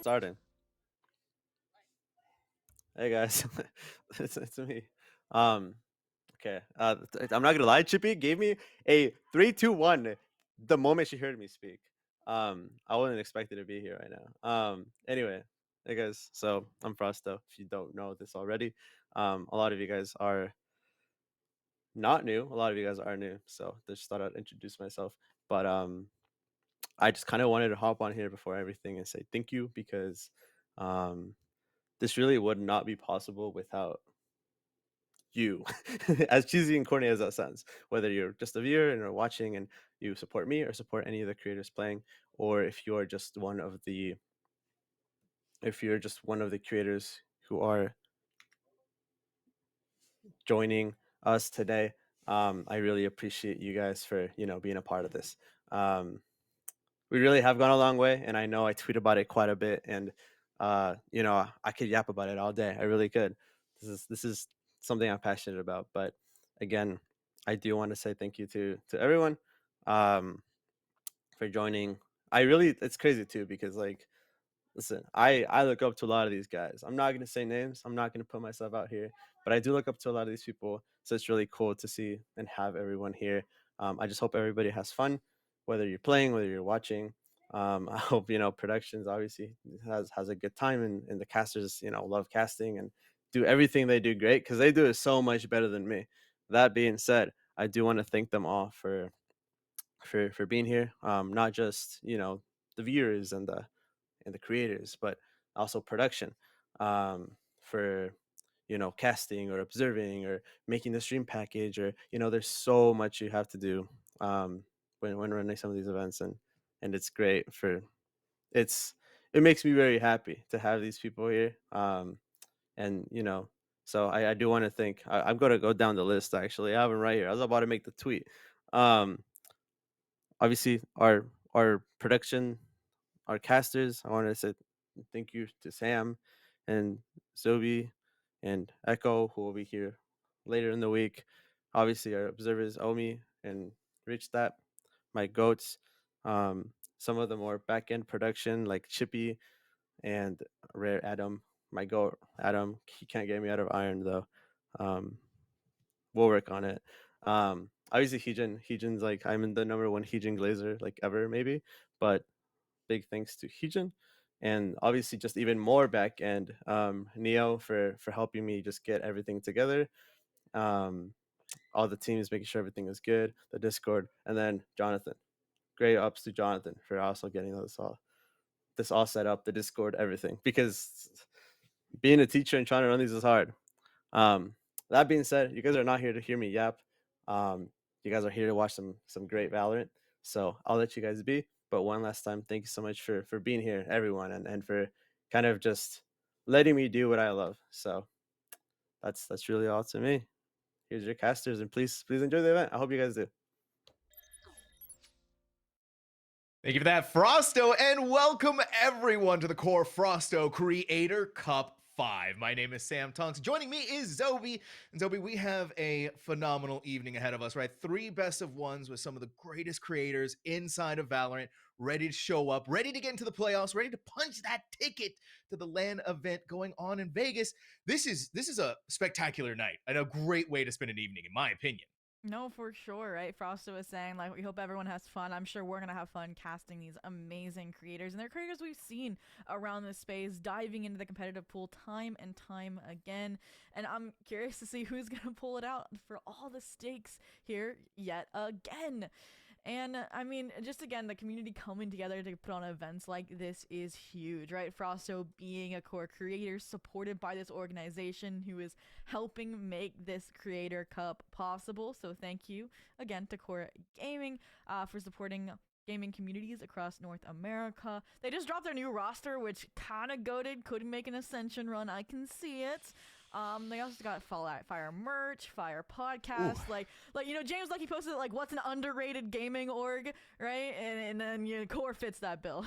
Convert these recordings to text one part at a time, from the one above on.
Starting. Hey guys, it's me. Um, okay. I'm not gonna lie. Chippy gave me a 3, 2, 1 the moment she heard me speak. I wasn't expected to be here right now. Anyway, hey guys. So I'm Frosto. If you don't know this already, a lot of you guys are not new. A lot of you guys are new. So just thought I'd introduce myself. But I just kind of wanted to hop on here before everything and say thank you because um this really would not be possible without you. As cheesy and corny as that sounds, whether you're just a viewer and are watching and you support me or support any of the creators playing, or if you're just one of the creators who are joining us today, I really appreciate you guys for being a part of this. Um, we really have gone a long way, and I know I tweet about it quite a bit, and I could yap about it all day. I really could. This is something I'm passionate about. But again, I do want to say thank you to everyone um, for joining. It's crazy too because like listen, I look up to a lot of these guys. I'm not gonna say names. I'm not gonna put myself out here, but I do look up to a lot of these people. So it's really cool to see and have everyone here. I just hope everybody has fun, whether you're playing, whether you're watching. I hope productions obviously has a good time, and the casters love casting and do everything they do great because they do it so much better than me. That being said, I do want to thank them all for being here. Not just the viewers and the creators, but also production for casting or observing or making the stream package or there's so much you have to do when running some of these events and it's great for it's it makes me very happy to have these people here and so I do want to thank I'm going to go down the list. Actually, I have them right here. I was about to make the tweet. um Obviously our production, our casters. I want to say thank you to Sam and Zobi and Echo, who will be here later in the week. Obviously, our observers, Omi and Rich That, my goats. Some of the more back end production, like Chippy and Rare Adam. My goat, Adam. He can't get me out of iron, though. Um, we'll work on it. Obviously, Heejin's like, I'm in the number one Heejin Glazer, like ever, maybe. But big thanks to Heejin, and obviously just even more back end Neo for helping me just get everything together. Um, all the teams making sure everything is good, the Discord, and then Jonathan. Great ups to Jonathan for also getting this all set up, the Discord, everything. Because being a teacher and trying to run these is hard. Um, that being said, you guys are not here to hear me yap. You guys are here to watch some great Valorant. So I'll let you guys be. But one last time, thank you so much for being here, everyone, and for kind of just letting me do what I love. So that's really all to me. Here's your casters, and please enjoy the event. I hope you guys do. Thank you for that, Frausto, and welcome everyone to the QoR Frausto Creator Cup 5. My name is Sam Tonks. Joining me is Zobi. And Zobi, we have a phenomenal evening ahead of us, right? 3 best of ones with some of the greatest creators inside of Valorant, ready to show up, ready to get into the playoffs, ready to punch that ticket to the LAN event going on in Vegas. This is a spectacular night and a great way to spend an evening, in my opinion. No, for sure, right? Frosto was saying, like, we hope everyone has fun. I'm sure we're going to have fun casting these amazing creators. And they're creators we've seen around this space, diving into the competitive pool time and time again. And I'm curious to see who's going to pull it out for all the stakes here yet again. And I mean, just again, the community coming together to put on events like this is huge, right? Frosto being a core creator supported by this organization who is helping make this Creator Cup possible. So thank you again to Core Gaming for supporting gaming communities across North America. They just dropped their new roster, which kind of goated, could make an Ascension run. I can see it. They also got Fire merch, Fire podcast, Ooh. James Lucky posted like what's an underrated gaming org, right? And then Core fits that bill.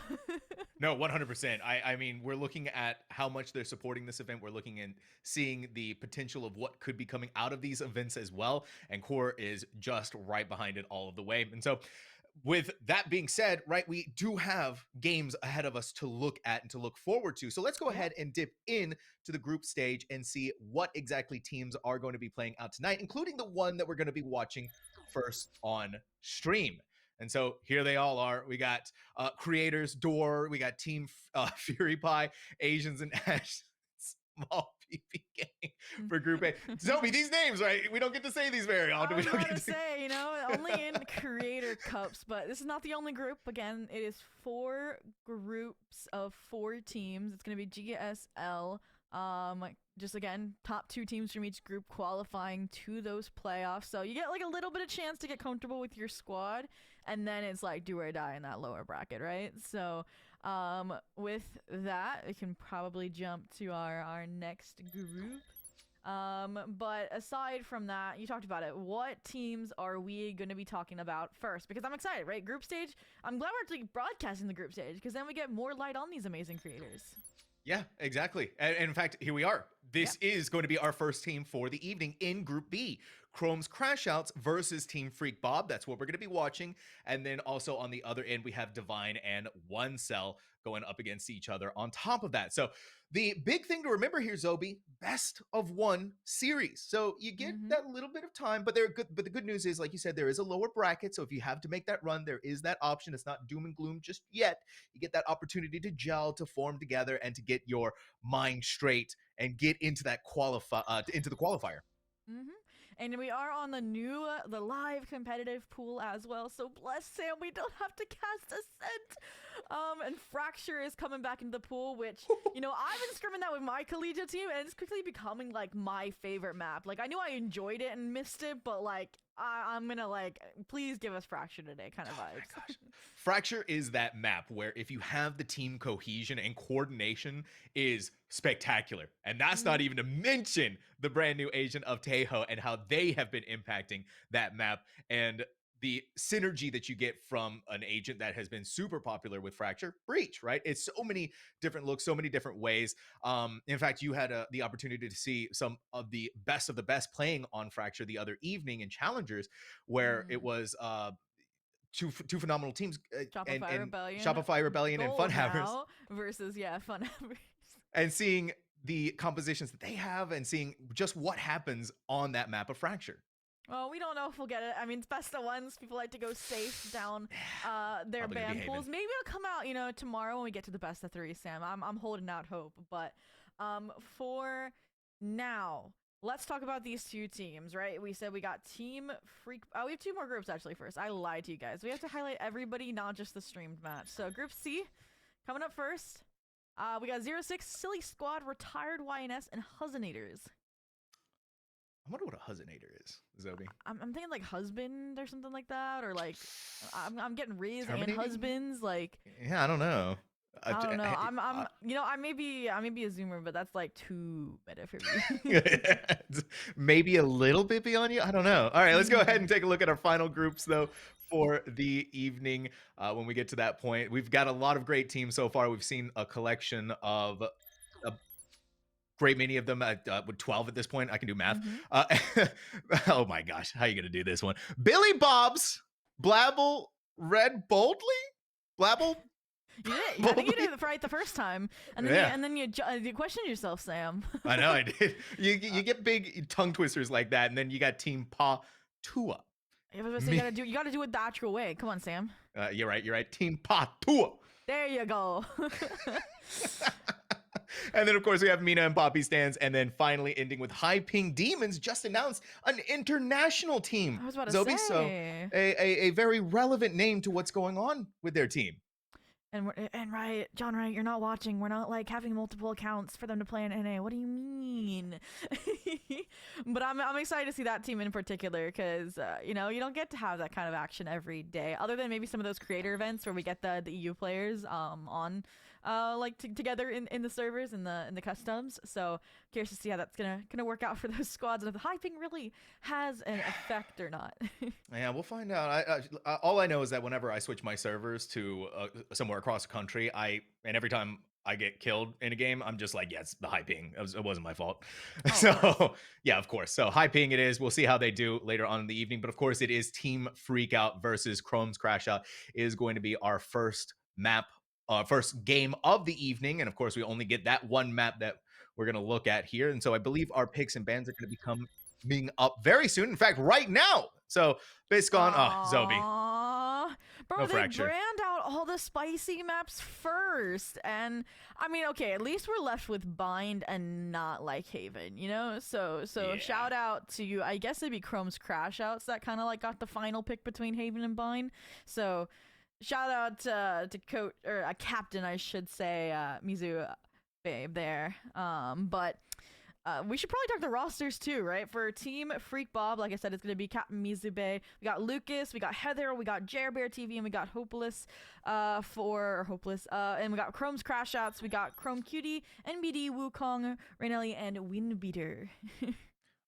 No, 100%. I mean, we're looking at how much they're supporting this event. We're looking and seeing the potential of what could be coming out of these events as well. And Core is just right behind it all of the way. And so with that being said, right, we do have games ahead of us to look at and to look forward to. So let's go ahead and dip in to the group stage and see what exactly teams are going to be playing out tonight, including the one that we're going to be watching first on stream. And so here they all are. We got Creators, Door, we got Team Fury Pie, Asians and Ash, Small PP Gang for Group A. Zoe, these names, right? We don't get to say these very often. I was We don't about get to say, you know, only in creator cups, but this is not the only group. Again, it is 4 groups of 4 teams. It's going to be GSL. Just again, top 2 teams from each group qualifying to those playoffs. So you get like a little bit of chance to get comfortable with your squad, and then it's like do or die in that lower bracket, right? So with that, we can probably jump to our next group. But aside from that, you talked about it. What teams are we going to be talking about first? Because I'm excited, right? Group stage. I'm glad we're actually broadcasting the group stage because then we get more light on these amazing creators. Yeah, exactly. And in fact, here we are. This is going to be our first team for the evening in Group B. Chrome's Crash Outs versus Team Freak Bob. That's what we're going to be watching. And then also on the other end, we have Divine and One Cell going up against each other on top of that. So the big thing to remember here, Zobi, best of 1 series. So you get that little bit of time, but they're good. But the good news is, like you said, there is a lower bracket. So if you have to make that run, there is that option. It's not doom and gloom just yet. You get that opportunity to gel, to form together, and to get your mind straight and get into that into the qualifier. And we are on the live competitive pool as well. So bless Sam, we don't have to cast a scent. And Fracture is coming back into the pool, which, you know, I've been scrimming that with my collegiate team, and it's quickly becoming like my favorite map. Like I knew I enjoyed it and missed it, but like I'm gonna like, please give us Fracture today kind of vibes. Fracture is that map where if you have the team cohesion and coordination is spectacular. And that's not even to mention the brand new agent of Tejo and how they have been impacting that map and the synergy that you get from an agent that has been super popular with Fracture, Breach, right? It's so many different looks, so many different ways. In fact, you had the opportunity to see some of the best playing on Fracture the other evening in Challengers, where it was two phenomenal teams, Shopify Rebellion, Shopify Rebellion and Fun Havers versus Fun Havers, and seeing the compositions that they have and seeing just what happens on that map of Fracture. Well, we don't know if we'll get it. I mean, it's best of 1s. People like to go safe down their ban pools. Maybe it'll come out, you know, tomorrow when we get to the best of 3, Sam. I'm holding out hope. But for now, let's talk about these 2 teams, right? We said we got Team Freak. Oh, we have 2 more groups actually first. I lied to you guys. We have to highlight everybody, not just the streamed match. So Group C, coming up first. We got 06, Silly Squad, Retired YNS, and Husnators. I wonder what a Husnator is, Zobi. I'm thinking like husband or something like that, or like I'm getting Riz and Terminating? husbands. Like Yeah, I don't know. I don't know. I'm you know, I may be a zoomer, but that's like too meta for me. Maybe a little bit beyond you. I don't know. All right, let's go ahead and take a look at our final groups though for the evening. When we get to that point, we've got a lot of great teams so far. We've seen a collection of great many of them with 12 at this point. I can do math. Oh my gosh, how are you gonna do this one? Billy Bob's Blabble Red Boldly Blabble. You did. I think you did it right the first time, and then you question yourself, Sam. I know I did. You get big tongue twisters like that, and then you got Team Pa Tua. You gotta do it the actual way. Come on, Sam. You're right. Team Pa Tua. There you go. And then, of course, we have Mina and Poppy stands. And then finally ending with High Ping Demons just announced an international team. I was about to Zobi, say. so a very relevant name to what's going on with their team. And right, John, right, you're not watching. We're not like having multiple accounts for them to play in NA. What do you mean? But I'm excited to see that team in particular because you know, you don't get to have that kind of action every day, other than maybe some of those creator events where we get the EU players on like together in the servers in the customs. So curious to see how that's gonna work out for those squads and if the high ping really has an effect or not. Yeah, we'll find out. All I know is that whenever I switch my servers to somewhere across the country, and every time I get killed in a game, I'm just like, yeah, it's the high ping. It wasn't my fault. Oh, of course. So yeah, of course. So high ping it is. We'll see how they do later on in the evening. But of course, it is Team Freakout versus Chrome's Crash Out is going to be our first map, first game of the evening. And of course, we only get that one map that we're going to look at here. And so I believe our picks and bans are going to become being up very soon. In fact, right now. So based on Zobi, Aww. Bro, no they fracture. brand out all the spicy maps first. And I mean, okay, at least we're left with Bind and not like Haven, you know? So Yeah. shout out to you. I guess it'd be Chrome's Crash Outs that kind of like got the final pick between Haven and Bind. So shout out to coach or a captain, I should say, Mizu babe there. But we should probably talk the rosters too, right? For Team Freak Bob, like I said, it's going to be Captain Mizube. We got Lucas, we got Heather, we got Jer Bear TV, and we got Hopeless and we got Chrome's Crash Outs, we got Chrome Cutie, NBD, Wukong, Rainelli, and Windbeater.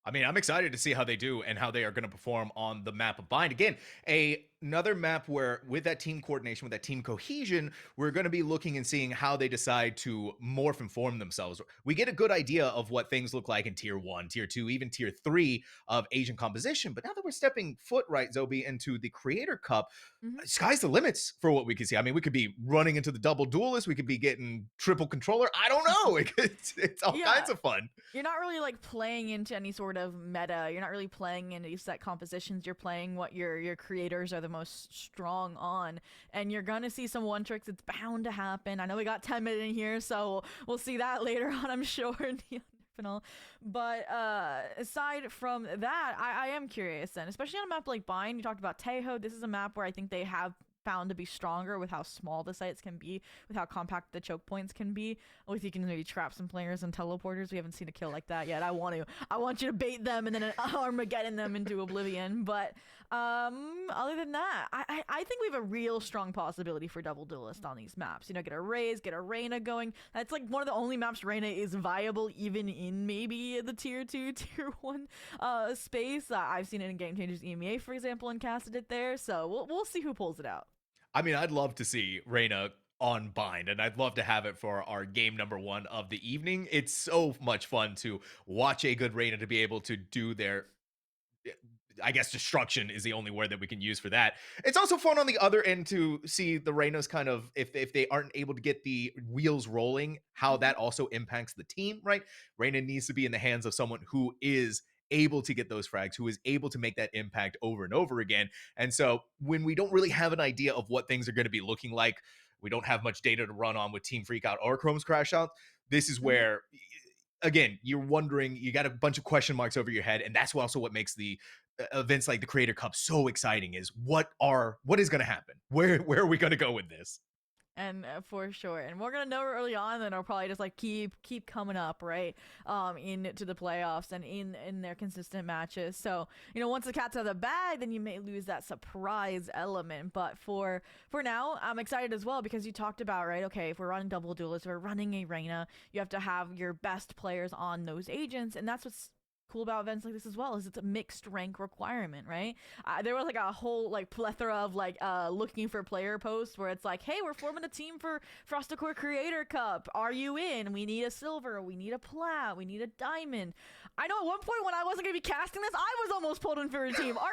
I mean, I'm excited to see how they do and how they are going to perform on the map of Bind. Again, another map where with that team coordination, with that team cohesion, we're going to be looking and seeing how they decide to morph and form themselves. We get a good idea of what things look like in tier 1, tier 2, even tier 3 of Asian composition. But now that we're stepping foot, right, Zobi, into the Creator Cup, sky's the limits for what we can see. I mean, we could be running into the double duelist. We could be getting triple controller. I don't know. It's all kinds of fun. You're not really like playing into any sort of meta. You're not really playing into set compositions. You're playing what your creators are the most strong on, and you're gonna see some one tricks. It's bound to happen. I know we got 10-minute in here, so we'll see that later on, I'm sure. In the final. But aside from that, I am curious, and especially on a map like Bind, you talked about Tejo. This is a map where I think they have found to be stronger with how small the sites can be, with how compact the choke points can be, with you can maybe trap some players and teleporters. We haven't seen a kill like that yet. I want you to bait them and then Armageddon them into oblivion. But other than that, I think we have a real strong possibility for double duelist on these maps. You know, get a Raze, get a Reyna going. That's like one of the only maps Reyna is viable even in maybe the tier 2, tier 1 space. I've seen it in Game Changers EMEA, for example, and casted it there. So we'll see who pulls it out. I mean, I'd love to see Reyna on Bind, and I'd love to have it for our game number 1 of the evening. It's so much fun to watch a good Reyna to be able to do their, I guess destruction is the only word that we can use for that. It's also fun on the other end to see the Reynas kind of, if they aren't able to get the wheels rolling, how that also impacts the team, right? Reyna needs to be in the hands of someone who is able to get those frags, who is able to make that impact over and over again. And so when we don't really have an idea of what things are going to be looking like, we don't have much data to run on with Team Freakout or Chrome's Crash Out. This is where, again, you're wondering, you got a bunch of question marks over your head. And that's also what makes the events like the Creator Cup so exciting, is what is going to happen? Where are we going to go with this? And for sure, and we're gonna know early on, then it'll probably just like keep coming up, right, into the playoffs and in their consistent matches. So you know, once the cat's out of the bag, then you may lose that surprise element. But for now, I'm excited as well, because you talked about, right, okay, if we're running double duelists, we're running a Reyna, you have to have your best players on those agents, and that's what's cool about events like this as well, is it's a mixed rank requirement, right? There was like a whole like plethora of like looking for player posts where it's like, hey, we're forming a team for Frausto Creator Cup, are you in? We need a silver, we need a plat, we need a diamond. I know at one point when I wasn't gonna be casting this, I was almost pulled in for a team. Our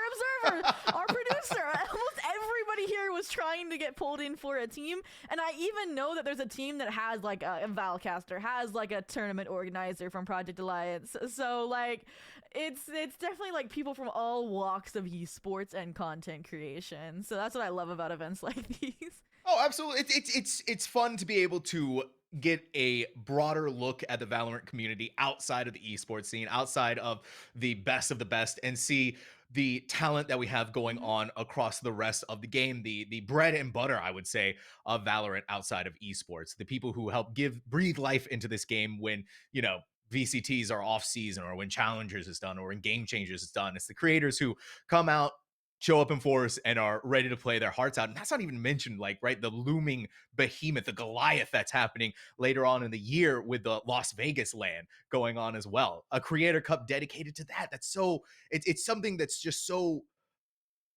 observer, our producer, almost everybody here was trying to get pulled in for a team. And I even know that there's a team that has like a Valcaster, has like a tournament organizer from Project Alliance. So like it's definitely like people from all walks of esports and content creation. So that's what I love about events like these. Oh, absolutely. It's fun to be able to get a broader look at the Valorant community outside of the esports scene, outside of the best, and see the talent that we have going on across the rest of the game, the bread and butter, I would say, of Valorant outside of esports, the people who help breathe life into this game when, you know, VCTs are off season, or when Challengers is done, or when Game Changers is done. It's the creators who come out, show up in force, and are ready to play their hearts out. And that's not even mentioned, like, right, the looming behemoth, the Goliath that's happening later on in the year with the Las Vegas LAN going on as well. A Creator Cup dedicated to that. That's so, it's something that's just so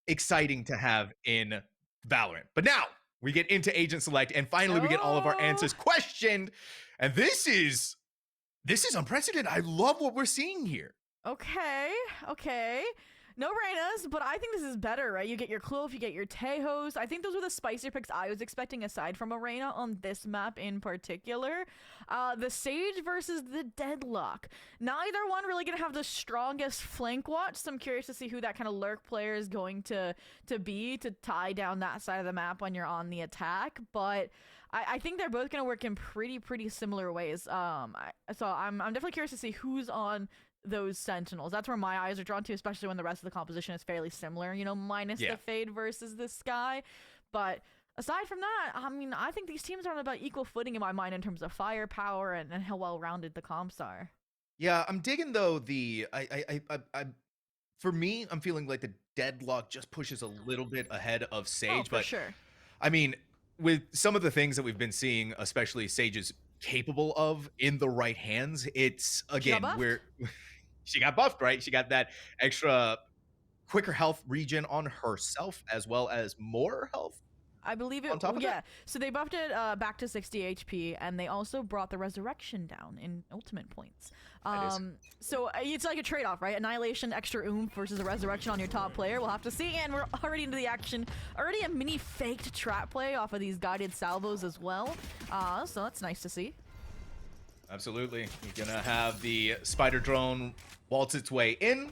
exciting to have in Valorant. But now We get into Agent Select, and finally we get all of our answers questioned. And this is unprecedented. I love what we're seeing here. Okay. No Reynas, but I think this is better, right? You get your Clove, you get your Tejos. I think those were the spicier picks I was expecting aside from a Reyna on this map in particular. The Sage versus the Deadlock. Neither one really gonna have the strongest flank watch, so I'm curious to see who that kind of lurk player is going to be to tie down that side of the map when you're on the attack. But I think they're both gonna work in pretty similar ways. So I'm definitely curious to see who's on those sentinels. That's where my eyes are drawn to, especially when the rest of the composition is fairly similar, you know, minus the Fade versus the Sky. But aside from that, I mean, I think these teams are on about equal footing in my mind in terms of firepower and how well-rounded the comps are. Yeah, I'm digging though for me, I'm feeling like the Deadlock just pushes a little bit ahead of Sage, for sure. I mean, with some of the things that we've been seeing, especially Sage is capable of in the right hands, it's again she got buffed, right? She got that extra quicker health regen on herself, as well as more health. I believe it. On top of it. So they buffed it back to 60 HP, and they also brought the resurrection down in ultimate points. So it's like a trade-off, right? Annihilation, extra oomph versus a resurrection on your top player. We'll have to see. And we're already into the action. Already a mini faked trap play off of these guided salvos as well. So that's nice to see. Absolutely. You're gonna have the spider drone waltz its way in.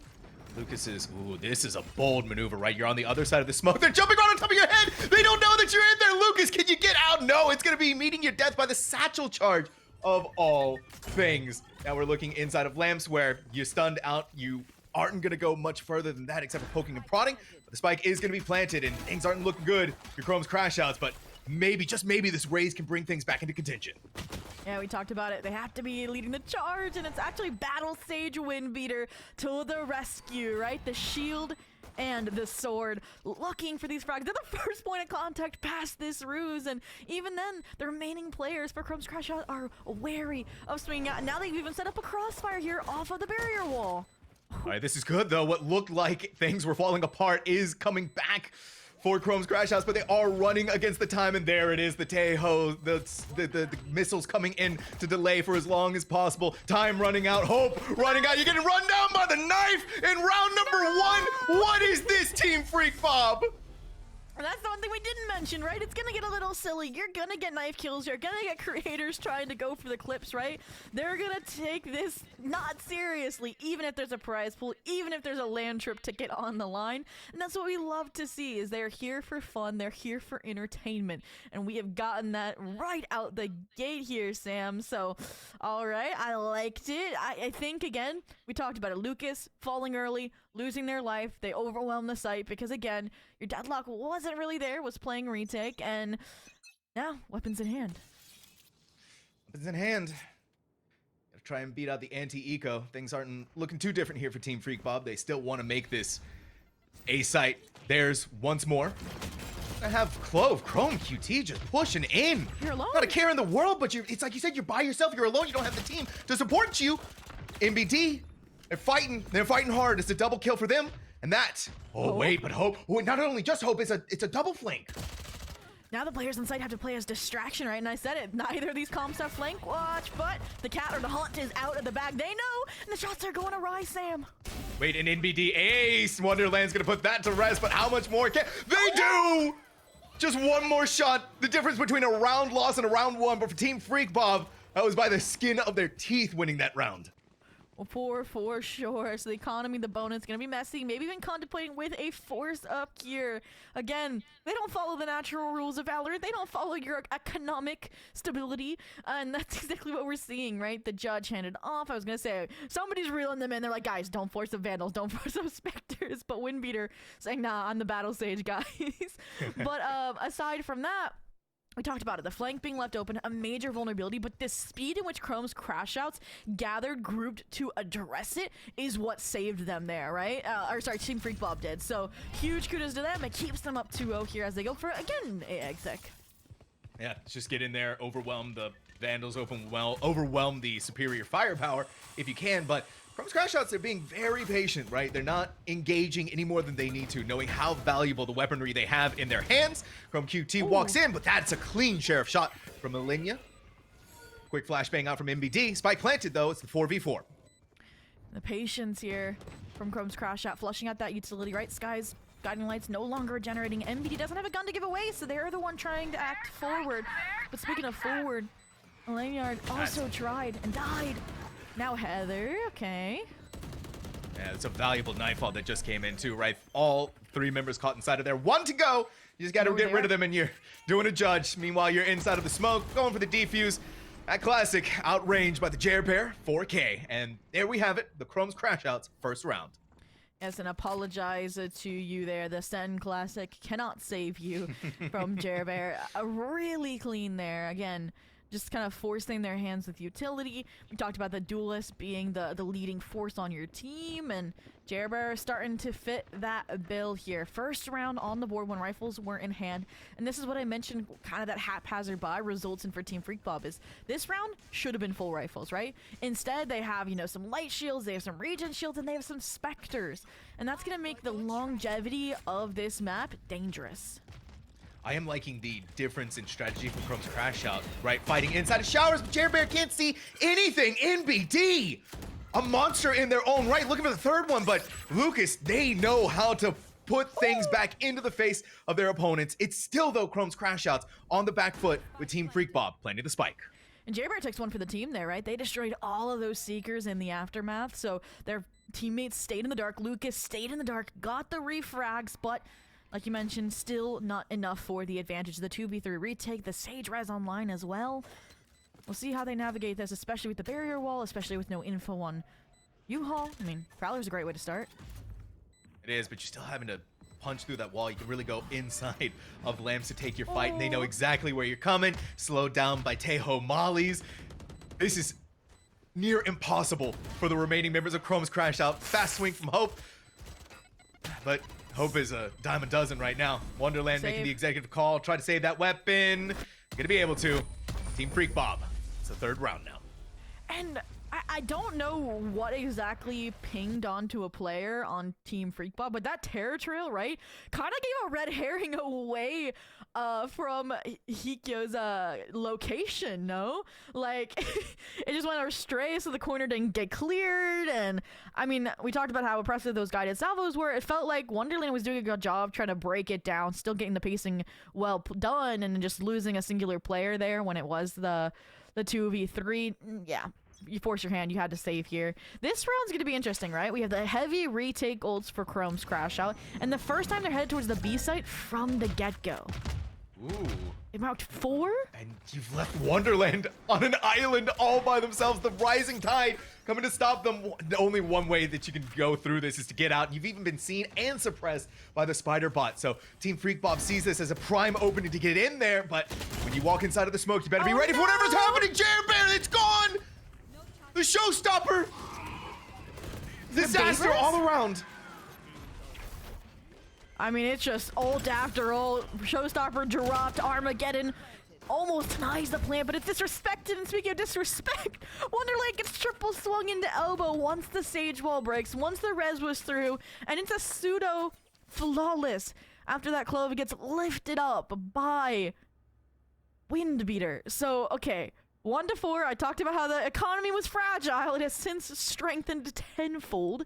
Lucas is, ooh, this is a bold maneuver, right? You're on the other side of the smoke. They're jumping right on top of your head. They don't know that you're in there. Lucas, can you get out? No, it's going to be meeting your death by the satchel charge of all things. Now we're looking inside of Lamps where you stunned out. You aren't going to go much further than that except for poking and prodding. But the spike is going to be planted and things aren't looking good. Your Chrome's crash outs, but maybe, just maybe, this raise can bring things back into contention. Yeah, we talked about it. They have to be leading the charge, and it's actually Battle Sage Windbeater to the rescue, right? The shield and the sword looking for these frags. They're the first point of contact past this ruse, and even then, the remaining players for Chrome's Crash Out are wary of swinging out. And now they've even set up a crossfire here off of the barrier wall. All right, this is good, though. What looked like things were falling apart is coming back for Chrome's Crash House, but they are running against the time, and there it is, the Tejo, the missiles coming in to delay for as long as possible. Time running out, hope running out. You're getting run down by the knife in round number 1. What is this, Team Freak Bob? And that's the one thing we didn't mention, right? It's gonna get a little silly. You're gonna get knife kills. You're gonna get creators trying to go for the clips, right? They're gonna take this not seriously, even if there's a prize pool, even if there's a land trip ticket on the line. And that's what we love to see, is they're here for fun. They're here for entertainment. And we have gotten that right out the gate here, Sam. So, all right, I liked it. I think, again, we talked about it. Lucas falling early, losing their life. They overwhelmed the site because, again, your Deadlock wasn't really there, was playing retake, and now weapons in hand. Weapons in hand. Gotta try and beat out the anti-eco. Things aren't looking too different here for Team Freak Bob. They still want to make this A site theirs once more. I have Clove, Chrome, QT just pushing in. You're alone. Not a care in the world, but it's like you said, you're by yourself. You're alone. You don't have the team to support you. MBD, they're fighting hard. It's a double kill for them. And that, wait, but Hope, not only just Hope, it's a double flank. Now the players on site have to play as distraction, right? And I said it, neither of these comps have flank watch, but the cat or the hunt is out of the bag. They know, and the shots are going awry, Sam. Wait, an NBD ace. Wonderland's gonna put that to rest, but how much more can they do? Just one more shot. The difference between a round loss and a round won, but for Team Freak Bob, that was by the skin of their teeth winning that round. Well, for sure. So the economy, the bonus, gonna be messy. Maybe even contemplating with a force up here. Again, they don't follow the natural rules of Valorant. They don't follow your economic stability. And that's exactly what we're seeing, right? The judge handed off. I was gonna say, somebody's reeling them in. They're like, guys, don't force the Vandals. Don't force those Spectres. But Windbeater saying, nah, I'm the Battle Sage, guys. But aside from that, we talked about it, the flank being left open, a major vulnerability, but the speed in which Chrome's crash outs gathered, grouped to address it is what saved them there, right? Team Freak Bob did. So huge kudos to them. It keeps them up 2-0 here as they go for, again, a exec. Yeah, just get in there, overwhelm the Vandals, overwhelm the superior firepower if you can, but Chrome's Crash Outs, they're being very patient, right? They're not engaging any more than they need to, knowing how valuable the weaponry they have in their hands. Chrome QT walks in, but that's a clean sheriff shot from Milinia. Quick flashbang out from MBD. Spike planted, though. It's the 4v4. The patience here from Chrome's Crash Out, flushing out that utility, right? Sky's guiding lights no longer generating. MBD doesn't have a gun to give away, so they're the one trying to act forward. But speaking of forward, Lanyard also tried and died. Now Heather, okay. Yeah, it's a valuable nightfall that just came in too, right? All 3 members caught inside of there. 1 to go. You just got to get rid of them, and you're doing a judge. Meanwhile, you're inside of the smoke, going for the defuse. That classic outranged by the Jer Bear, 4K. And there we have it, the Chrome's Crash Outs first round. Yes, and apologize to you there. The Sen Classic cannot save you from Jer Bear. Really clean there. Again, just kind of forcing their hands with utility. We talked about the duelist being the leading force on your team, and Jer Bear starting to fit that bill here. First round on the board when rifles were in hand, and this is what I mentioned, kind of that haphazard buy results in for Team Freakbob is this round should have been full rifles, right? Instead, they have, you know, some light shields, they have some regen shields, and they have some specters, and that's gonna make the longevity of this map dangerous. I am liking the difference in strategy from Chrome's Crash Out, right? Fighting inside of showers, but Jer Bear can't see anything. NBD, a monster in their own right, looking for the third one, but Lucas, they know how to put things back into the face of their opponents. It's still, though, Chrome's Crash Outs on the back foot with Team Freakbob planting the spike. And Jer Bear takes one for the team there, right? They destroyed all of those Seekers in the aftermath, so their teammates stayed in the dark. Lucas stayed in the dark, got the refrags, but like you mentioned, still not enough for the advantage. The 2v3 retake, the Sage Res online as well. We'll see how they navigate this, especially with the barrier wall, especially with no info on U-Haul. I mean, Prowler's a great way to start. It is, but you're still having to punch through that wall. You can really go inside of Lamps to take your fight, and they know exactly where you're coming. Slowed down by Tejo Mollies. This is near impossible for the remaining members of Chrome's Crash Out. Fast swing from Hope, but Hope is a dime a dozen right now. Wonderland making the executive call. Try to save that weapon. Gonna be able to. Team Freakbob. It's the third round now. And I don't know what exactly pinged onto a player on Team Freakbob, but that terror trail, right, kind of gave a red herring away from Hikyo's location, no? Like, it just went astray, so the corner didn't get cleared, and I mean, we talked about how impressive those guided salvos were. It felt like Wonderland was doing a good job trying to break it down, still getting the pacing well done, and just losing a singular player there when it was the 2v3. Yeah. You force your hand, you had to save here. This round's gonna be interesting, right? We have the heavy retake ults for Chrome's Crash Out, and the first time they're headed towards the B site from the get-go. Ooh. They marked 4? And you've left Wonderland on an island all by themselves. The rising tide coming to stop them. The only one way that you can go through this is to get out. You've even been seen and suppressed by the spider bot. So Team Freakbob sees this as a prime opening to get in there, but when you walk inside of the smoke, you better be ready for whatever's happening. Jer Bear, it's gone! The showstopper! Disaster all around. I mean, it's just ult after ult. Showstopper dropped. Armageddon almost denies the plant, but it's disrespected. And speaking of disrespect, Wonderland gets triple swung into elbow once the Sage wall breaks, once the res was through, and it's a pseudo flawless after that Clove gets lifted up by Windbeater. So, okay. 1-4, I talked about how the economy was fragile. It has since strengthened tenfold,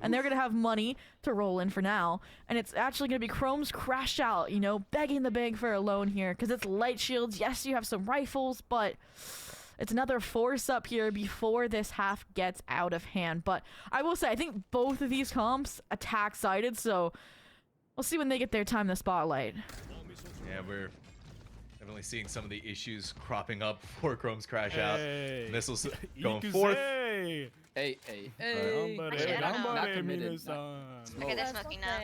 and they're going to have money to roll in for now. And it's actually going to be Chrome's Crash Out, you know, begging the bank for a loan here, because it's light shields. Yes, you have some rifles, but it's another force up here before this half gets out of hand. But I will say, I think both of these comps attack-sided, so we'll see when they get their time in the spotlight. Yeah, we're definitely seeing some of the issues cropping up for Chrome's Crash Out. Missiles going forth. Hey. Actually, I don't know. Not committed. Okay, they're smoking now.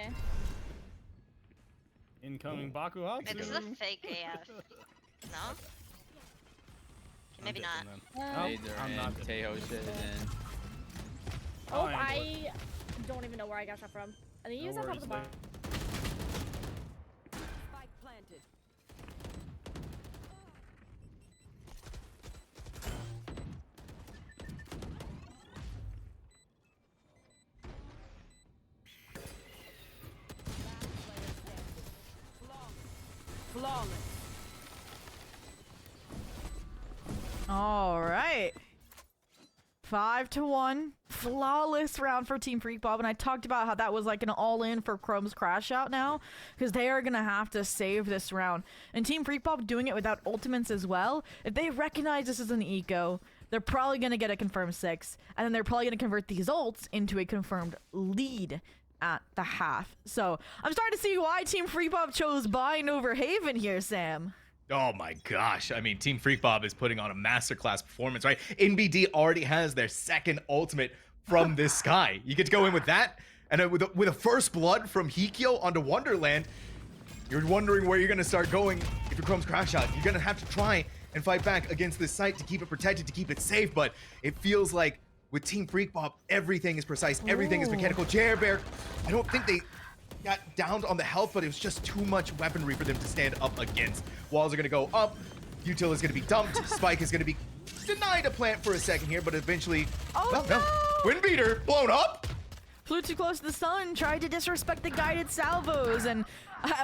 Incoming Baku Hatsu. Wait, this is a fake AF. No? Maybe not. I'm not Tejo shit and Oh, I don't even know where I got that from. I think he was on top of the bar. Spike planted. All right. 5-1. Flawless round for Team Freak Bob. And I talked about how that was like an all-in for Chrome's Crash Out now, because they are going to have to save this round. And Team Freak Bob doing it without ultimates as well. If they recognize this is an eco, they're probably going to get a confirmed 6. And then they're probably going to convert these ults into a confirmed lead at the half. So I'm starting to see why Team Freak Bob chose Bind over Haven here, Sam. Oh my gosh. I mean, Team Freak Bob is putting on a masterclass performance, right? NBD already has their second ultimate from this sky. You get to go in with that, and with a first blood from Hikyo onto Wonderland, you're wondering where you're going to start going if your Chrome's Crash Out. You're going to have to try and fight back against this site to keep it protected, to keep it safe, but it feels like with Team Freak Bob, everything is precise, everything is mechanical. Bear, I don't think they got downed on the health, but it was just too much weaponry for them to stand up against. Walls are going to go up. Util is going to be dumped. Spike is going to be denied a plant for a second here, but eventually... Oh, no! Wind beater blown up! Flew too close to the sun, tried to disrespect the guided salvos, and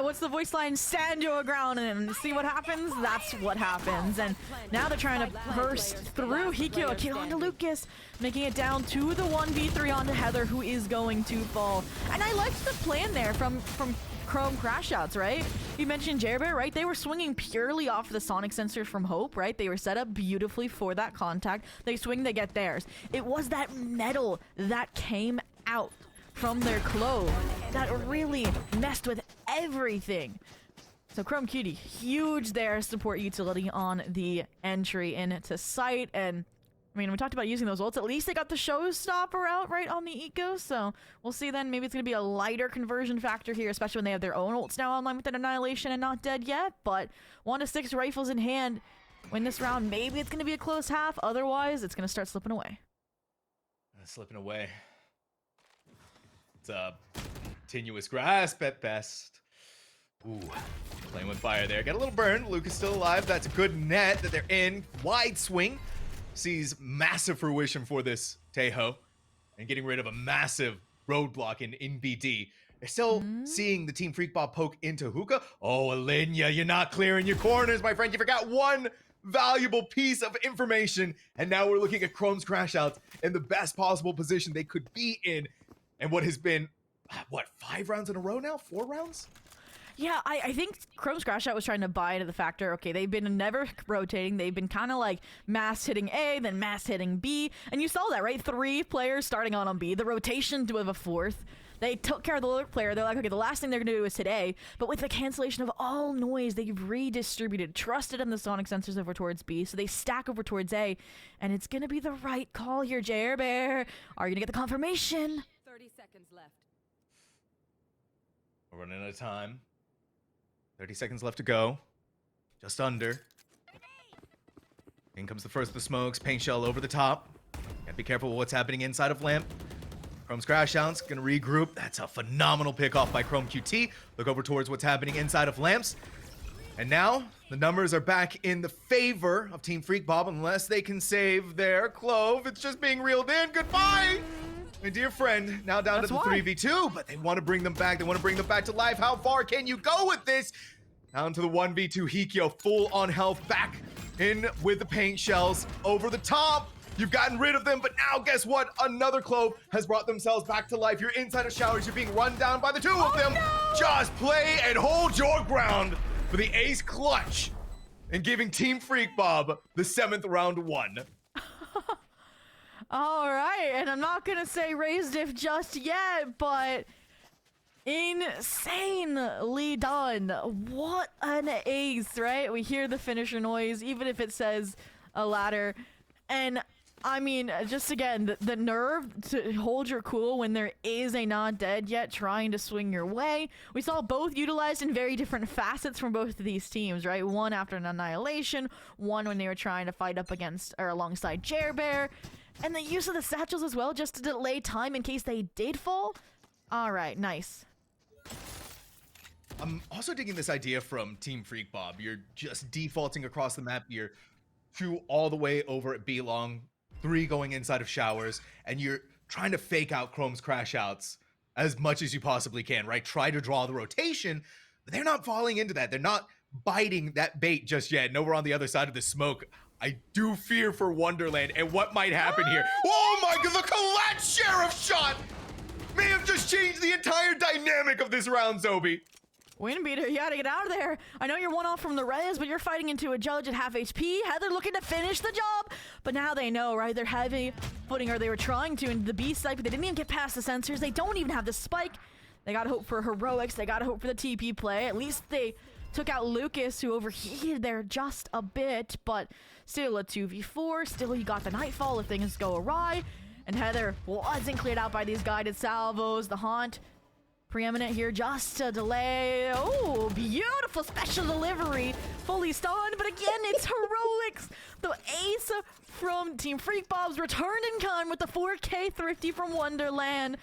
what's the voice line? Stand your ground and see what happens? That's what happens. And now they're trying to burst through Hikyo, a kill onto Lucas, making it down to the 1v3 onto Heather, who is going to fall. And I liked the plan there from Chrome Crash Outs, right? You mentioned Jerbear, right? They were swinging purely off the sonic sensors from Hope, right? They were set up beautifully for that contact. They swing, they get theirs. It was that metal that came out from their clove that really messed with everything. So Chrome Cutie, huge there support utility on the entry into site. And I mean, we talked about using those ults. At least they got the showstopper out right on the eco. So we'll see then. Maybe it's going to be a lighter conversion factor here, especially when they have their own ults now online with an Annihilation and not dead yet. But 1 to 6 rifles in hand. Win this round. Maybe it's going to be a close half. Otherwise, it's going to start slipping away. Slipping away. It's a continuous grasp at best. Ooh, playing with fire there. Get a little burn. Luke is still alive. That's a good net that they're in. Wide swing. Sees massive fruition for this Taeho. And getting rid of a massive roadblock in NBD. They're still seeing the Team Freak Bob poke into Hookah. Oh, Alenia, you're not clearing your corners, my friend. You forgot one valuable piece of information. And now we're looking at Chrome's Crash Outs in the best possible position they could be in. And what has been, what, 5 rounds in a row now? 4 rounds? Yeah, I think Chrome's Crash Out was trying to buy into the factor, okay, they've been never rotating. They've been kind of like mass hitting A, then mass hitting B. And you saw that, right? 3 players starting on B. The rotation to have a 4th. They took care of the lower player. They're like, okay, the last thing they're going to do is today. But with the cancellation of all noise, they've redistributed, trusted on the sonic sensors over towards B. So they stack over towards A. And it's going to be the right call here, Jerbear. Are you going to get the confirmation? 30 seconds left. We're running out of time. 30 seconds left to go. Just under. In comes the first of the smokes. Paint shell over the top. Gotta be careful with what's happening inside of Lamp. Chrome's Crash Out's gonna regroup. That's a phenomenal pick off by Chrome QT. Look over towards what's happening inside of Lamps. And now, the numbers are back in the favor of Team Freak Bob unless they can save their clove. It's just being reeled in. Goodbye! My dear friend, now down to the 3v2, but they want to bring them back. They want to bring them back to life. How far can you go with this? Down to the 1v2 Hikyo, full on health, back in with the paint shells. Over the top, you've gotten rid of them, but now guess what? Another clove has brought themselves back to life. You're inside of showers, you're being run down by the 2 of them. No! Just play and hold your ground for the ace clutch and giving Team Freak Bob the 7th round won. All right, and I'm not gonna say raised if just yet, but insanely done. What an ace, right? We hear the finisher noise, even if it says a ladder. And I mean, just again, the nerve to hold your cool when there is a not dead yet trying to swing your way. We saw both utilized in very different facets from both of these teams, right? One after an annihilation, one when they were trying to fight up against or alongside Jerbear. And the use of the satchels as well, just to delay time in case they did fall. All right, nice. I'm also digging this idea from Team Freak Bob. You're just defaulting across the map. You're 2 all the way over at B-Long, 3 going inside of showers, and you're trying to fake out Chrome's Crash Outs as much as you possibly can, right? Try to draw the rotation, but they're not falling into that. They're not biting that bait just yet. No, we're on the other side of the smoke. I do fear for Wonderland and what might happen here. Oh my god, the collapse sheriff shot may have just changed the entire dynamic of this round, Zobi. Windbeater, you gotta get out of there. I know you're one off from the res, but you're fighting into a judge at half HP. Heather looking to finish the job, but now they know, right? They're heavy footing, or they were trying to, into the B site, but they didn't even get past the sensors. They don't even have the spike. They gotta hope for heroics. They gotta hope for the TP play. At least they took out Lucas, who overheated there just a bit, but still a 2v4. Still, he got the Nightfall if things go awry. And Heather wasn't cleared out by these guided salvos. The Haunt preeminent here, just a delay. Oh, beautiful special delivery. Fully stunned, but again, it's heroics. The ace from Team Freak Bob's returned in kind with the 4K thrifty from Wonderland.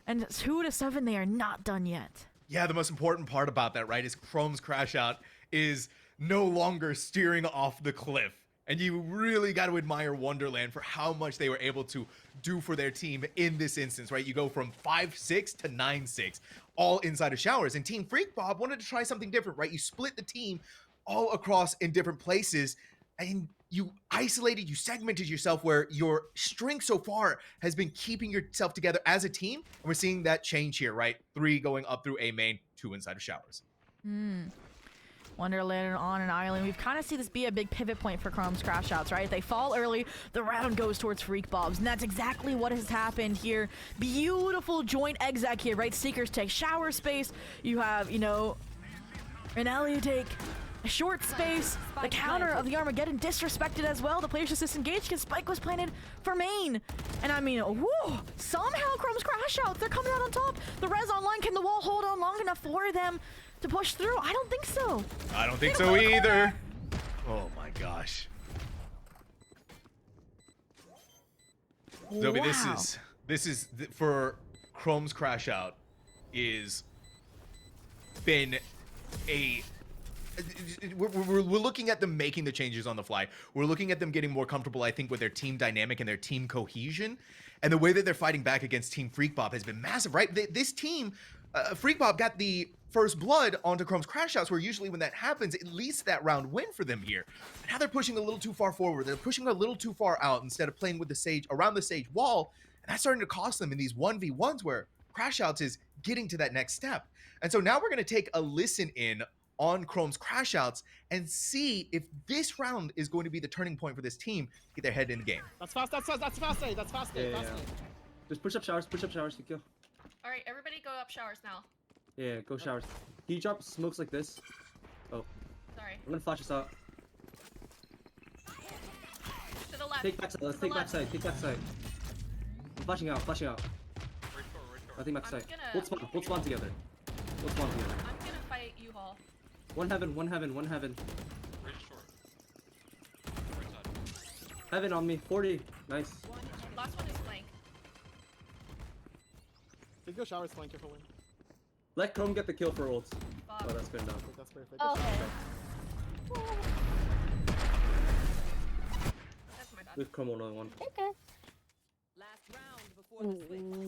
And 2-7, they are not done yet. Yeah, the most important part about that, right, is Chrome's crash out is no longer steering off the cliff. And you really got to admire Wonderland for how much they were able to do for their team in this instance, right? You go from 5-6 to 9-6, all inside of showers. And Team Freak Bob wanted to try something different, right? You split the team all across in different places, and you isolated, you segmented yourself where your strength so far has been keeping yourself together as a team. And we're seeing that change here, right? 3 going up through A main, 2 inside of showers. Wonderland on an island. We've kind of seen this be a big pivot point for Chrome's crash outs, right? They fall early, the round goes towards Freak Bobs, and that's exactly what has happened here. Beautiful joint exec here, right? Seekers take shower space. You have, you know, an Ellie take a short space. The counter of the Armageddon disrespected as well. The players just disengaged because Spike was planted for main. And I mean, whoa, somehow Chrome's crash outs, they're coming out on top. The res online, can the wall hold on long enough for them to push through? I don't think so. I don't think so either. Oh my gosh. Zobi, Wow. this is for Chrome's crash out is been a we're looking at them making the changes on the fly. We're looking at them getting more comfortable, I think, with their team dynamic and their team cohesion. And the way that they're fighting back against Team Freak Bob has been massive, right? This team, Freak Bob got the first blood onto Chrome's crash outs, where usually when that happens, at least that round win for them here. Now they're pushing a little too far forward. They're pushing a little too far out instead of playing with the sage, around the sage wall. And that's starting to cost them in these 1v1s where crash outs is getting to that next step. And so now we're going to take a listen in on Chrome's crash outs and see if this round is going to be the turning point for this team to get their head in the game. That's fast, that's fast, that's fast. Just push up showers, to kill. Alright, everybody go up showers now. Yeah, go showers. Can you drop smokes like this? Oh, Sorry. I'm gonna flash us out. To the left. Take backside, let's To the take left. backside, take backside. I'm flashing out. I think backside. Hold spawn together. Hold spawn together. I'm gonna fight U-Haul. One heaven. Heaven on me, 40. Nice. Last one is flank. They go showers flank if I win. Let Chrome get the kill for ults. Bob. Oh, that's good enough. That's perfect. Okay. That's my bad. With Chrome only one. Okay.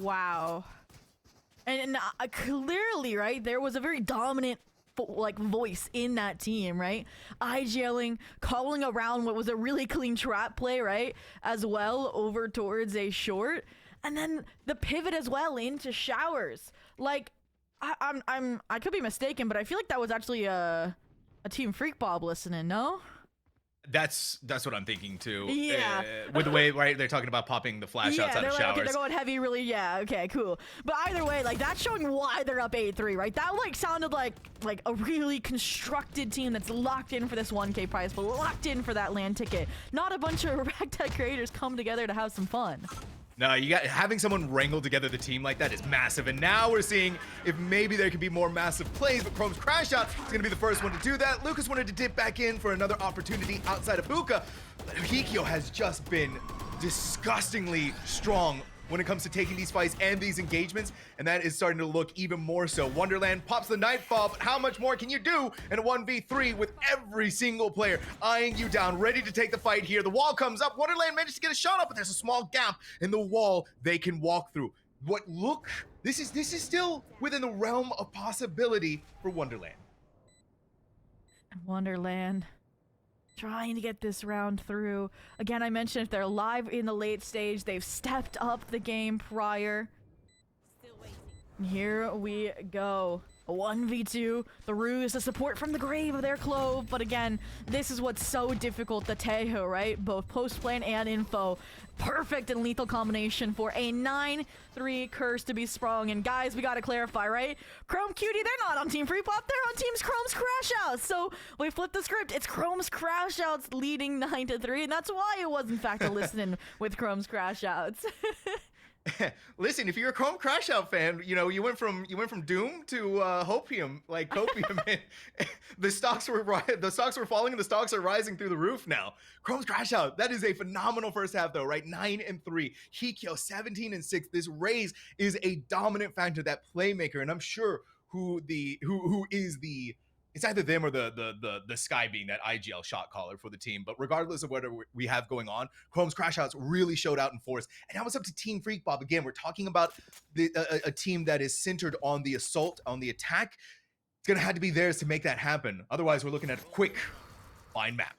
Wow. And clearly, right, there was a very dominant voice in that team, right? IGLing, calling around what was a really clean trap play, right? As well over towards a short. And then the pivot as well into showers. Like, I could be mistaken, but I feel like that was actually a Team Freak Bob listening, no? That's what I'm thinking too. Yeah. With the way, right, they're talking about popping the flash outside they're of like, showers. okay, they're going heavy, really. Yeah, okay, cool. But either way, like, that's showing why they're up 8-3, right? That like sounded like a really constructed team that's locked in for this 1K prize, but locked in for that land ticket. Not a bunch of ragtag creators come together to have some fun. No, you got having someone wrangle together the team like that is massive. And now we're seeing if maybe there could be more massive plays, but Chrome's crash out is going to be the first one to do that. Lucas wanted to dip back in for another opportunity outside of Puka. But Hikyo has just been disgustingly strong when it comes to taking these fights and these engagements, and that is starting to look even more so. Wonderland pops the Nightfall, but how much more can you do in a 1v3 with every single player eyeing you down, ready to take the fight here? The wall comes up, Wonderland manages to get a shot up, but there's a small gap in the wall they can walk through. This is still within the realm of possibility for Wonderland. Wonderland. Trying to get this round through. Again, I mentioned if they're live in the late stage, they've stepped up the game prior. Still waiting. Here we go. A 1v2, the ruse, the support from the grave of their clove, but again, this is what's so difficult, the Tejo, right? Both post-plan and info. Perfect and lethal combination for a 9-3 curse to be sprung. And guys, we gotta clarify, right? Chrome Cutie, they're not on Team Free Pop, they're on Team's Chrome's Crash Outs. So we flipped the script. It's Chrome's Crash Outs leading 9-3, and that's why it was in fact a listen with Chrome's Crash Outs. Listen, if you're a Chrome Crash Out fan, you know you went from Doom to Hopium, like Copium. And the stocks were falling and the stocks are rising through the roof now. Chrome's Crash Out, that is a phenomenal first half though, right? 9-3, Hikyo 17-6. This Raze is a dominant factor, that playmaker, and I'm sure who is the. It's either them or the Sky being that IGL shot caller for the team. But regardless of whatever we have going on, Chrome's Crash Outs really showed out in force. And now it's up to Team Freak Bob. Again, we're talking about a team that is centered on the assault, on the attack. It's going to have to be theirs to make that happen. Otherwise, we're looking at a quick line map.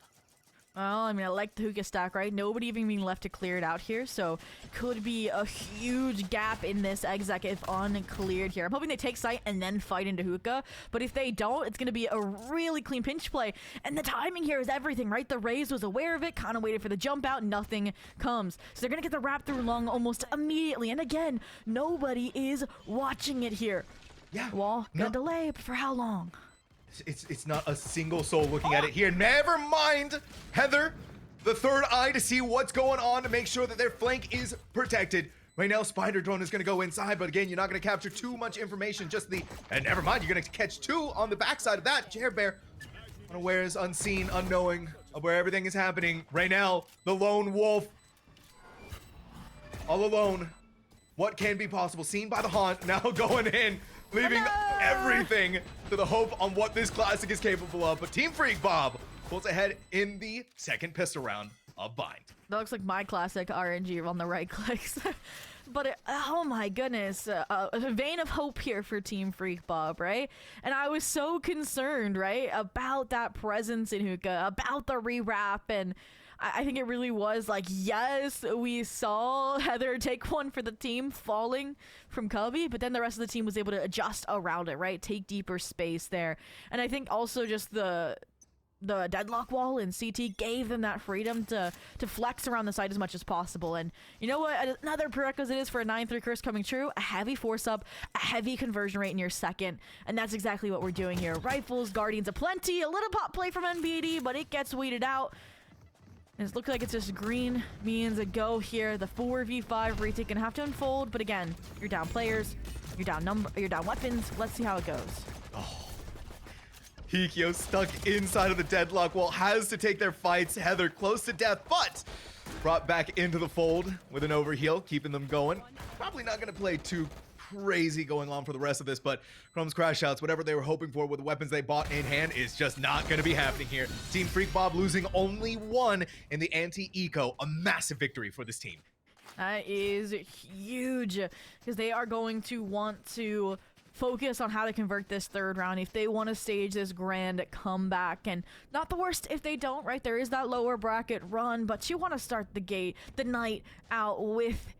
Well, I mean, I like the hookah stack, right? Nobody even being left to clear it out here, so could be a huge gap in this exec if uncleared here. I'm hoping they take site and then fight into hookah, but if they don't, it's going to be a really clean pinch play. And the timing here is everything, right? The Raze was aware of it, kind of waited for the jump out, nothing comes. So they're going to get the wrap through long almost immediately. And again, nobody is watching it here. Yeah. Wall, gonna delay, but for how long? It's not a single soul looking at it here. Never mind, Heather, the third eye to see what's going on to make sure that their flank is protected. Right now, Spider Drone is going to go inside, but again, you're not going to capture too much information. And never mind, you're going to catch two on the backside of that. Jer Bear, unawares, unseen, unknowing of where everything is happening. Right now, the lone wolf, all alone. What can be possible? Seen by the Haunt, now going in. Leaving everything to the hope on what this classic is capable of. But Team Freak Bob pulls ahead in the second pistol round of Bind. That looks like my classic RNG on the right clicks. But oh my goodness, a vein of hope here for Team Freak Bob, right? And I was so concerned, right, about that presence in hookah, about the rewrap, and I think it really was like, yes, we saw Heather take one for the team falling from Cubby, but then the rest of the team was able to adjust around it, right? Take deeper space there. And I think also just the deadlock wall in CT gave them that freedom to flex around the site as much as possible. And you know what? Another prerequisite is for a 9-3 curse coming true, a heavy force up, a heavy conversion rate in your second. And that's exactly what we're doing here. Rifles, Guardians aplenty, a little pop play from NBD, but it gets weeded out. And it looks like it's just green means a go here. The 4v5 retake gonna have to unfold, but again, you're down players, you're down weapons. Let's see how it goes. Oh. Hikyo stuck inside of the deadlock wall, has to take their fights. Heather close to death, but brought back into the fold with an overheal, keeping them going. Probably not gonna play too crazy going on for the rest of this, but Chrome's Crash Outs, whatever they were hoping for with the weapons they bought in hand, is just not going to be happening here. Team Freak Bob losing only one in the anti-eco, a massive victory for this team. That is huge, because they are going to want to focus on how to convert this third round if they want to stage this grand comeback. And not the worst if they don't, right? There is that lower bracket run, but you want to start the night out with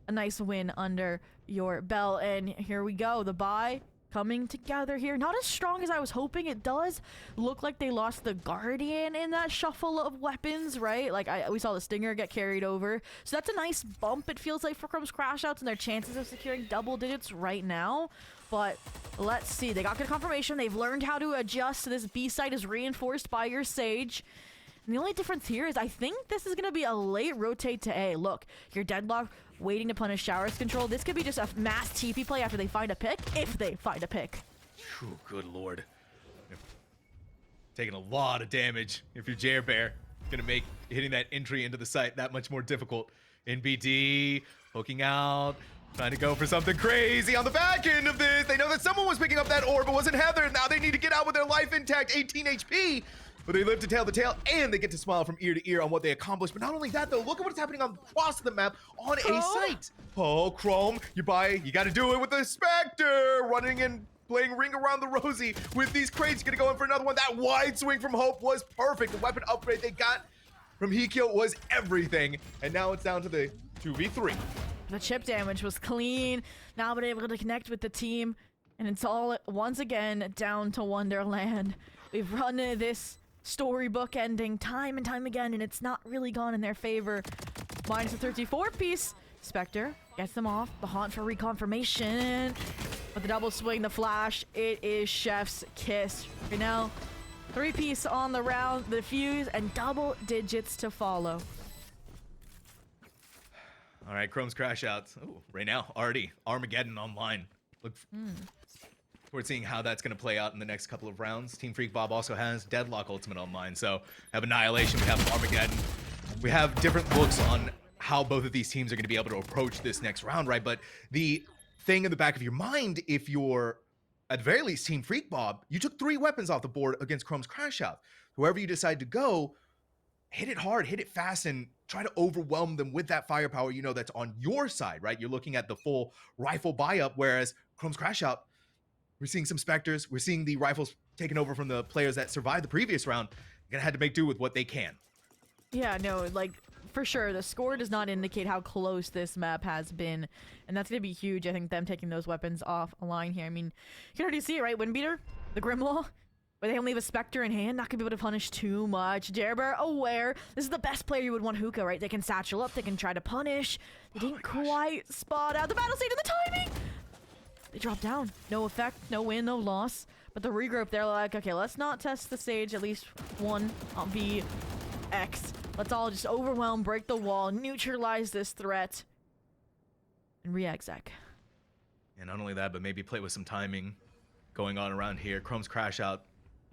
a nice win under your belt. And here we go, the buy coming together here. Not as strong as I was hoping. It does look like they lost the Guardian in that shuffle of weapons, right? Like we saw the Stinger get carried over, so that's a nice bump, it feels like, for Chrome's Crash Outs and their chances of securing double digits right now. But let's see, they got good confirmation. They've learned how to adjust. This B site is reinforced by your Sage. And the only difference here is I think this is going to be a late rotate to A. Look, your deadlock waiting to punish Showers control. This could be just a mass TP play after they find a pick, if they find a pick. Whew, good lord. Taking a lot of damage if you're Jer Bear. Gonna make hitting that entry into the site that much more difficult. NBD, poking out, trying to go for something crazy on the back end of this. They know that someone was picking up that orb, but wasn't Heather. Now they need to get out with their life intact, 18 HP. But they live to tell the tale, and they get to smile from ear to ear on what they accomplished. But not only that, though, look at what's happening across the map on a site. Oh, Chrome, you got to do it with the Spectre running in playing Ring Around the Rosie with these crates. Gonna go in for another one. That wide swing from Hope was perfect. The weapon upgrade they got from Hikyo was everything. And now it's down to the 2v3. The chip damage was clean. Now been able to connect with the team. And it's all once again down to Wonderland. We've run this storybook ending time and time again, and it's not really gone in their favor. Minus a 34 piece. Spectre gets them off. The haunt for reconfirmation. But the double swing, the flash, it is Chef's kiss. Right now, 3-piece on the round, the fuse, and double digits to follow. All right, Chrome's crash outs. Oh, right now, already Armageddon online. Look forward to seeing how that's going to play out in the next couple of rounds. Team Freak Bob also has Deadlock Ultimate online, so we have Annihilation, we have Armageddon. We have different looks on how both of these teams are going to be able to approach this next round, right? But the thing in the back of your mind, if you're at the very least Team Freak Bob, you took 3 weapons off the board against Chrome's crash out. Whoever you decide to go, hit it hard, hit it fast, and try to overwhelm them with that firepower you know that's on your side, right? You're looking at the full rifle buy-up, whereas Chrome's crash out, we're seeing some Spectres, we're seeing the rifles taken over from the players that survived the previous round. They're gonna have to make do with what they can. Yeah, no, like, for sure, the score does not indicate how close this map has been, and that's going to be huge, I think, them taking those weapons off a line here. I mean, you can already see it, right? Windbeater, the Grimlaw, but they only have a Spectre in hand, not going to be able to punish too much. Jerber aware, this is the best player you would want hookah, right? They can satchel up, they can try to punish. They didn't quite spot out the battle state and the timing! They drop down, no effect, no win, no loss. But the regroup, they're like, okay, let's not test the stage, at least one v X. Let's all just overwhelm, break the wall, neutralize this threat, and re-exec. And not only that, but maybe play with some timing going on around here. Chrome's crash out,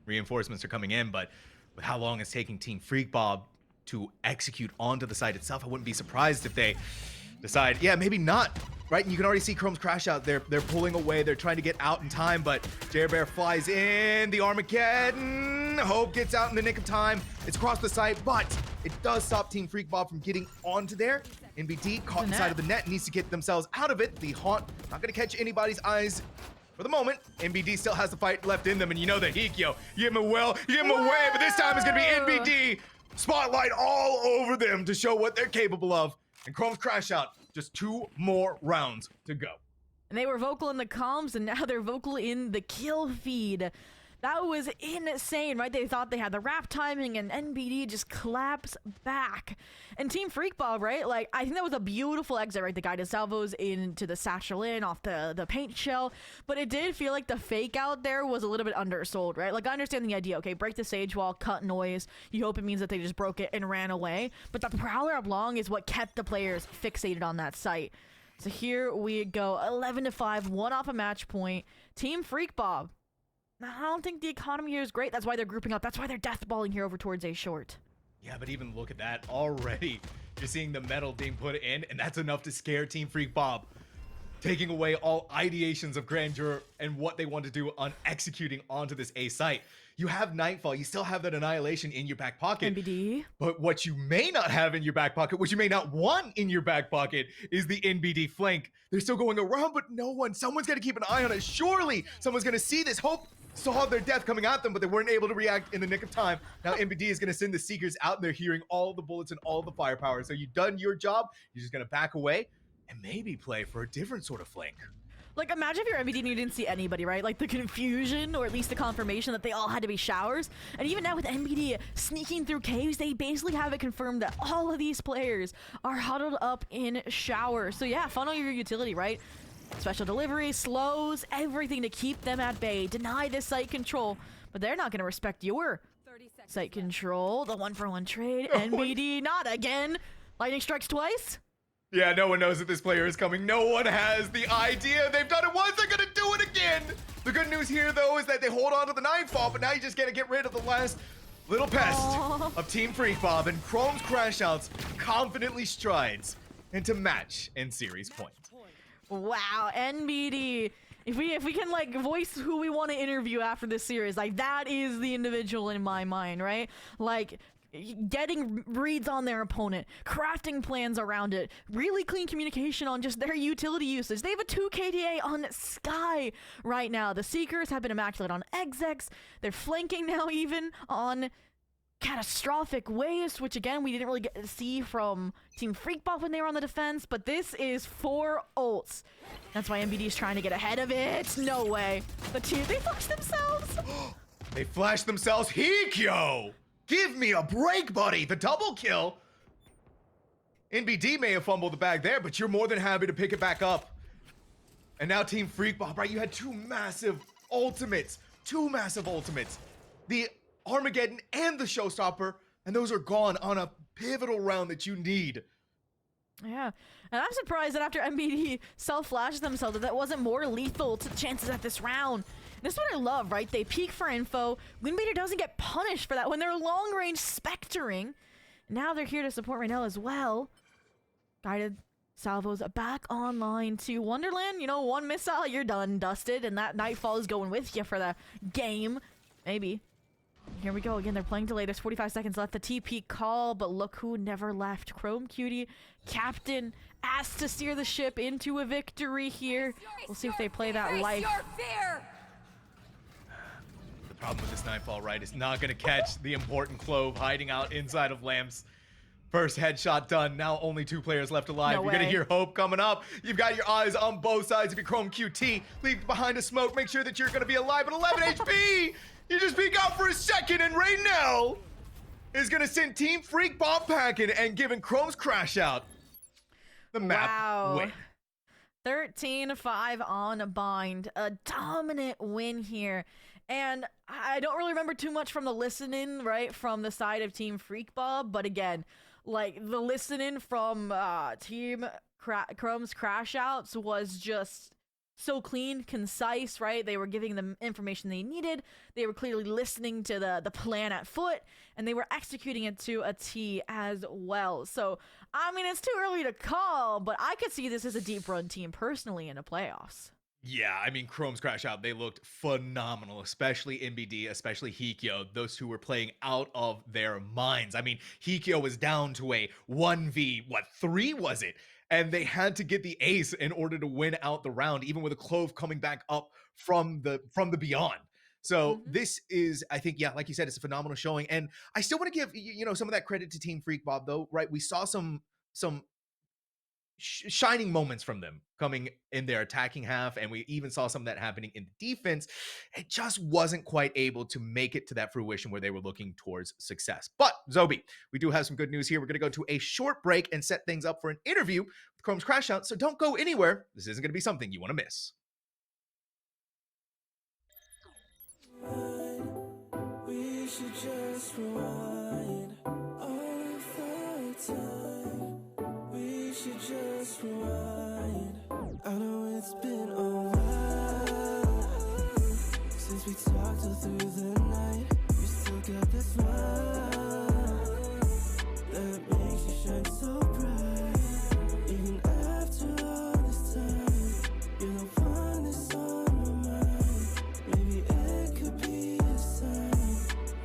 reinforcements are coming in, but with how long it's taking Team Freak Bob to execute onto the site itself, I wouldn't be surprised if they decide, yeah, maybe not, right? And you can already see Chrome's crash out. They're pulling away. They're trying to get out in time, but Bear flies in. The Armageddon. Hope gets out in the nick of time. It's across the site, but it does stop Team Freak Bob from getting onto there. NBD caught inside of the net, needs to get themselves out of it. The haunt, not going to catch anybody's eyes for the moment. NBD still has the fight left in them, and you know the Hikyo. You give him a will, you give him a way, but this time it's going to be NBD. Spotlight all over them to show what they're capable of. And Chrome's crash out. Just 2 more rounds to go. And they were vocal in the comms, and now they're vocal in the kill feed. That was insane, right? They thought they had the wrap timing, and NBD just claps back. And Team Freak Bob, right? Like, I think that was a beautiful exit, right? The guided salvos into the satchel in, off the paint shell. But it did feel like the fake out there was a little bit undersold, right? Like, I understand the idea. Okay, break the stage wall, cut noise. You hope it means that they just broke it and ran away. But the Prowler up long is what kept the players fixated on that site. So here we go. 11-5, 1 off a match point. Team Freak Bob. I don't think the economy here is great. That's why they're grouping up. That's why they're deathballing here over towards A short. Yeah, but even look at that already. You're seeing the metal being put in, and that's enough to scare Team Freak Bob. Taking away all ideations of grandeur and what they want to do on executing onto this A site. You have Nightfall. You still have that Annihilation in your back pocket. NBD. But what you may not have in your back pocket, what you may not want in your back pocket, is the NBD flank. They're still going around, but no one. Someone's got to keep an eye on it. Surely someone's going to see this. Hope saw their death coming at them, but they weren't able to react in the nick of time. Now NBD is going to send the Seekers out, and they're hearing all the bullets and all the firepower. So you've done your job. You're just going to back away and maybe play for a different sort of flank. Like, imagine if you're NBD and you didn't see anybody, right? Like, the confusion, or at least the confirmation that they all had to be showers. And even now with NBD sneaking through caves, they basically have it confirmed that all of these players are huddled up in showers. So yeah, funnel your utility, right? Special delivery, slows, everything to keep them at bay. Deny this site control, but they're not going to respect your site control. The 1-for-1 trade. NBD, not again. Lightning strikes twice. Yeah, no one knows that this player is coming. No one has the idea. They've done it once, they're gonna do it again. The good news here, though, is that they hold on to the Nightfall, but now you just gotta get rid of the last little pest of Team Freak Bob, and Chrome's crash outs confidently strides into match and series point. Wow, NBD. If we can, like, voice who we want to interview after this series, like, that is the individual in my mind, right? Like, getting reads on their opponent, crafting plans around it, really clean communication on just their utility usage. They have a 2 KDA on Sky right now. The Seekers have been immaculate on Execs. They're flanking now even on Catastrophic Waste, which again we didn't really get to see from Team Freakbot when they were on the defense, but this is 4 ults. That's why MBD is trying to get ahead of it. No way. The team, they flashed themselves. They flashed themselves. Hikyo! Give me a break, buddy. The double kill. NBD may have fumbled the bag there, but you're more than happy to pick it back up. And now Team Freakbot, right? You had 2 massive ultimates. 2 massive ultimates. The Armageddon and the Showstopper, and those are gone on a pivotal round that you need. Yeah, and I'm surprised that after MBD self-flashes themselves that wasn't more lethal to chances at this round. This is what I love, right? They peek for info. Windbaiter doesn't get punished for that when they're long-range spectering. Now they're here to support right now as well. Guided salvos back online to Wonderland. You know, 1 missile, you're done, dusted, and that Nightfall is going with you for the game. Maybe. Here we go again. They're playing delay. There's 45 seconds left. The TP call, but look who never left. Chrome Cutie, captain, asked to steer the ship into a victory here. We'll see if they play that life. The problem with this Nightfall, right, is not going to catch the important Clove hiding out inside of Lamps. First headshot done. Now only 2 players left alive. No You're going to way. hear Hope coming up. You've got your eyes on both sides of your Chrome QT. Leave behind a smoke. Make sure that you're going to be alive at 11 HP. You just peek out for a second, and Raynell is going to send Team Freakbot packing and giving Chrome's crash out the map win. 13-5 on Bind. A dominant win here. And I don't really remember too much from the listening, right, from the side of Team Freakbot, but again, like, the listening from Team Chrome's crash outs was just so clean, concise, right? They were giving them information they needed. They were clearly listening to the plan at foot, and they were executing it to a T as well. So, I mean, it's too early to call, but I could see this as a deep run team personally in the playoffs. Yeah, I mean, Chrome's crash out, they looked phenomenal, especially MBD, especially Hikyo. Those 2 were playing out of their minds. I mean, Hikyo was down to a 1v3 was it? And they had to get the ace in order to win out the round, even with a Clove coming back up from the beyond. So this is, I think, yeah, like you said, it's a phenomenal showing. And I still want to give, you know, some of that credit to Team Freakbot, though, right? We saw some shining moments from them coming in their attacking half, and we even saw some of that happening in the defense. It just wasn't quite able to make it to that fruition where they were looking towards success. But Zobi, we do have some good news here. We're going to go to a short break and set things up for an interview with Chrome's crash out, so don't go anywhere. This isn't going to be something you want to miss. We should just rewind all the time. We should just rewind. I know it's been a while since we talked all through the night. You still got that smile that makes you shine so bright. Even after all this time, you're the one that's on my mind. Maybe it could be a sign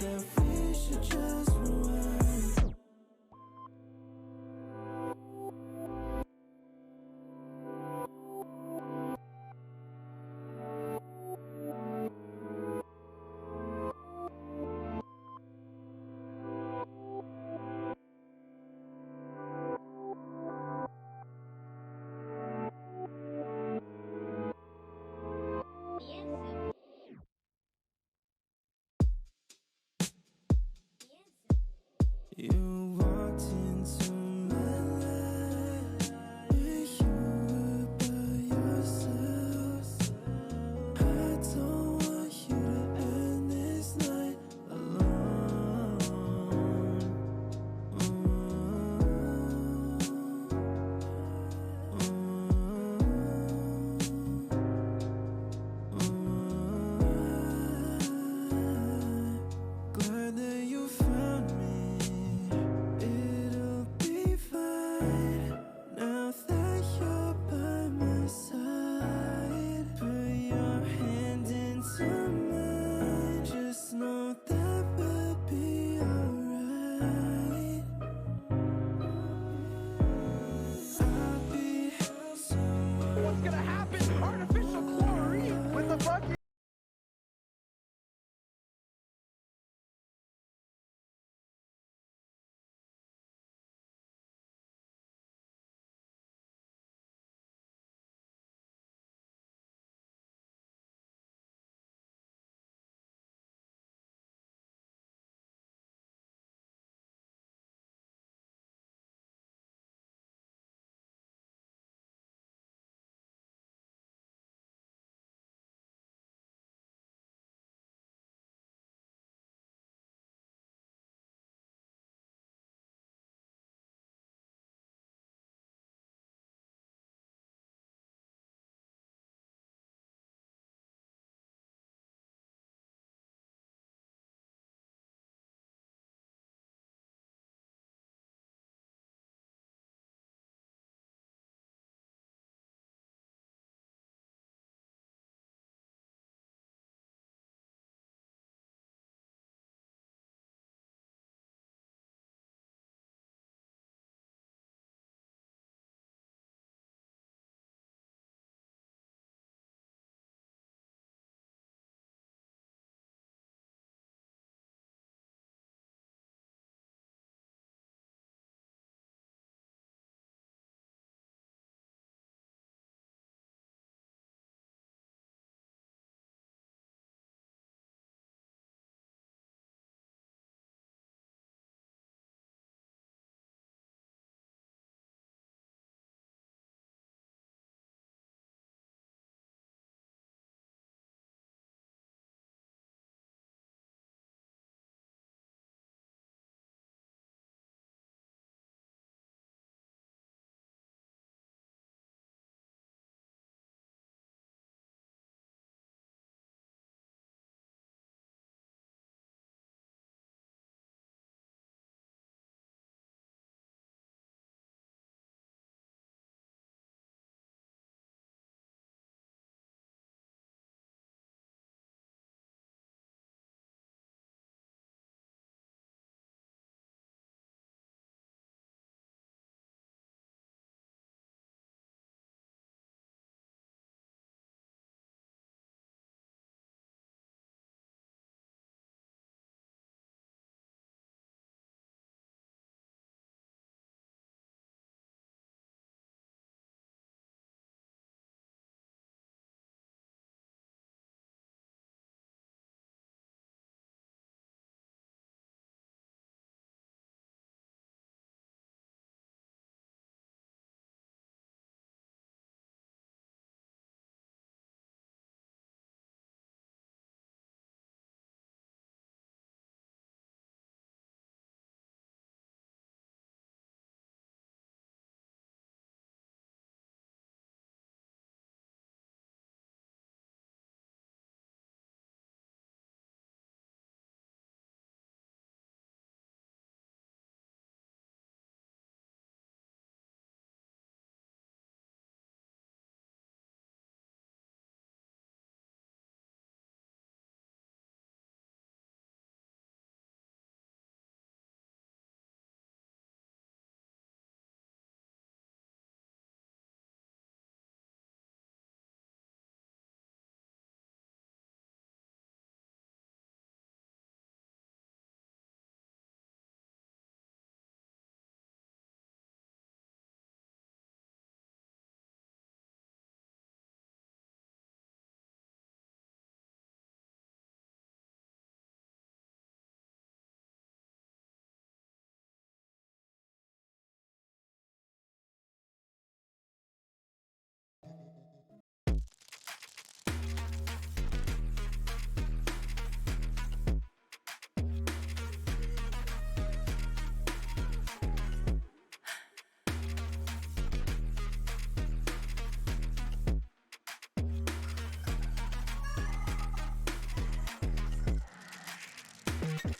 that we should just rewind.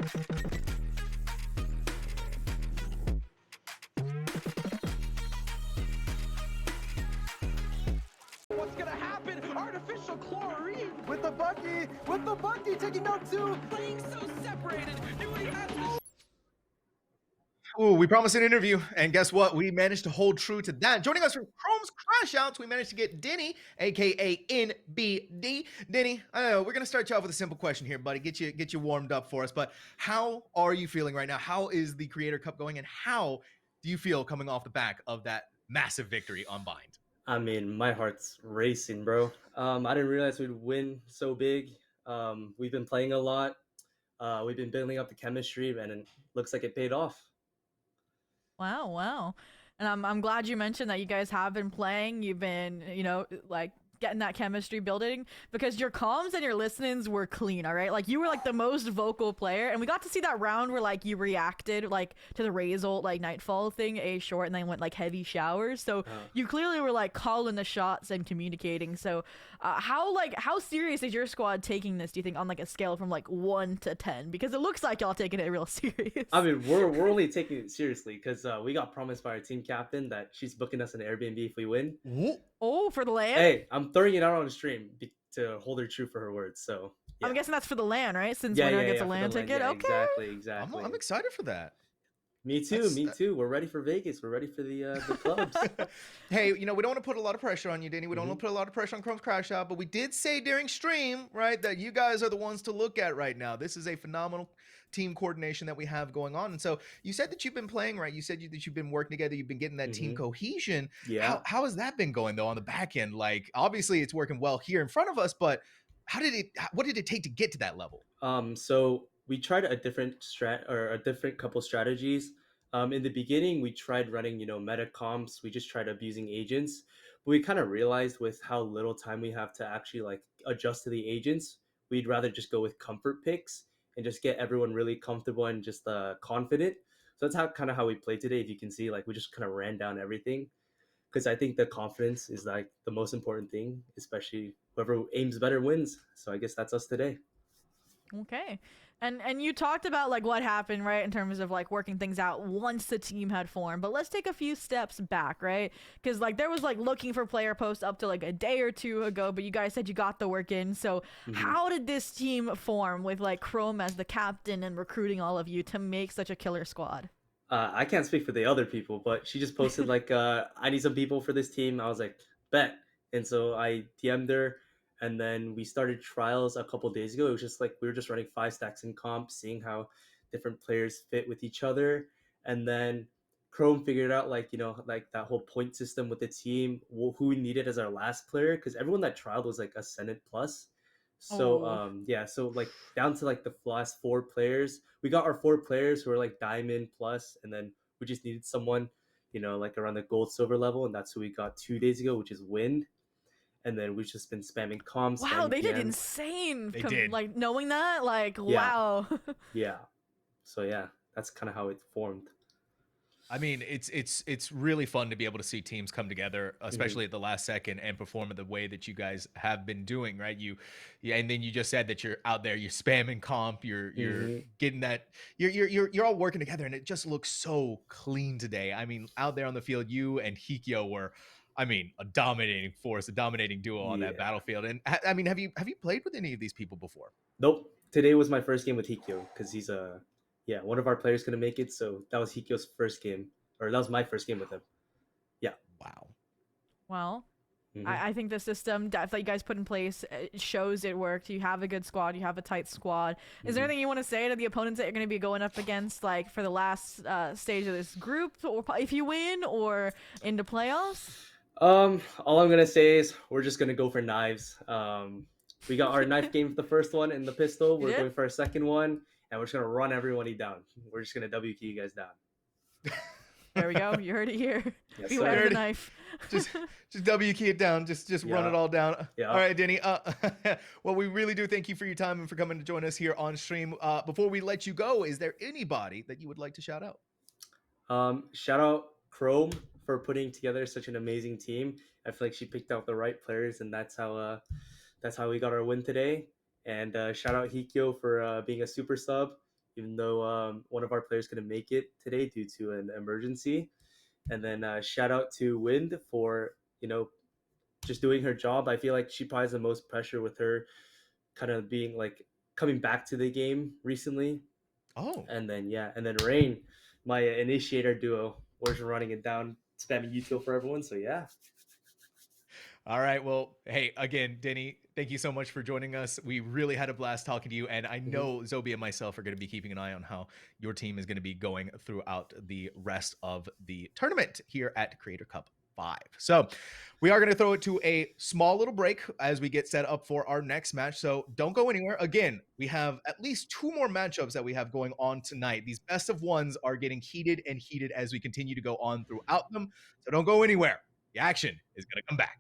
What's gonna happen? Artificial chlorine with the Bucky taking out two, playing so separated. Newly has no. Ooh, we promised an interview, and guess what? We managed to hold true to that. Joining us from Chrome's Crash Outs, we managed to get Denny, aka NBD. Denny, we're gonna start you off with a simple question here, buddy. Get you warmed up for us. But how are you feeling right now? How is the Creator Cup going, and how do you feel coming off the back of that massive victory on Bind? I mean, my heart's racing, bro. I didn't realize we'd win so big. We've been playing a lot. We've been building up the chemistry, and it looks like it paid off. Wow, wow. And I'm glad you mentioned that you guys have been playing. You've been, like getting that chemistry building, because your comms and your listenings were clean, all right? Like you were like the most vocal player, and we got to see that round where like you reacted like to the Raze ult like Nightfall thing, A short, and then went like heavy showers. So you clearly were like calling the shots and communicating. So how serious is your squad taking this, do you think, on like a scale from like 1 to 10? Because it looks like y'all taking it real serious. I mean, we're only taking it seriously because we got promised by our team captain that she's booking us an Airbnb if we win. Oh, for the LAN? Hey, I'm throwing it out on the stream to hold her true for her words. So yeah. I'm guessing that's for the LAN, right? Since winner gets a LAN ticket. Yeah, okay. Exactly. I'm excited for that. Me too. We're ready for Vegas. We're ready for the clubs. Hey, we don't want to put a lot of pressure on you, Denny. We don't want to put a lot of pressure on Chrome's Crash Out, but we did say during stream, right, that you guys are the ones to look at right now. This is a phenomenal team coordination that we have going on. And so you said that you've been playing, right? You said that you've been working together. You've been getting that team cohesion. Yeah. How has that been going though on the back end? Like, obviously it's working well here in front of us, but what did it take to get to that level? So we tried a different couple strategies. In the beginning, we tried running, meta comps. We just tried abusing agents. But we kind of realized with how little time we have to actually like adjust to the agents, we'd rather just go with comfort picks and just get everyone really comfortable and just confident. So that's how we played today. If you can see, like we just kind of ran down everything because I think the confidence is like the most important thing, especially whoever aims better wins. So I guess that's us today. Okay. And you talked about like what happened, right, in terms of like working things out once the team had formed. But let's take a few steps back, right? Because like there was like looking for player posts up to like a day or two ago, but you guys said you got the work in. So how did this team form with like Chrome as the captain and recruiting all of you to make such a killer squad? I can't speak for the other people, but she just posted like, I need some people for this team. I was like, bet. And so I DM'd her, and then we started trials a couple days ago. It was just like we were just running 5 stacks in comp, seeing how different players fit with each other. And then Chrome figured out like like that whole point system with the team, who we needed as our last player, because everyone that trialed was like Ascendant plus. So so like down to like the last 4 players, we got our 4 players who are like diamond plus, and then we just needed someone like around the gold silver level, and that's who we got 2 days ago, which is Wind. And then we've just been spamming comms. Wow, they did PMs. insane. They did. Like knowing that, like Yeah. wow. Yeah. So yeah, that's kind of how it formed. I mean, it's really fun to be able to see teams come together, especially at the last second, and perform the way that you guys have been doing, right? And then you just said that you're out there, you're spamming comp, you're getting that, you're all working together, and it just looks so clean today. I mean, out there on the field, you and Hikyo were, I mean, a dominating force, a dominating duo on that battlefield. And I mean, have you played with any of these people before? Nope. Today was my first game with Hikyo because he's one of our players couldn't make it, so that was Hikyo's first game, or that was my first game with him. Yeah. Wow. Well, I think the system that you guys put in place shows it worked. You have a good squad. You have a tight squad. Is there anything you want to say to the opponents that you're going to be going up against, like for the last stage of this group, or if you win, or into playoffs? All I'm gonna say is we're just gonna go for knives. We got our knife game for the first one in the pistol. We're going for our second one, and we're just gonna run everybody down. We're just gonna WQ you guys down. There we go. You heard it here. Yes, Beware the knife. just W key it down. Just run it all down. Yeah. All right, Denny. Well, we really do thank you for your time and for coming to join us here on stream. Before we let you go, is there anybody that you would like to shout out? Shout out Chrome for putting together such an amazing team. I feel like she picked out the right players, and that's how we got our win today. And shout out Hikyo for being a super sub. even though one of our players couldn't make it today due to an emergency. And then shout out to Wind for just doing her job. I feel like she probably has the most pressure with her kind of being like coming back to the game recently. Oh. And then Rain, my initiator duo, we're just running it down, spamming util for everyone. So yeah. All right. Well, hey, again, Denny, thank you so much for joining us. We really had a blast talking to you. And I know Zobi and myself are going to be keeping an eye on how your team is going to be going throughout the rest of the tournament here at Creator Cup 5. So we are going to throw it to a small little break as we get set up for our next match. So don't go anywhere. Again, we have at least 2 more matchups that we have going on tonight. These best of ones are getting heated and heated as we continue to go on throughout them. So don't go anywhere. The action is going to come back.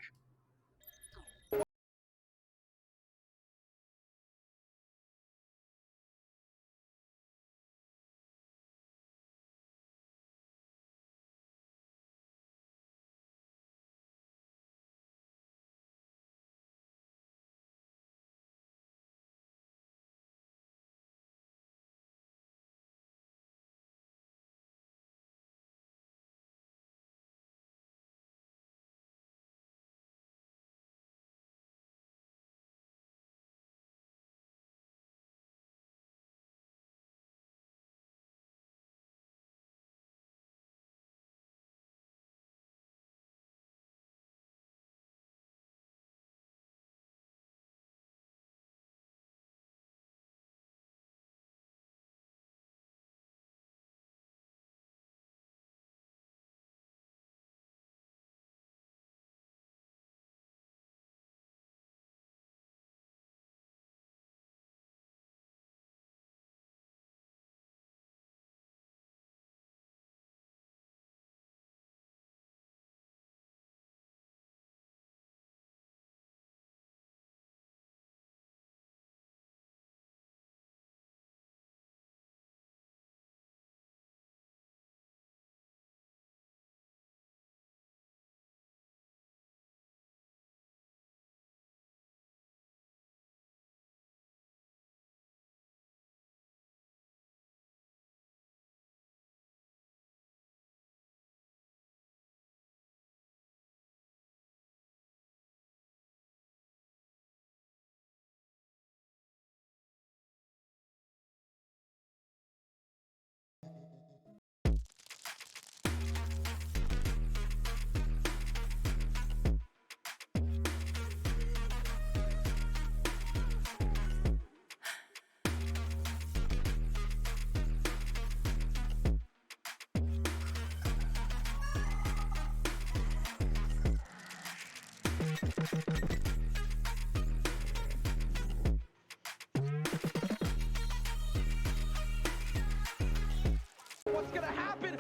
What's gonna happen?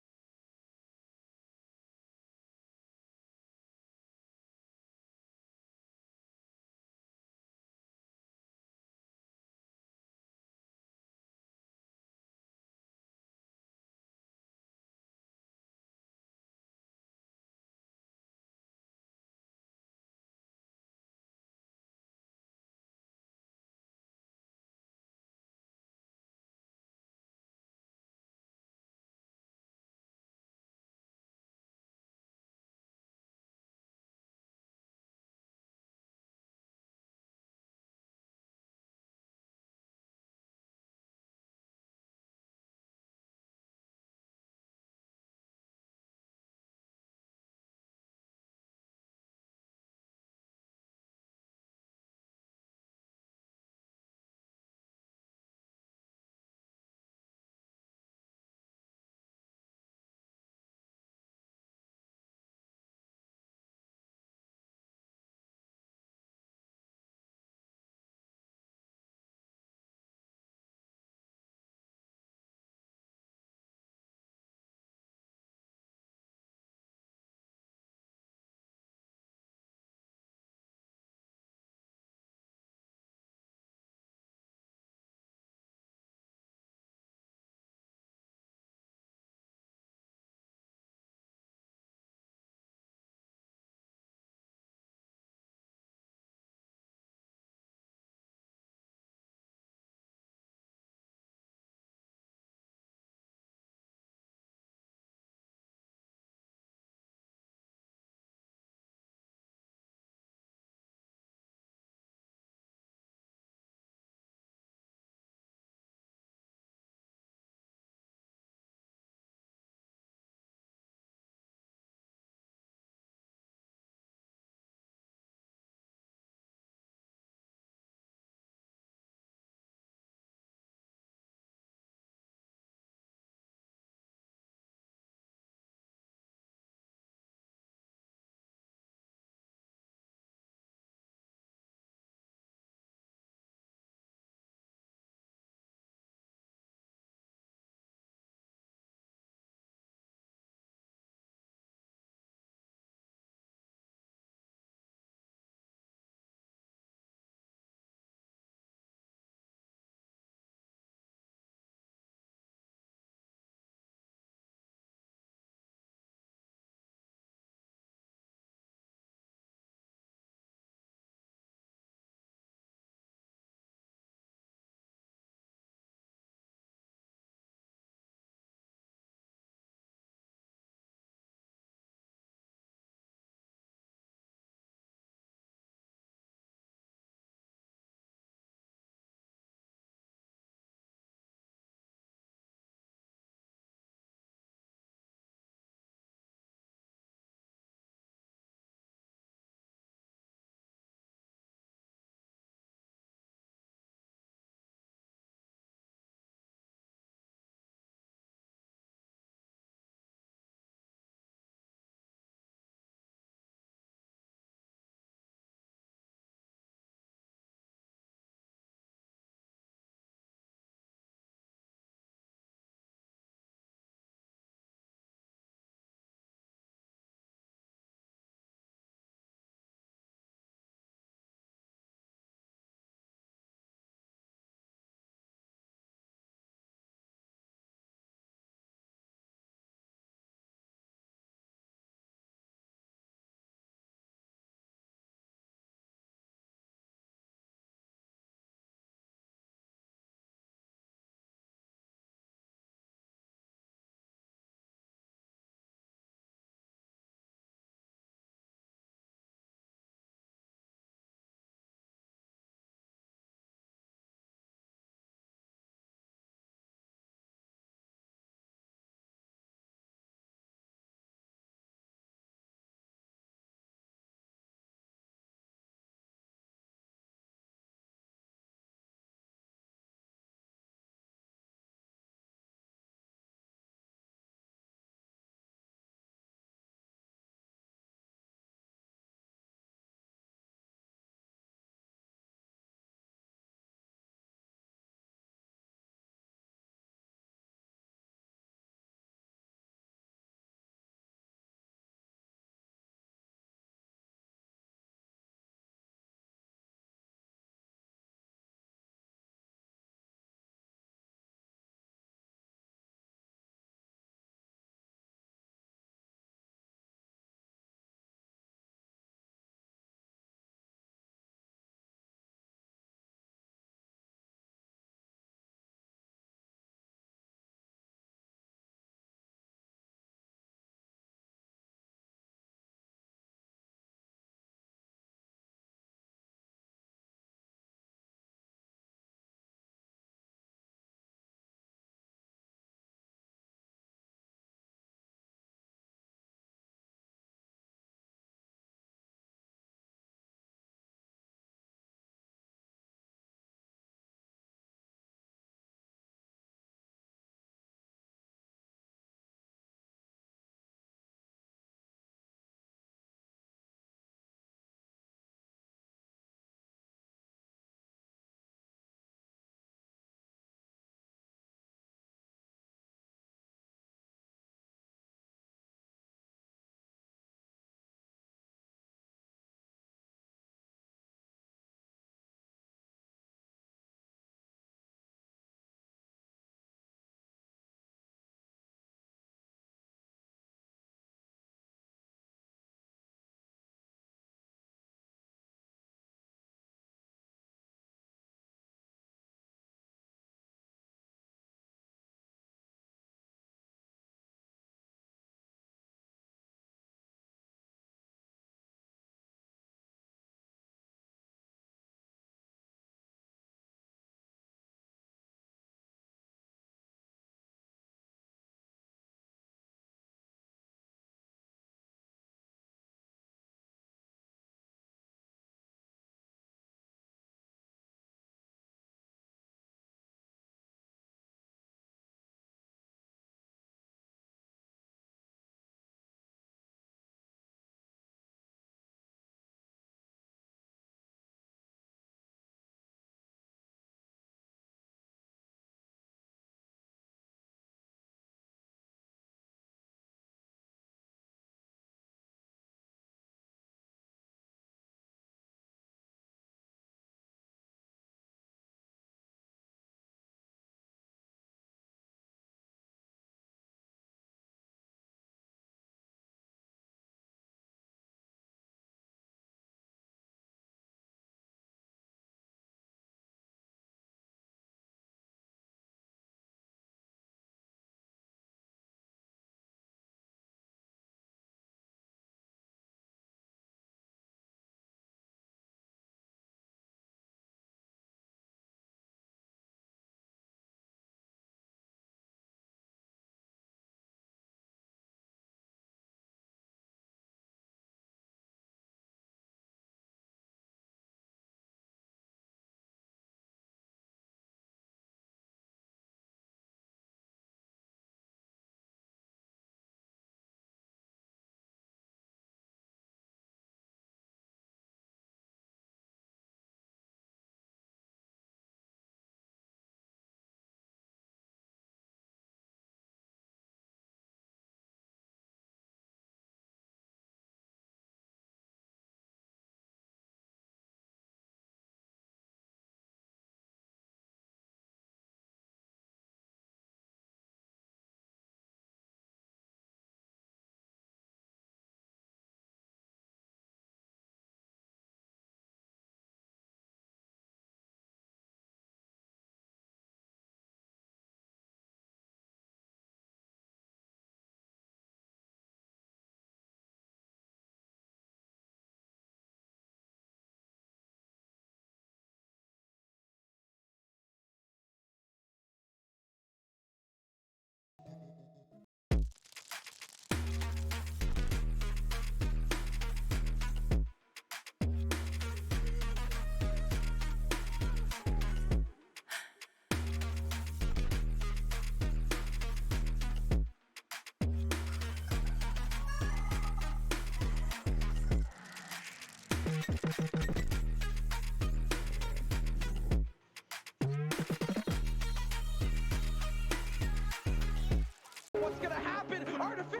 What's gonna happen? Artificial.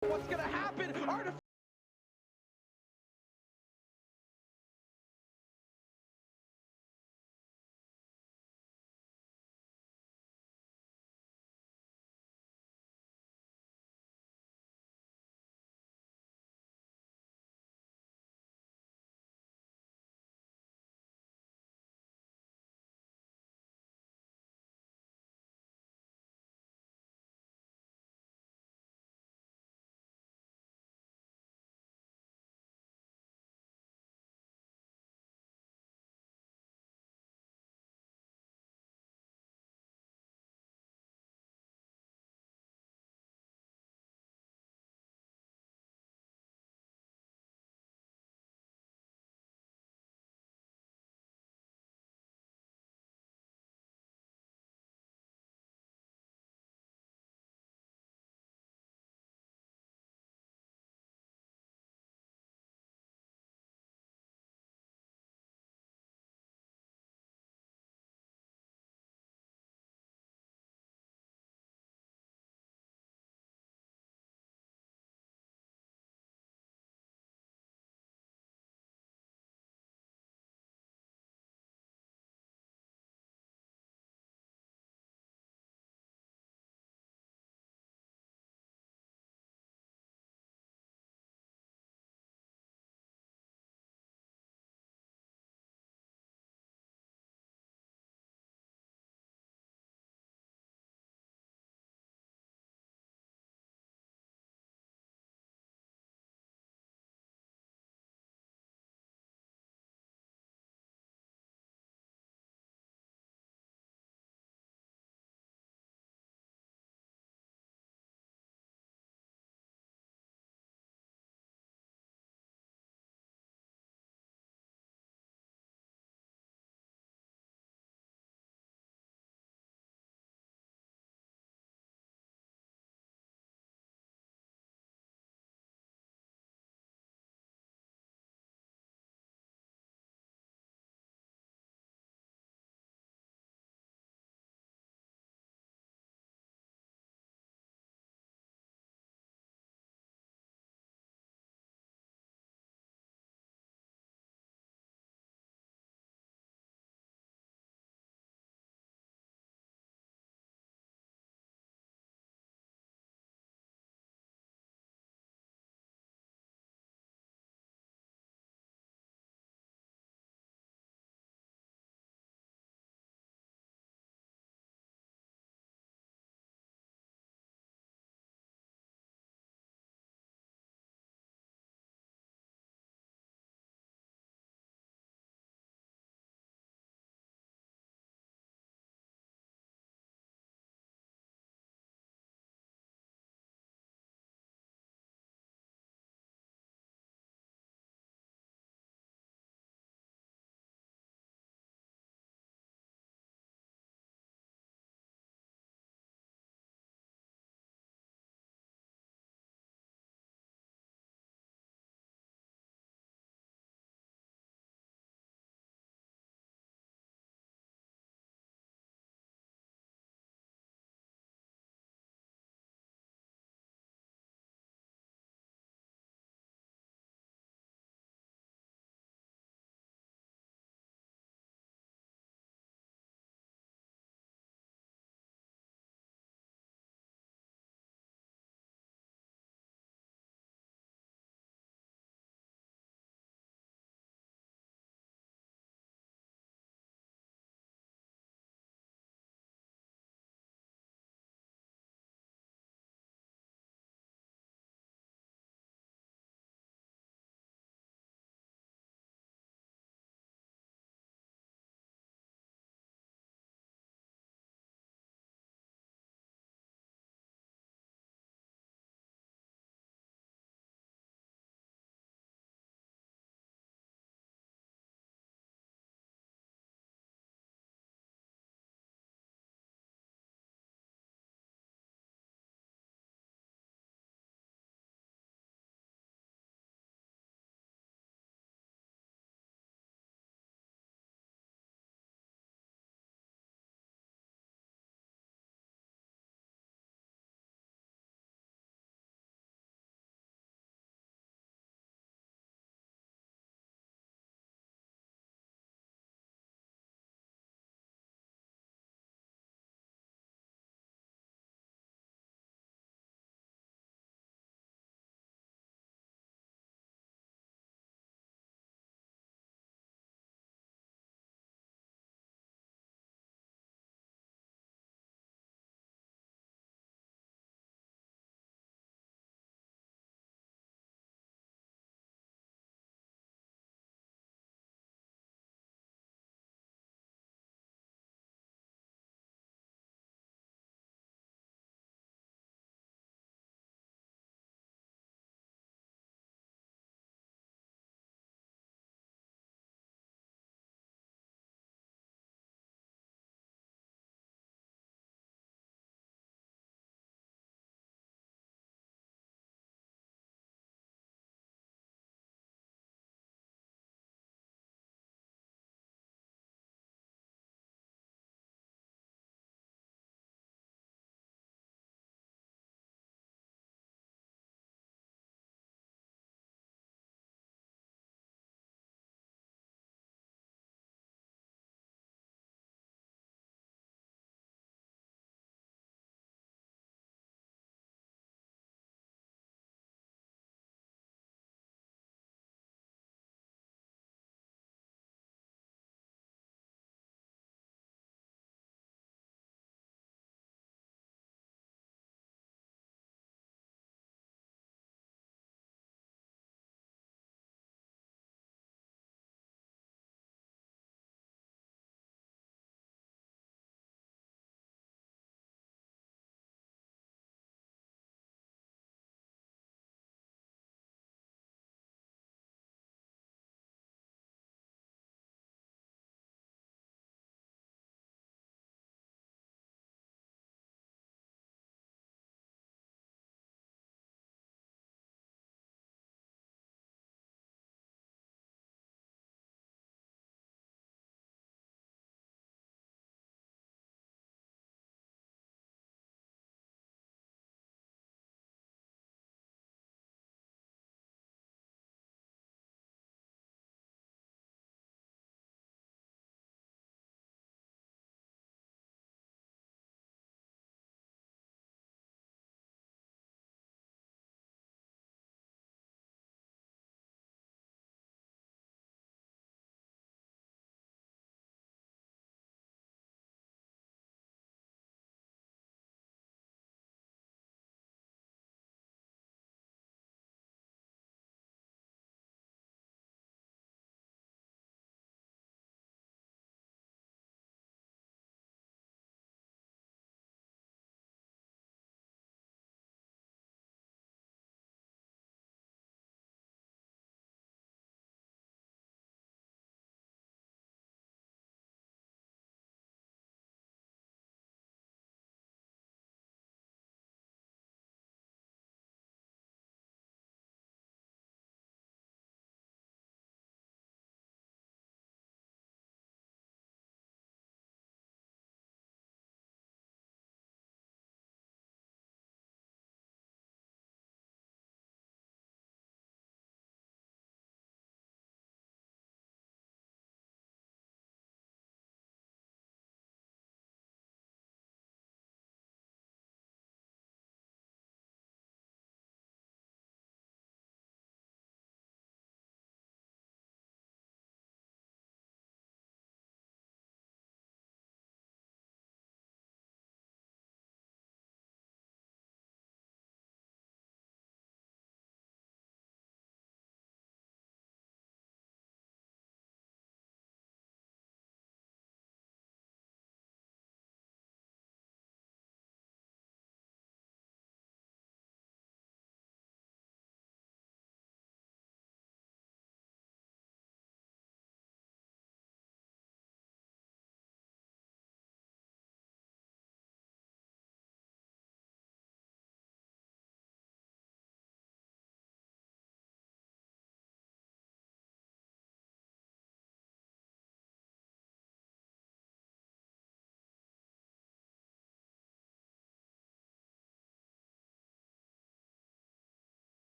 What's gonna happen? Artificial.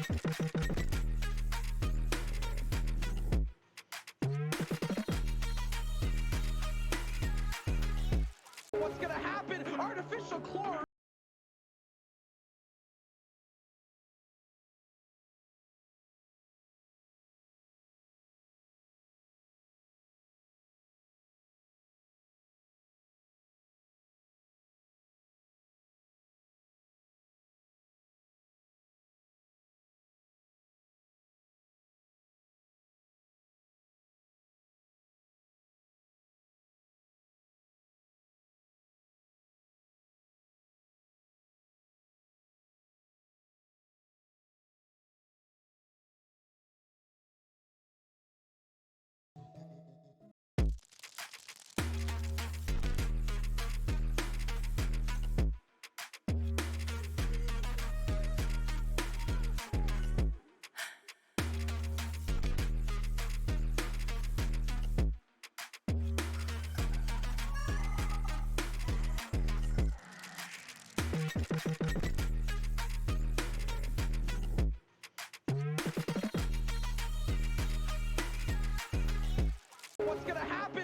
What's gonna happen? Artificial chlorine. What's gonna happen?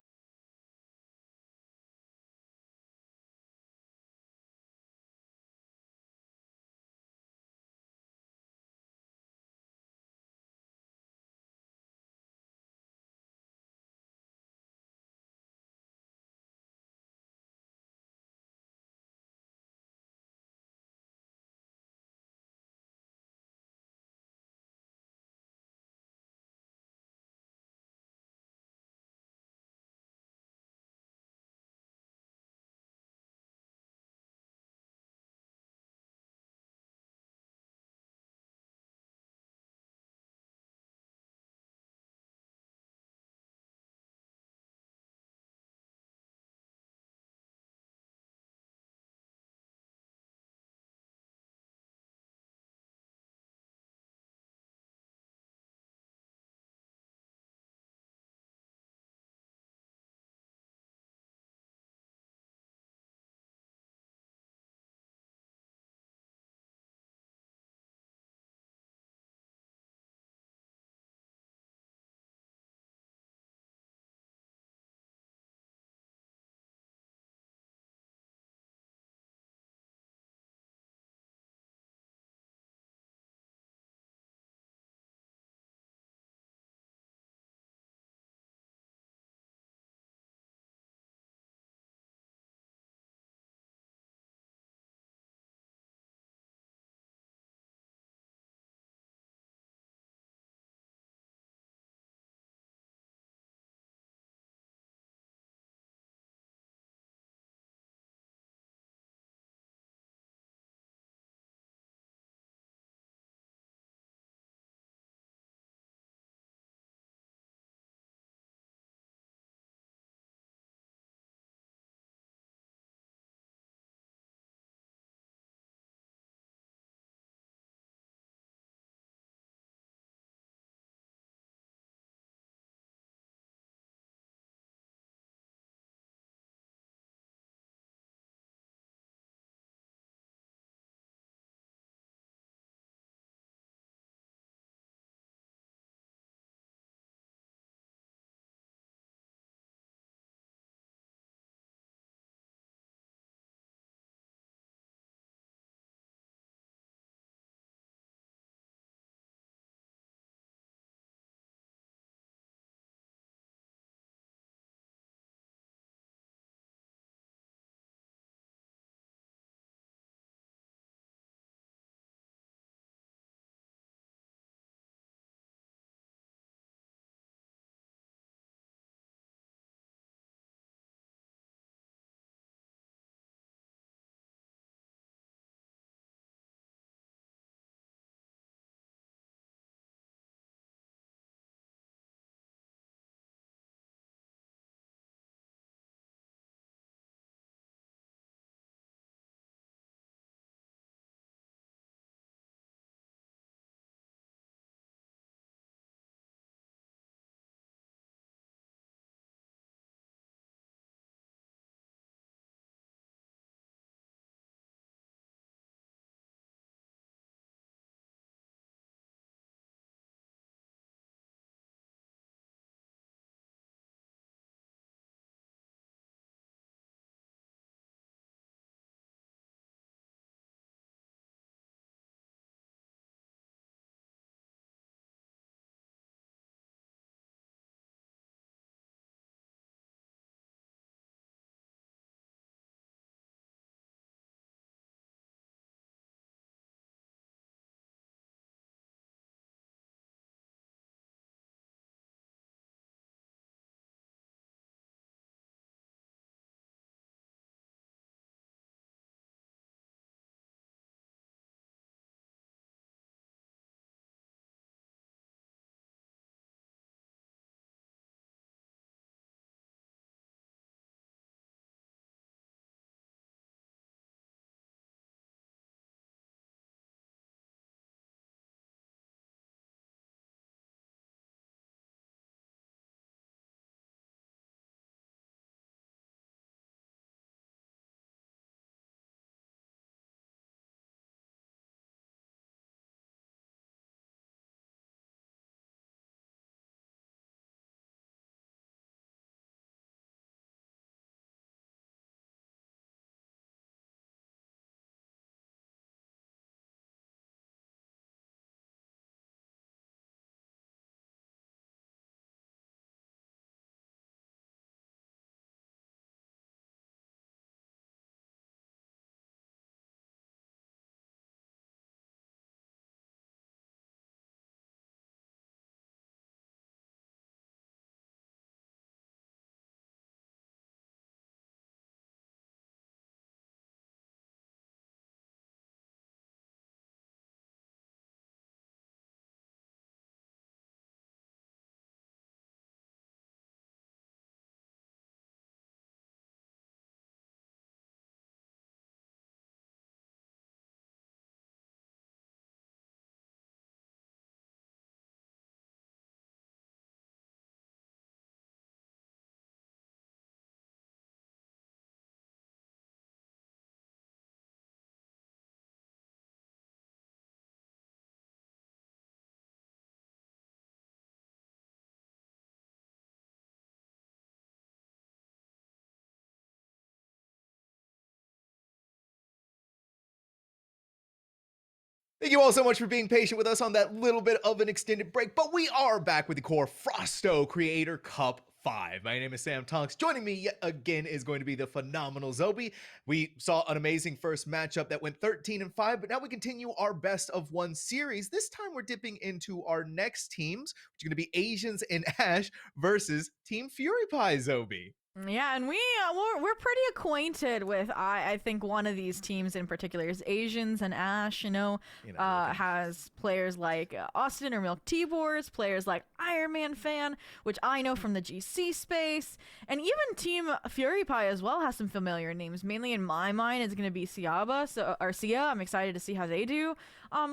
Thank you all so much for being patient with us on that little bit of an extended break, but we are back with the QoR Frausto Creator Cup 5. My name is Sam Tonks. Joining me yet again is going to be the phenomenal Zobi. We saw an amazing first matchup that went 13-5, but now we continue our best of one series. This time we're dipping into our next teams, which are going to be Asians and Ash versus Team Fury Pie, Zobi. Yeah, and we're pretty acquainted with I think one of these teams in particular is Asians, and Ash, has players like Austin or Milk T-Boars, players like Iron Man Fan, which I know from the GC space, and even Team Fury Pie as well has some familiar names. Mainly in my mind, it's going to be Sia. I'm excited to see how they do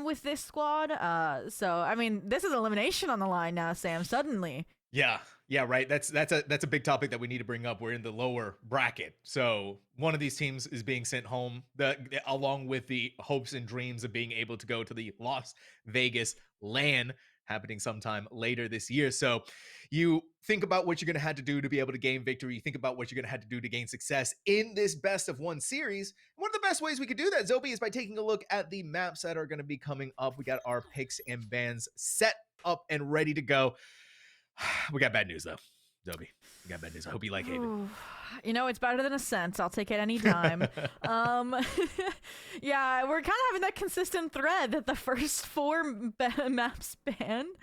with this squad. So I mean, this is elimination on the line now, Sam. Suddenly. Yeah, right. That's a big topic that we need to bring up. We're in the lower bracket, so one of these teams is being sent home, along with the hopes and dreams of being able to go to the Las Vegas LAN happening sometime later this year. So you think about what you're going to have to do to be able to gain victory. You think about what you're going to have to do to gain success in this best of one series. One of the best ways we could do that, Zobi, is by taking a look at the maps that are going to be coming up. We got our picks and bans set up and ready to go. We got bad news, though, Zobi. We got bad news. I hope you like Haven. It's better than a sense. I'll take it any time. Yeah, we're kind of having that consistent thread that the first four maps banned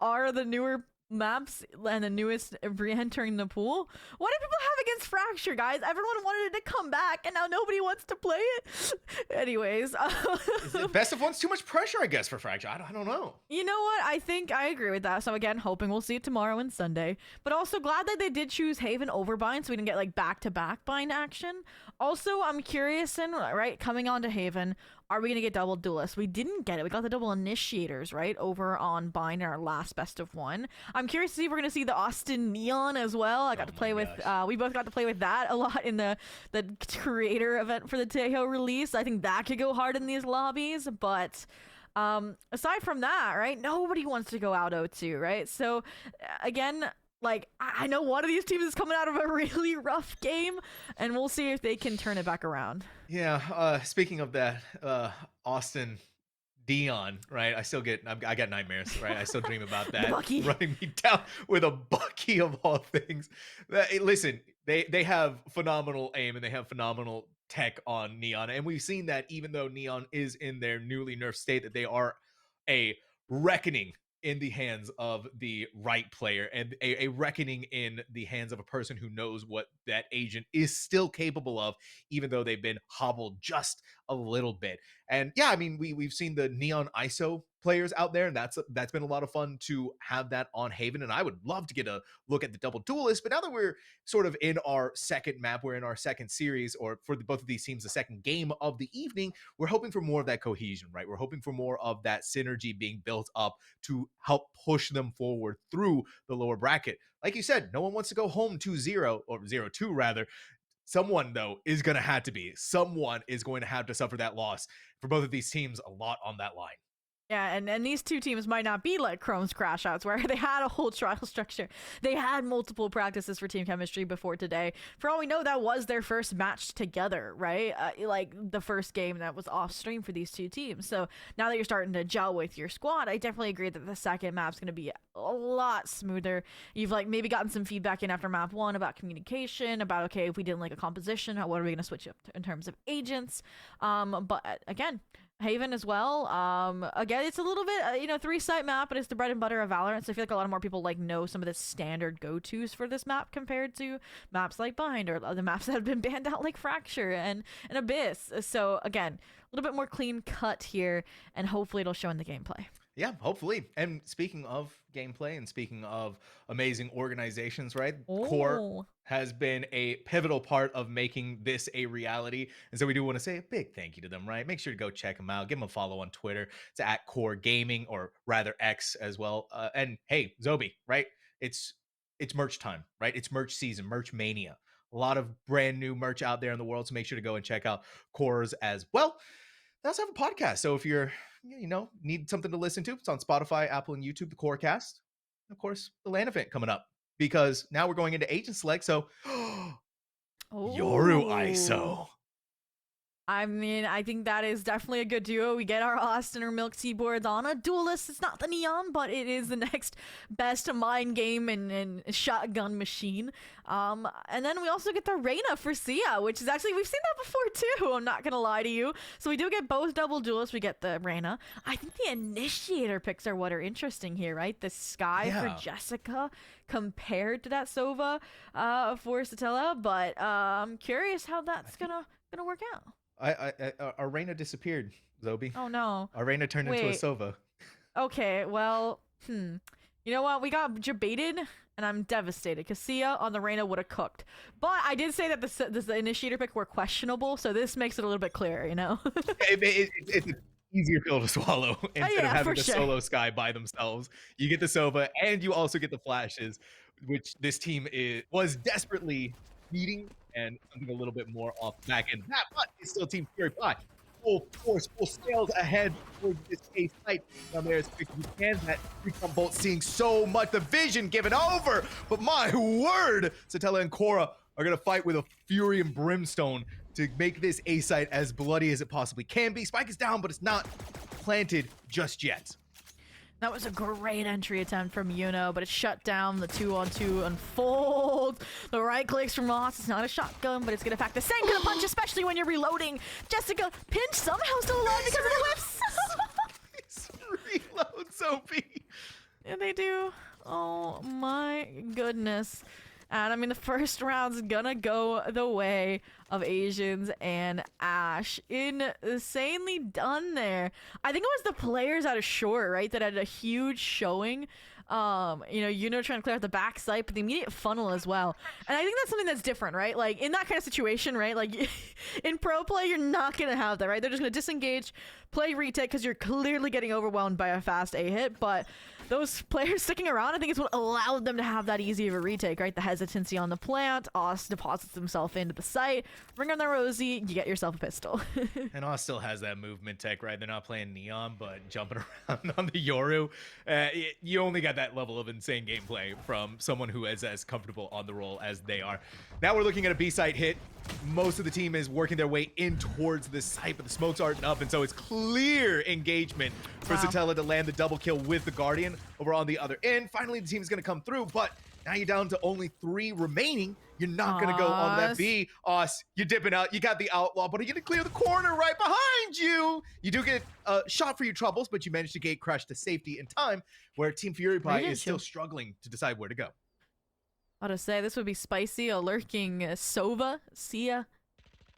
are the newer maps and the newest re-entering the pool. What do people have against Fracture, guys? Everyone wanted it to come back, and now nobody wants to play it. Anyways, is it best of one's too much pressure, I guess, for Fracture? I don't know. You know what? I think I agree with that. So again, hoping we'll see it tomorrow and Sunday. But also glad that they did choose Haven over Bind, so we didn't get like back-to-back Bind action. Also, I'm curious, coming on to Haven, are we going to get double duelists? We didn't get it. We got the double initiators, right, over on Bind in our last best of one. I'm curious to see if we're going to see the Austin Neon as well. I got to play with, we both got to play with that a lot in the creator event for the Tejo release. I think that could go hard in these lobbies, but aside from that, right, nobody wants to go out 0-2, right? So again, I know one of these teams is coming out of a really rough game, and we'll see if they can turn it back around. Yeah, speaking of that, Austin Dion, right? I got nightmares, right? I still dream about that running me down with a Bucky of all things. Listen, they have phenomenal aim and they have phenomenal tech on Neon, and we've seen that even though Neon is in their newly nerfed state, that they are a reckoning in the hands of the right player, and a reckoning in the hands of a person who knows what that agent is still capable of, even though they've been hobbled just a little bit. And yeah, I mean, we've seen the Neon ISO players out there, and that's been a lot of fun to have that on Haven, and I would love to get a look at the double duelist. But now that we're sort of in our second map, we're in our second series, or for both of these teams, the second game of the evening, we're hoping for more of that cohesion, right? We're hoping for more of that synergy being built up to help push them forward through the lower bracket. Like you said, no one wants to go home 2-0, or 0-2 rather. Someone, though, is going to have to suffer that loss. For both of these teams, a lot on that line. Yeah, and these two teams might not be like Chrome's Crash Outs, where they had a whole trial structure. They had multiple practices for team chemistry before today. For all we know, that was their first match together, right? Like the first game that was off stream for these two teams. So now that you're starting to gel with your squad, I definitely agree that the second map's going to be a lot smoother. You've maybe gotten some feedback in after map 1 about communication, about, okay, if we didn't like a composition, what are we going to switch up in terms of agents? But again, Haven as well. Again, it's a little bit, 3-site map, but it's the bread and butter of Valorant. So I feel like a lot of more people know some of the standard go-tos for this map compared to maps like Bind or the maps that have been banned out like Fracture and Abyss. So again, a little bit more clean cut here, and hopefully it'll show in the gameplay. Yeah, hopefully. And speaking of gameplay and speaking of amazing organizations, right? QoR has been a pivotal part of making this a reality. And so we do want to say a big thank you to them, right? Make sure to go check them out. Give them a follow on Twitter. It's at QoR Gaming, or rather X as well. And hey, Zobi, right? It's merch time, right? It's merch season, merch mania. A lot of brand new merch out there in the world. So make sure to go and check out QoR's as well. They also have a podcast. So if you're, need something to listen to, it's on Spotify, Apple, and YouTube, the QoR Cast. And of course, the LAN event coming up, because now we're going into agent select. So Yoru ISO. I mean, I think that is definitely a good duo. We get our Austin or Milk Tea boards on a duelist. It's not the Neon, but it is the next best mind game and shotgun machine. And then we also get the Reyna for Sia, which is actually, we've seen that before too, I'm not gonna lie to you. So we do get both double duelists. We get the Reyna. I think the initiator picks are what are interesting here, right? The Sky for Jessica compared to that Sova for Satella, but I'm curious how that's gonna work out. Our Reyna disappeared, Zobi. Oh no. Our Reyna turned into a Sova. Okay, well, you know what? We got jebaited, and I'm devastated because Sia on the Reyna would have cooked. But I did say that the initiator pick were questionable, so this makes it a little bit clearer, you know? It's an easier pill to swallow instead of having the sure. solo Sky by themselves. You get the Sova, and you also get the flashes, which this team was desperately needing, and something a little bit more off the back end. That, but it's still Team Fury Pie. Full force, full scales ahead towards this A site. Down there as quick as you can. That recon bolt seeing so much. The vision given over. But my word, Satella and Cora are going to fight with a fury and brimstone to make this A site as bloody as it possibly can be. Spike is down, but it's not planted just yet. That was a great entry attempt from Yuno, but it shut down. The 2-on-2 unfolds. The right clicks from Moss. It's not a shotgun, but it's going to pack the same kind of punch, especially when you're reloading. Jessica Pinch somehow still alive because of the whips. Reload, Sophie. Yeah, they do. Oh my goodness. And I mean, the first round's gonna go the way of Asians and Ash. Insanely done there. I think it was the players out of short, right, that had a huge showing. Trying to clear out the back site, but the immediate funnel as well. And I think that's something that's different, right? Like, in that kind of situation, right? Like, in pro play, you're not gonna have that, right? They're just gonna disengage, play retake, because you're clearly getting overwhelmed by a fast A hit, but those players sticking around, I think, is what allowed them to have that easy of a retake, right? The hesitancy on the plant. Oz deposits himself into the site. Bring on the Rosie, you get yourself a pistol. And Oz still has that movement tech, right? They're not playing Neon, but jumping around on the Yoru. You only got that level of insane gameplay from someone who is as comfortable on the roll as they are. Now we're looking at a B-site hit. Most of the team is working their way in towards this site, but the smokes aren't up, and so it's clear engagement for Satella to land the double kill with the Guardian over on the other end. Finally, the team's going to come through, but now you're down to only 3 remaining. You're not going to go on that B. Os, you're dipping out. You got the Outlaw, but are you going to clear the corner right behind you? You do get a shot for your troubles, but you manage to gate crash to safety in time, where Team Fury Pie is still struggling to decide where to go. I ought to say, this would be spicy. A lurking Sova, Sia,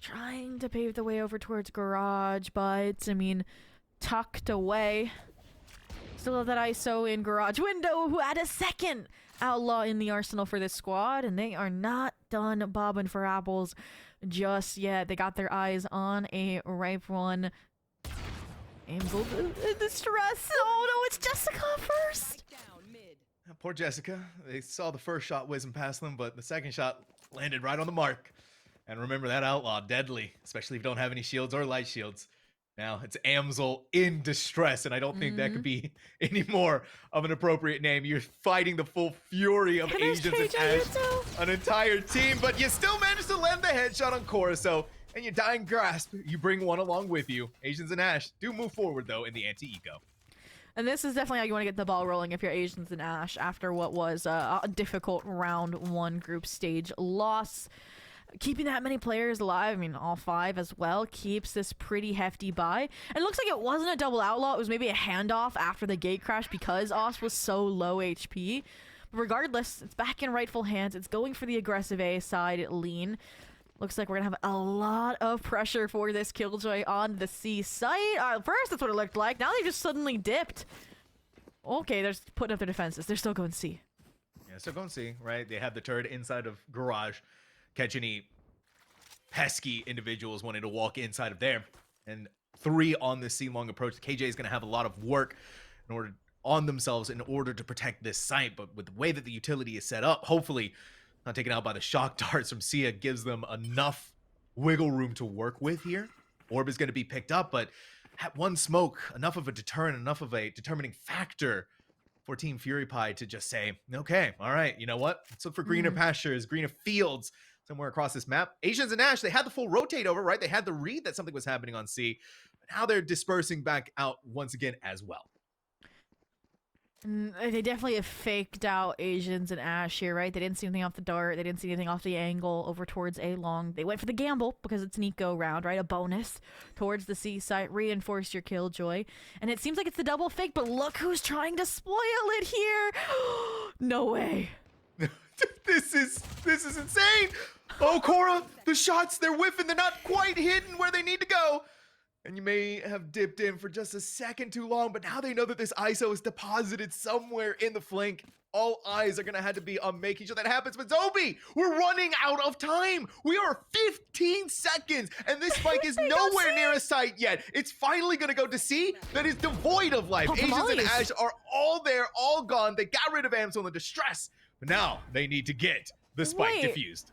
trying to pave the way over towards Garage, but, I mean, tucked away. Still have that ISO in Garage window, who had a second Outlaw in the arsenal for this squad, and they are not done bobbing for apples just yet. They got their eyes on a ripe one. And the stress. Oh no, it's Jessica first. Poor Jessica. They saw the first shot whizzing past them, but the second shot landed right on the mark. And remember, that Outlaw, deadly, especially if you don't have any shields or light shields. Now it's Amzel in distress, and I don't think that could be any more of an appropriate name. You're fighting the full fury of Asians and Ash, an entire team, but you still managed to land the headshot on Corso, and your dying grasp, you bring one along with you. Asians and Ash do move forward, though, in the anti-eco. And this is definitely how you want to get the ball rolling if you're Asians and Ash after what was a difficult round 1 group stage loss. Keeping that many players alive, I mean, all 5 as well, keeps this pretty hefty buy. And it looks like it wasn't a double Outlaw. It was maybe a handoff after the gate crash because Os was so low HP. But regardless, it's back in rightful hands. It's going for the aggressive A side lean. Looks like we're going to have a lot of pressure for this Killjoy on the C site. First, that's what it looked like. Now they just suddenly dipped. Okay, they're putting up their defenses. They're still going C. Yeah, still going C, right? They have the turret inside of Garage. Catch any pesky individuals wanting to walk inside of there. And 3 on this C-long approach. KJ is going to have a lot of work on themselves in order to protect this site. But with the way that the utility is set up, hopefully not taken out by the shock darts from Sia, gives them enough wiggle room to work with here. Orb is going to be picked up, but at one smoke, enough of a deterrent, enough of a determining factor for Team Fury Pie to just say, okay, all right, you know what? Let's look for greener pastures, greener fields. Let's somewhere across this map. Asians and Ash, they had the full rotate over, right? They had the read that something was happening on C. But now they're dispersing back out once again as well. They definitely have faked out Asians and Ash here, right? They didn't see anything off the dart. They didn't see anything off the angle over towards A long. They went for the gamble because it's an eco round, right? A bonus towards the C site. Reinforce your killjoy. And it seems like it's the double fake, but look who's trying to spoil it here. No way. This is insane. Oh, Cora, the shots, they're whiffing. They're not quite hitting where they need to go. And you may have dipped in for just a second too long, but now they know that this ISO is deposited somewhere in the flank. All eyes are going to have to be on making sure that happens. But Zobi, we're running out of time. We are 15 seconds, and this spike is nowhere near a site yet. It's finally going to go to C that is devoid of life. Asians and Ash are all there, all gone. They got rid of Amsel in distress, but now they need to get the spike diffused.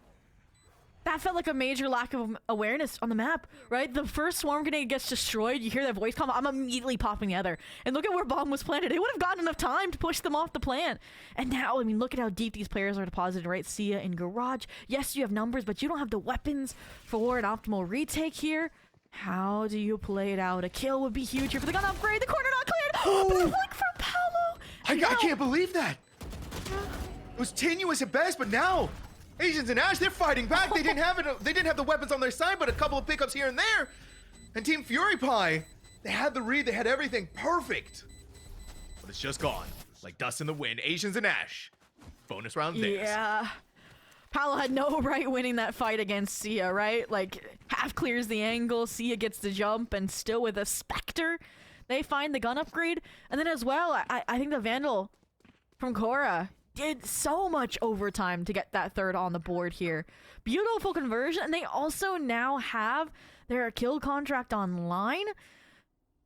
That felt like a major lack of awareness on the map, right? The first swarm grenade gets destroyed. You hear that voice combo. I'm immediately popping the other. And look at where bomb was planted. They would have gotten enough time to push them off the plant. And now, I mean, look at how deep these players are deposited, right? Sia in garage. Yes, you have numbers, but you don't have the weapons for an optimal retake here. How do you play it out? A kill would be huge here for the gun upgrade. The corner not cleared. But a flick from Paolo. I can't believe that. It was tenuous at best, but now Asians and Ash, they're fighting back. They didn't have it. They didn't have the weapons on their side, but a couple of pickups here and there. And Team Fury Pie, they had the read. They had everything perfect. But it's just gone, like dust in the wind. Asians and Ash, bonus round theirs. Yeah. Paolo had no right winning that fight against Sia, right? Like, half clears the angle, Sia gets the jump, and still with a Spectre, they find the gun upgrade. And then as well, I think the Vandal from Cora did so much overtime to get that third on the board here. Beautiful conversion, and they also now have their kill contract online.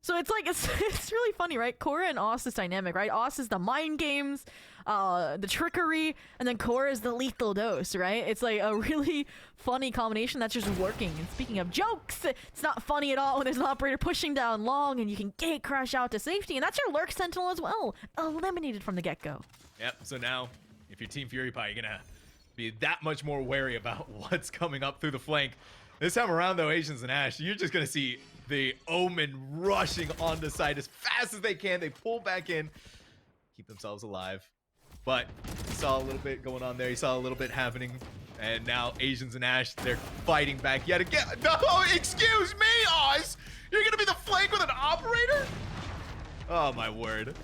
So it's like, it's really funny, right? Cora and Oss is dynamic, right? Oss is the mind games, the trickery, and then Cora is the lethal dose, right? It's like a really funny combination that's just working. And speaking of jokes, it's not funny at all when there's an operator pushing down long and you can gate crash out to safety, and that's your Lurk Sentinel as well. Eliminated from the get-go. Yep, so now, if you're Team Fury Pie, you're gonna be that much more wary about what's coming up through the flank. This time around, though, Asians and Ash, you're just gonna see the Omen rushing on the side as fast as they can. They pull back in, keep themselves alive. But you saw a little bit going on there. You saw a little bit happening. And now Asians and Ash, they're fighting back yet again. No, excuse me, Oz! You're gonna be the flank with an operator? Oh, my word.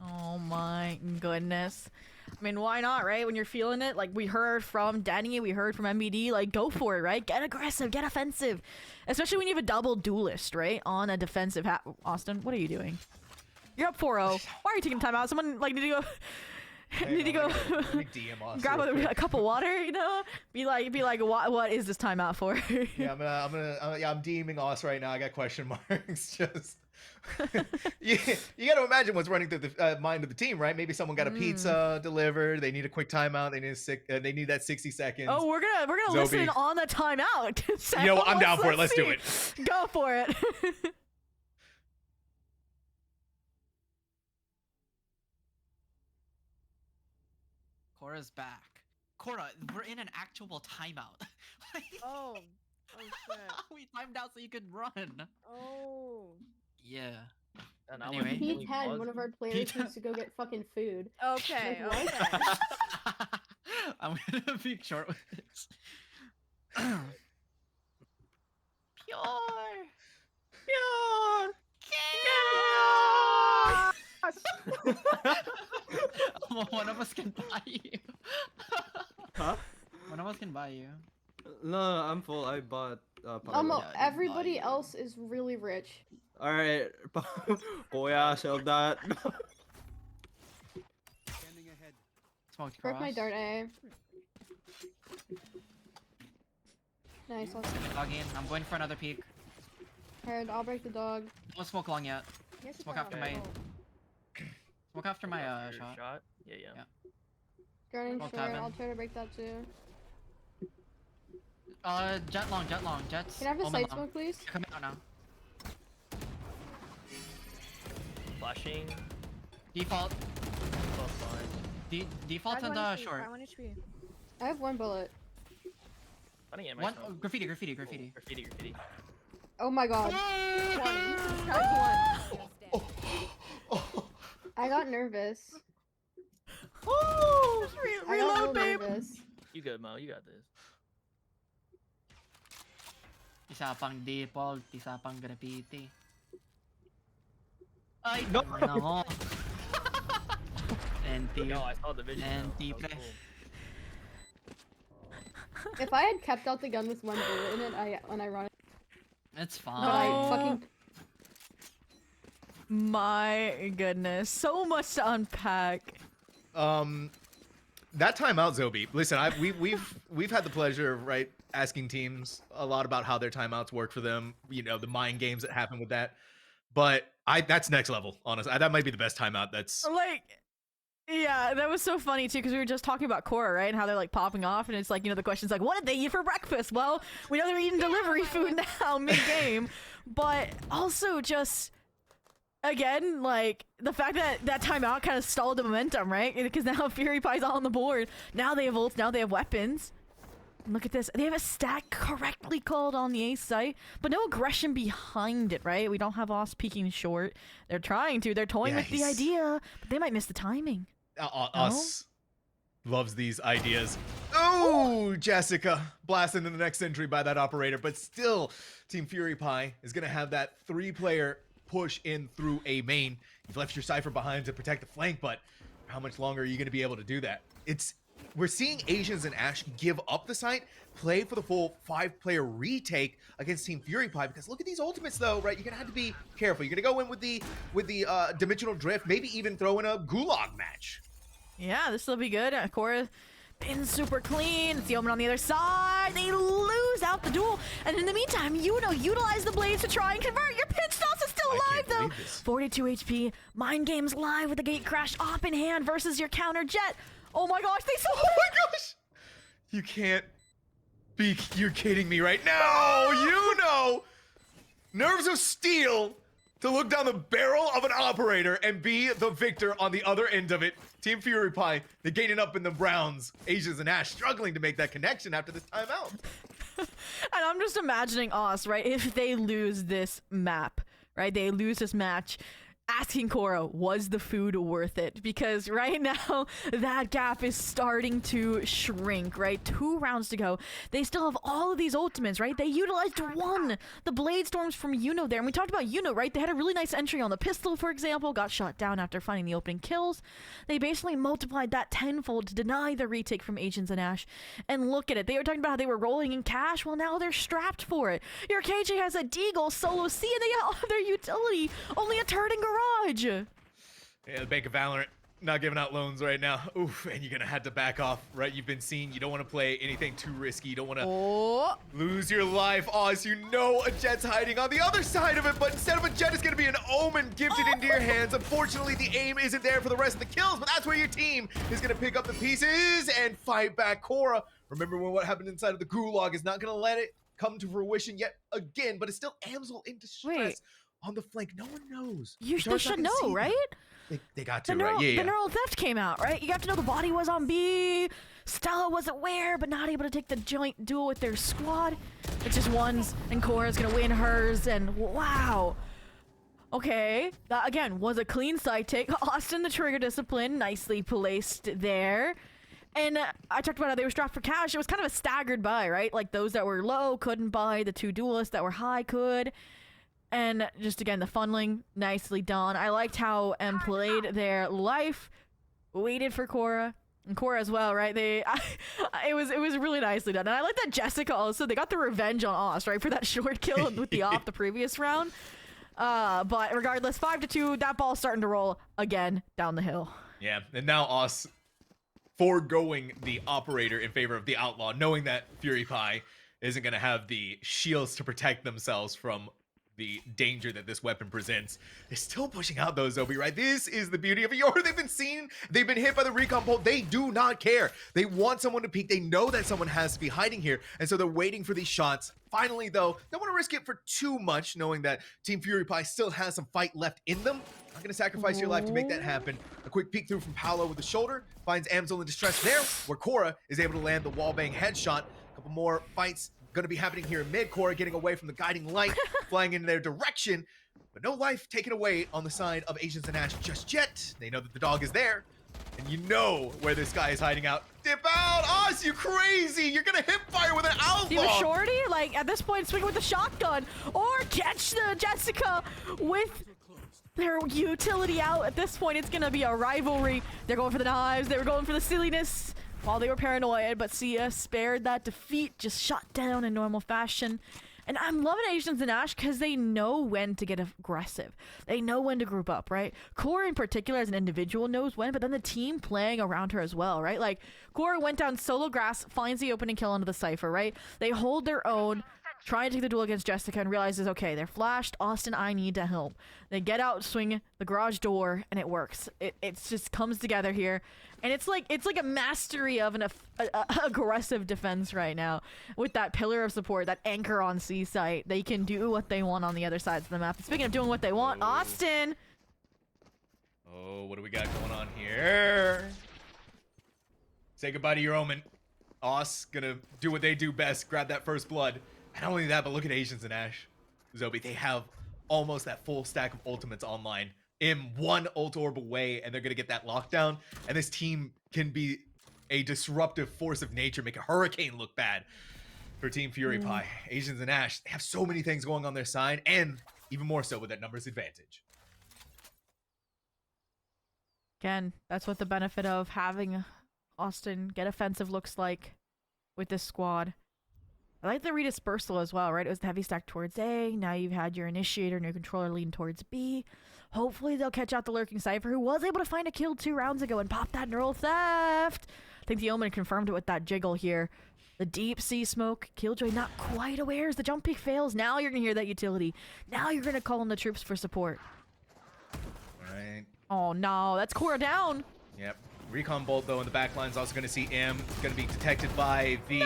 Oh my goodness. I mean, why not, right? When you're feeling it, like we heard from Denny, we heard from MBD, like go for it, right? Get aggressive, get offensive. Especially when you have a double duelist, right? On a defensive Austin, what are you doing? You're up 4-0. Why are you taking time out? Someone like need to go need to go grab a cup of water, you know? Be like what is this timeout for? Yeah, I'm DMing Oss right now. I got question marks. Just you got to imagine what's running through the mind of the team, right? Maybe someone got a pizza delivered. They need a quick timeout. They need that 60 seconds. Oh, we're gonna listen on the timeout. So you know what? I'm down for it. Let's do it. Go for it. Cora's back. Cora, we're in an actual timeout. Oh shit. We timed out so you could run. Oh. Yeah. And anyway, P10, one of our players needs to go get fucking food. Okay. Like, Okay. I'm gonna be short with this. Pure. One of us can buy you. Huh? One of us can buy you. No, I'm full. I bought. everybody else is really rich. All right, Kuya, sell that. Smoked Break cross. my dart A. Nice. Dog in. I'm going for another peek. Heard. I'll break the dog. Don't smoke long yet. Smoke after my. Smoke after my shot. Yeah. Guarding Smoke short. cabin. I'll try to break that too. Jet long. Jets. Can I have a Omen side long. smoke, please? Coming out now. Flashing. Default. Default and short. I have 1 bullet. One graffiti. Oh my god. 20. Guys, 1. I got nervous. Oh, I got reload, real babe. nervous. You good, Mo? You got this. Isa pang default, isa pang graffiti. Ay, no! Ano mo? NT. No, I saw the video. NT pre. If I had kept out the gun with 1 bullet in it, when I run it, It's but fine. I fucking My goodness, so much to unpack. That timeout, Zobi. Listen, we've had the pleasure of asking teams a lot about how their timeouts work for them. You know, the mind games that happen with that. But that's next level, honestly. That might be the best timeout. That's Like, yeah, that was so funny too, because we were just talking about QoR, right? And how they're like popping off, and it's like, you know, the question's like, what did they eat for breakfast? Well, we know they're eating delivery food now, mid-game. But also just, again, like, the fact that that timeout kind of stalled the momentum, right? Because now Fury Pie's all on the board. Now they have ults, now they have weapons. And look at this. They have a stack correctly called on the A site, but no aggression behind it, right? We don't have Oz peeking short. They're trying to. They're toying with the idea, but they might miss the timing. Us loves these ideas. Oh, Jessica blasted in the next entry by that operator, but still, Team Fury Pie is gonna have that 3-player push in through a main. You've left your Cypher behind to protect the flank, but how much longer are you gonna be able to do that? We're seeing Asians and Ash give up the site, play for the full 5-player retake against Team Fury Pie, because look at these ultimates though, right? You're gonna have to be careful. You're gonna go in with the dimensional drift, maybe even throw in a gulag match. Yeah, this will be good. Cora been super clean. It's the Omen on the other side. They lose out the duel. And in the meantime, utilize the blades to try and convert. Your pinch toss is still alive, though. 42 HP. Mind games live with the gate crash op in hand versus your counter jet. Oh my gosh, they Oh my gosh! You can't be, you're kidding me right now. You know, nerves of steel to look down the barrel of an operator and be the victor on the other end of it. Team Fury Pie, they're gaining up in the Browns. Asians and Ash struggling to make that connection after this timeout. And I'm just imagining us, right? If they lose this map, right? They lose this match. Asking Cora, was the food worth it? Because right now, that gap is starting to shrink, right? 2 rounds to go. They still have all of these ultimates, right? They utilized 1. The Blade Storms from Yuno there. And we talked about Yuno, right? They had a really nice entry on the pistol, for example. Got shot down after finding the opening kills. They basically multiplied that tenfold to deny the retake from Agents and Ash. And look at it. They were talking about how they were rolling in cash. Well, now they're strapped for it. Your KJ has a Deagle solo C, and they got all their utility. Only a turret and garage. Yeah, the Bank of Valorant not giving out loans right now. Oof, and you're gonna have to back off, right? You've been seen. You don't want to play anything too risky. You don't want to lose your life. Oz, you know a Jet's hiding on the other side of it, but instead of a Jet, it's gonna be an Omen gifted into your hands. Unfortunately, the aim isn't there for the rest of the kills, but that's where your team is gonna pick up the pieces and fight back. Cora, remember when what happened inside of the gulag is not gonna let it come to fruition yet again, but it's still Amsel into stress. On the flank, no one knows. They should know, right? They got to, the right? Yeah, The neural theft came out, right? You have to know the body was on B. Stella was aware, but not able to take the joint duel with their squad. It's just ones, and Cora's gonna win hers, and wow. Okay, that again was a clean side take. Austin, the trigger discipline, nicely placed there. And I talked about how they were strapped for cash. It was kind of a staggered buy, right? Like those that were low couldn't buy, the 2 duelists that were high could. And just again, the funneling, nicely done. I liked how M played their life, waited for Cora, and Cora as well, right? It was really nicely done. And I like that Jessica also, they got the revenge on Oz, right? For that short kill with the op the previous round. But regardless, 5-2, that ball's starting to roll again down the hill. Yeah, and now Oz foregoing the operator in favor of the outlaw, knowing that Fury Pie isn't going to have the shields to protect themselves from the danger that this weapon presents. They're still pushing out those, Zobi, right? This is the beauty of Yor. They've been seen, they've been hit by the recon pole. They do not care. They want someone to peek. They know that someone has to be hiding here, and so they're waiting for these shots. Finally, though, don't want to risk it for too much, knowing that Team Fury Pie still has some fight left in them. Not going to sacrifice your life to make that happen. A quick peek through from Paolo with the shoulder. Finds Amzel in distress there, where QoR is able to land the wallbang headshot. A couple more fights going to be happening here in mid. QoR getting away from the guiding light, flying in their direction. But no life taken away on the side of Asians and Ash just yet. They know that the dog is there. And you know where this guy is hiding out. Dip out! Us, you crazy! You're gonna hip fire with an alpha! See the shorty? Like, at this point, swing with the shotgun. Or catch the Jessica with their utility out. At this point, it's gonna be a rivalry. They're going for the knives. They were going for the silliness while they were paranoid. But Sia spared that defeat. Just shot down in normal fashion. And I'm loving Asians and Ash because they know when to get aggressive. They know when to group up, right? QoR in particular as an individual knows when, but then the team playing around her as well, right? Like, QoR went down solo grass, finds the opening kill onto the Cypher, right? They hold their own, try and take the duel against Jessica and realizes, okay, they're flashed. Austin, I need to help. They get out, swing the garage door, and it works. It just comes together here. And it's like a mastery of an aggressive defense right now. With that pillar of support, that anchor on C site, they can do what they want on the other sides of the map. And speaking of doing what they want, Austin! Oh, what do we got going on here? Say goodbye to your omen. Aus gonna do what they do best, grab that first blood. And not only that, but look at Asians and Ash. Zobi, they have almost that full stack of ultimates online in one ult orb away, and they're gonna get that lockdown. And this team can be a disruptive force of nature, make a hurricane look bad for Team Fury Pie. Asians and Ash, they have so many things going on their side, and even more so with that numbers advantage. Again, that's what the benefit of having Austin get offensive looks like with this squad. I like the redispersal as well, right? It was the heavy stack towards A. Now you've had your initiator and your controller lean towards B. Hopefully they'll catch out the lurking Cypher, who was able to find a kill 2 rounds ago and pop that neural theft. I think the Omen confirmed it with that jiggle here. The deep sea smoke. Killjoy not quite aware as the jump peek fails. Now you're going to hear that utility. Now you're going to call in the troops for support. All right. Oh no, that's QoR down. Yep. Recon Bolt, though, in the back line is also going to see M. Going to be detected by the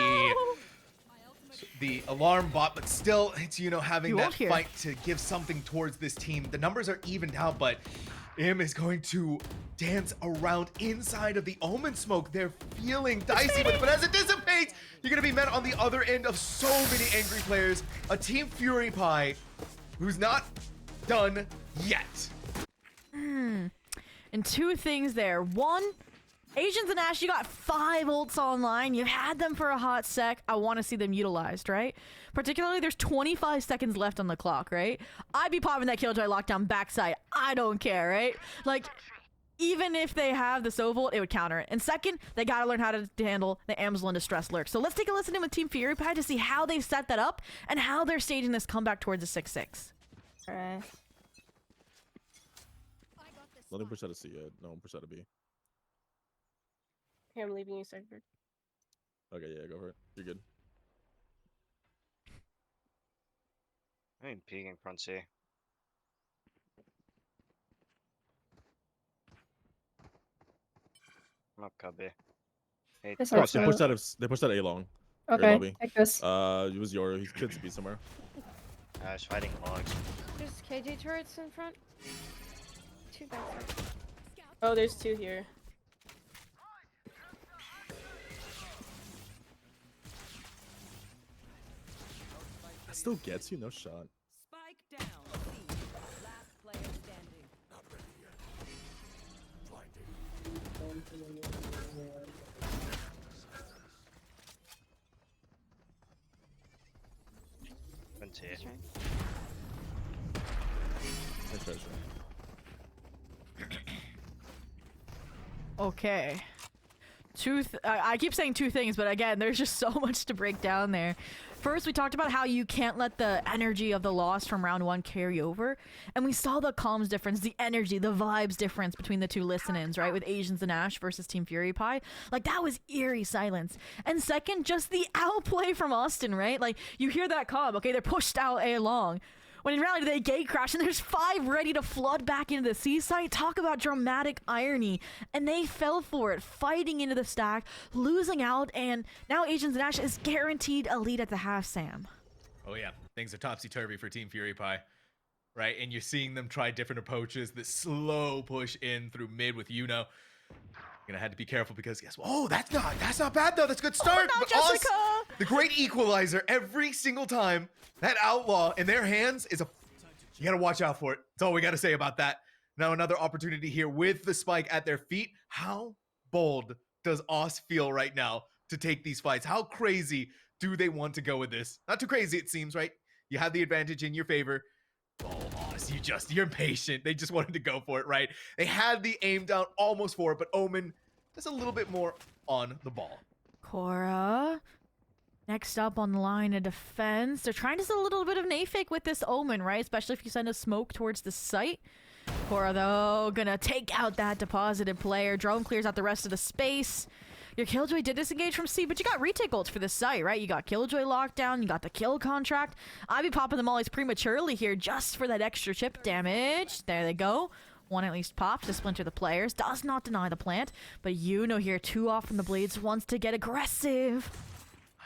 alarm bot, but still, it's, you know, having that fight to give something towards this team. The numbers are evened out, but M is going to dance around inside of the Omen smoke. They're feeling dicey with it, but as it dissipates, you're going to be met on the other end of so many angry players. A Team Fury Pie who's not done yet. And 2 things there. 1, Asians and Ash, you got 5 ults online. You've had them for a hot sec. I want to see them utilized, right? Particularly, there's 25 seconds left on the clock, right? I'd be popping that Killjoy lockdown backside. I don't care, right? Like, even if they have the Sovolt, it would counter it. And second, they got to learn how to handle the Amzel and Distress Lurk. So let's take a listen in with Team Fury Pie to see how they set that up and how they're staging this comeback towards a 6-6. Alright. Let him push out of C yet. No one push out of B. Okay, I'm leaving you, Cypher. Okay, yeah, go for it. You're good. I mean, peeking front C. I'm up cubby. Hey, This Oh, works they well. pushed out of A long. Okay, lobby. take this. It was Yoro. He could be somewhere. I was fighting logs. There's KJ turrets in front. 2 backside. Oh, there's 2 here. That still gets you, no shot. Spike down. C. Last player standing. Not ready yet. Front C. Nice try, Sean. Okay. I keep saying 2 things, but again, there's just so much to break down there. First, we talked about how you can't let the energy of the loss from round 1 carry over. And we saw the comms difference, the energy, the vibes difference between the 2 listen-ins, right? With Asians and Ash versus Team Fury Pie. Like, that was eerie silence. And second, just the outplay from Austin, right? Like, you hear that comm, okay? They're pushed out A long. When in reality, they gate crash, and there's 5 ready to flood back into the C site. Talk about dramatic irony. And they fell for it, fighting into the stack, losing out, and now Asians and Ash is guaranteed a lead at the half, Sam. Oh yeah, things are topsy-turvy for Team Fury Pie. right? And you're seeing them try different approaches. The slow push in through mid with Yuno. You're gonna have to be careful because guess what? Oh, that's not bad though. That's a good start. Oh, but Jessica! us, the great equalizer, every single time that outlaw in their hands is a. You gotta watch out for it. That's all we gotta say about that. Now another opportunity here with the spike at their feet. How bold does Oz feel right now to take these fights? How crazy do they want to go with this? Not too crazy, it seems, right? You have the advantage in your favor. Oh, Oz, you're impatient. They just wanted to go for it, right? They had the aim down almost for it, but Omen just a little bit more on the ball. Cora. Next up on the line of defense. They're trying to set a little bit of an A-fake with this Omen, right? Especially if you send a smoke towards the site. Cora, though, gonna take out that deposited player. Drone clears out the rest of the space. Your Killjoy did disengage from C, but you got retake ults for this site, right? You got Killjoy lockdown, you got the kill contract. I'd be popping the mollies prematurely here just for that extra chip damage. There they go. One at least pops to splinter the players. Does not deny the plant, but Yuno here too often the Blades wants to get aggressive.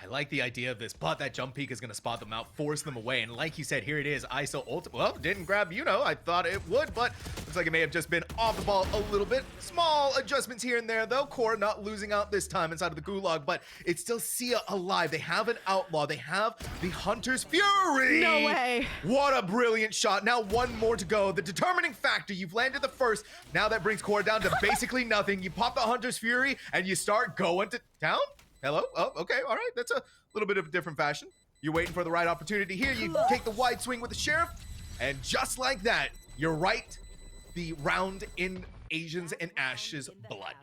I like the idea of this, but that jump peek is going to spot them out, force them away. And like you said, here it is. ISO ult. Well, didn't grab Yuno. I thought it would, but looks like it may have just been off the ball a little bit. Small adjustments here and there, though. Core not losing out this time inside of the gulag, but it's still Sia alive. They have an outlaw. They have the Hunter's Fury. No way. What a brilliant shot. Now one more to go. The determining factor. You've landed the first. Now that brings Core down to basically nothing. You pop the Hunter's Fury, and you start going to town. Hello? Oh, okay. All right. That's a little bit of a different fashion. You're waiting for the right opportunity here. You take the wide swing with the Sheriff. And just like that, you're right. The round in Asians and Ash's blood.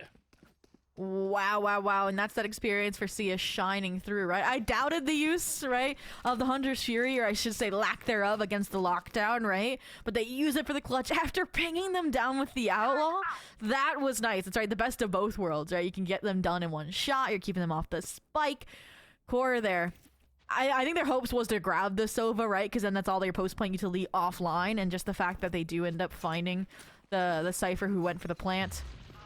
Wow, wow, wow. And that's that experience for Sia shining through, right? I doubted the use, right, of the Hunter's Fury, or I should say lack thereof, against the lockdown, right? But they use it for the clutch after pinging them down with the Outlaw. That was nice. It's right, the best of both worlds, right? You can get them done in one shot. You're keeping them off the spike. Core there. I think their hopes was to grab the Sova, right? Because then that's all their post-playing utility offline. And just the fact that they do end up finding the Cypher who went for the plant.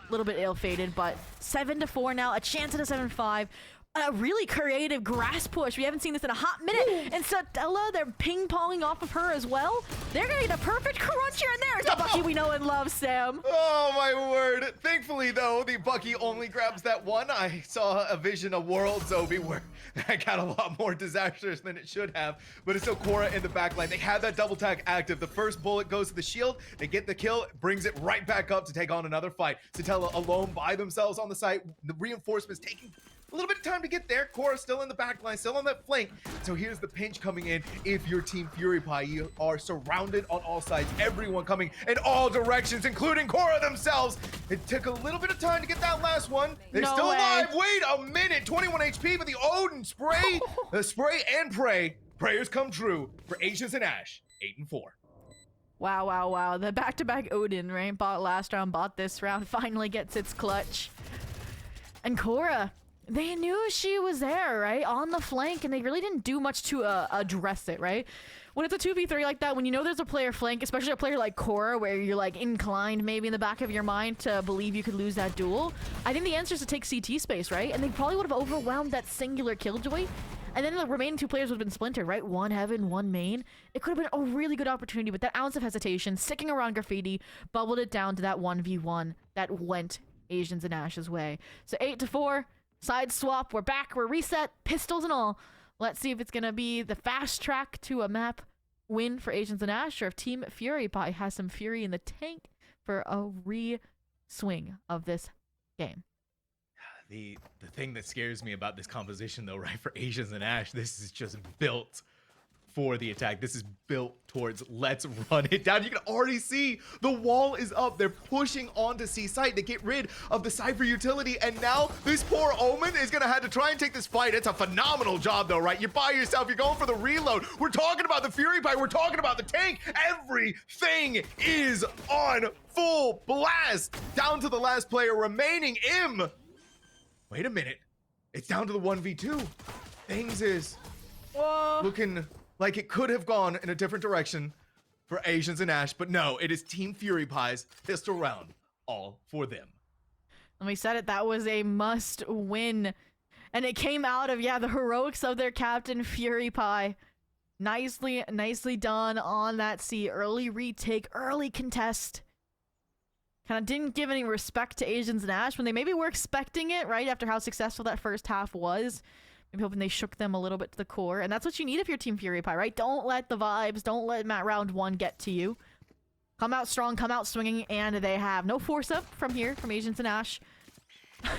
A little bit ill-fated, but 7-4 now, a chance at a 7-5. A really creative grass push. We haven't seen this in a hot minute. And Stella, they're ping-ponging off of her as well. They're gonna get a perfect crunch here and there. It's the Bucky we know and love, Sam. Oh, my word. Thankfully, though, the Bucky only grabs that one. I saw a vision of World Zobi where that got a lot more disastrous than it should have. But it's still Cora in the backline. They have that double tag active. The first bullet goes to the shield. They get the kill, brings it right back up to take on another fight. Satella alone by themselves on the site. The reinforcements taking a little bit of time to get there. Cora still in the back line, still on that flank. So here's the pinch coming in. If you're Team Fury Pie, you are surrounded on all sides. Everyone coming in all directions, including Cora themselves. It took a little bit of time to get that last one. They're No still way. alive. Wait a minute. 21 HP, but the Odin spray, the spray and pray. Prayers come true for Asians and Ash, 8-4. Wow, wow, wow. The back-to-back Odin, right? Bought last round, bought this round, finally gets its clutch. And Cora, they knew she was there, right? On the flank, and they really didn't do much to address it, right? When it's a 2v3 like that, when you know there's a player flank, especially a player like Cora, where you're like inclined maybe in the back of your mind to believe you could lose that duel, I think the answer is to take CT space, right? And they probably would have overwhelmed that singular Killjoy. And then the remaining two players would have been splintered, right? One heaven, one main. It could have been a really good opportunity, but that ounce of hesitation, sticking around Graffiti, bubbled it down to that 1v1 that went Asians and Ash's way. So 8-4, side swap, we're back, we're reset, pistols and all. Let's see if it's gonna be the fast track to a map win for Asians and Ash, or if Team Fury Pie has some fury in the tank for a re-swing of this game. The thing that scares me about this composition, though, right, for Asians and Ash, this is just built for the attack. This is built towards let's run it down. You can already see the wall is up. They're pushing onto C site to get rid of the Cypher utility, and now this poor Omen is gonna have to try and take this fight. It's a phenomenal job, though, right? You're by yourself. You're going for the reload. We're talking about the Fury Pie. We're talking about the tank. Everything is on full blast. Down to the last player remaining. Wait a minute. It's down to the 1v2. Things is looking like it could have gone in a different direction for Asians and Ash, but no, it is Team Fury Pie's pistol round, all for them. And we said it, that was a must win. And it came out of, yeah, the heroics of their captain, Fury Pie. Nicely done on that C. Early retake, early contest. Kind of didn't give any respect to Asians and Ash when they maybe were expecting it, right? After how successful that first half was. Maybe hoping they shook them a little bit to the core. And that's what you need if you're Team Fury Pie, right? Don't let the vibes, don't let round 1 get to you. Come out strong, come out swinging, and they have no force up from here, from Asians and Ash. I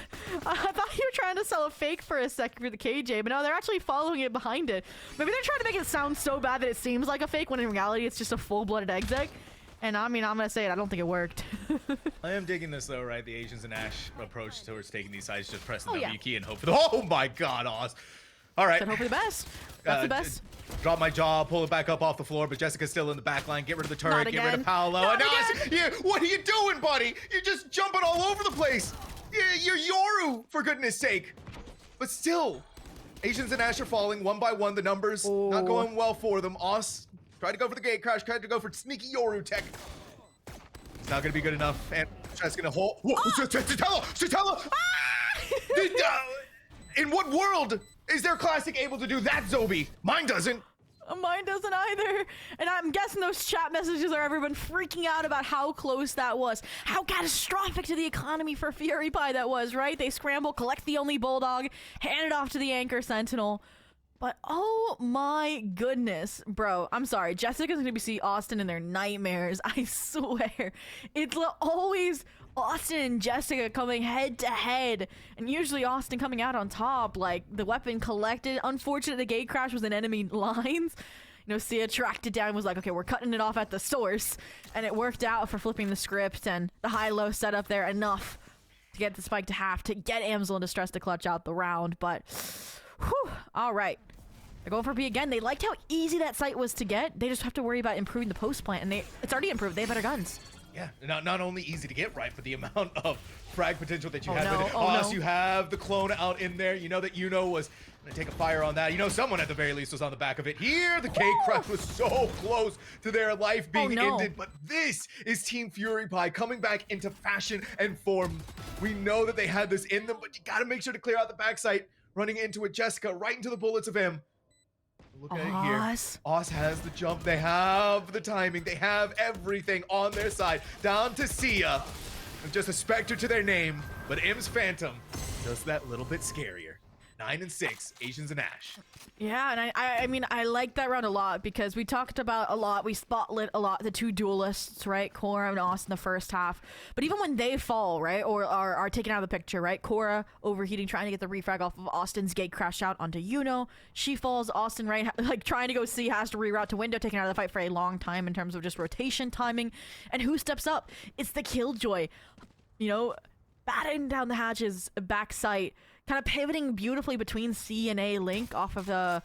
thought you were trying to sell a fake for a second for the KJ, but no, they're actually following it behind it. Maybe they're trying to make it sound so bad that it seems like a fake, when in reality it's just a full-blooded exec. And I mean, I'm gonna say it, I don't think it worked. I am digging this though, right? The Asians and Ash approach towards taking these sides, just press the Oh, W yeah. key and hope for the— oh my god, Oz. All right. Said hope for the best. That's the best. Drop my jaw, pull it back up off the floor, but Jessica's still in the back line. Get rid of the turret, Not get rid of again. Paolo. Not And Oz, again. what are you doing, buddy? You're just jumping all over the place. You're Yoru, for goodness sake. But still, Asians and Ash are falling one by one. The numbers not going well for them. Oz tried to go for the gate crash, tried to go for sneaky Yoru tech. It's not going to be good enough. And Jessica's going to hold. Whoa, Satella! In what world is their classic able to do that, Zobi? Mine doesn't. Mine doesn't either. And I'm guessing those chat messages are everyone freaking out about how close that was. How catastrophic to the economy for Fury Pie that was, right? They scramble, collect the only Bulldog, hand it off to the Anchor Sentinel. But oh my goodness, bro, I'm sorry. Jessica's gonna be see Austin in their nightmares. I swear. It's always Austin and Jessica coming head to head, and usually Austin coming out on top, like the weapon collected. Unfortunate the gate crash was in enemy lines. You know, Sia tracked it down and was like, okay, we're cutting it off at the source, and it worked out for flipping the script, and the high-low setup there enough to get the spike to half to get Amsel in distress to clutch out the round. But whew, all right. They're going for B again. They liked how easy that site was to get. They just have to worry about improving the post plant, and it's already improved. They have better guns. Yeah, not only easy to get right, but the amount of frag potential that you Oh, have no. with it. Oh, Oz, no. you have the clone out in there. You know that was gonna take a fire on that. You know someone at the very least was on the back of it. Here, the K crash was so close to their life being no. ended, but this is Team Fury Pie coming back into fashion and form. We know that they had this in them, but you gotta make sure to clear out the backside. Running into it, Jessica, right into the bullets of him. Look at it here. Oz has the jump. They have the timing. They have everything on their side. Down to Sia. And just a Spectre to their name. But M's Phantom, just that little bit scarier. 9 and 6, Asians and Ash. Yeah, and I mean, I like that round a lot because we talked about a lot, we spotlit a lot the two duelists, right? Cora and Austin the first half. But even when they fall, right, or are taken out of the picture, right? Cora overheating, trying to get the refrag off of Austin's gate crash out onto Yuno. She falls, Austin, right, like trying to go C, has to reroute to window, taken out of the fight for a long time in terms of just rotation timing. And who steps up? It's the Killjoy, you know, batting down the hatches, back sight, kind of pivoting beautifully between C and A link off of their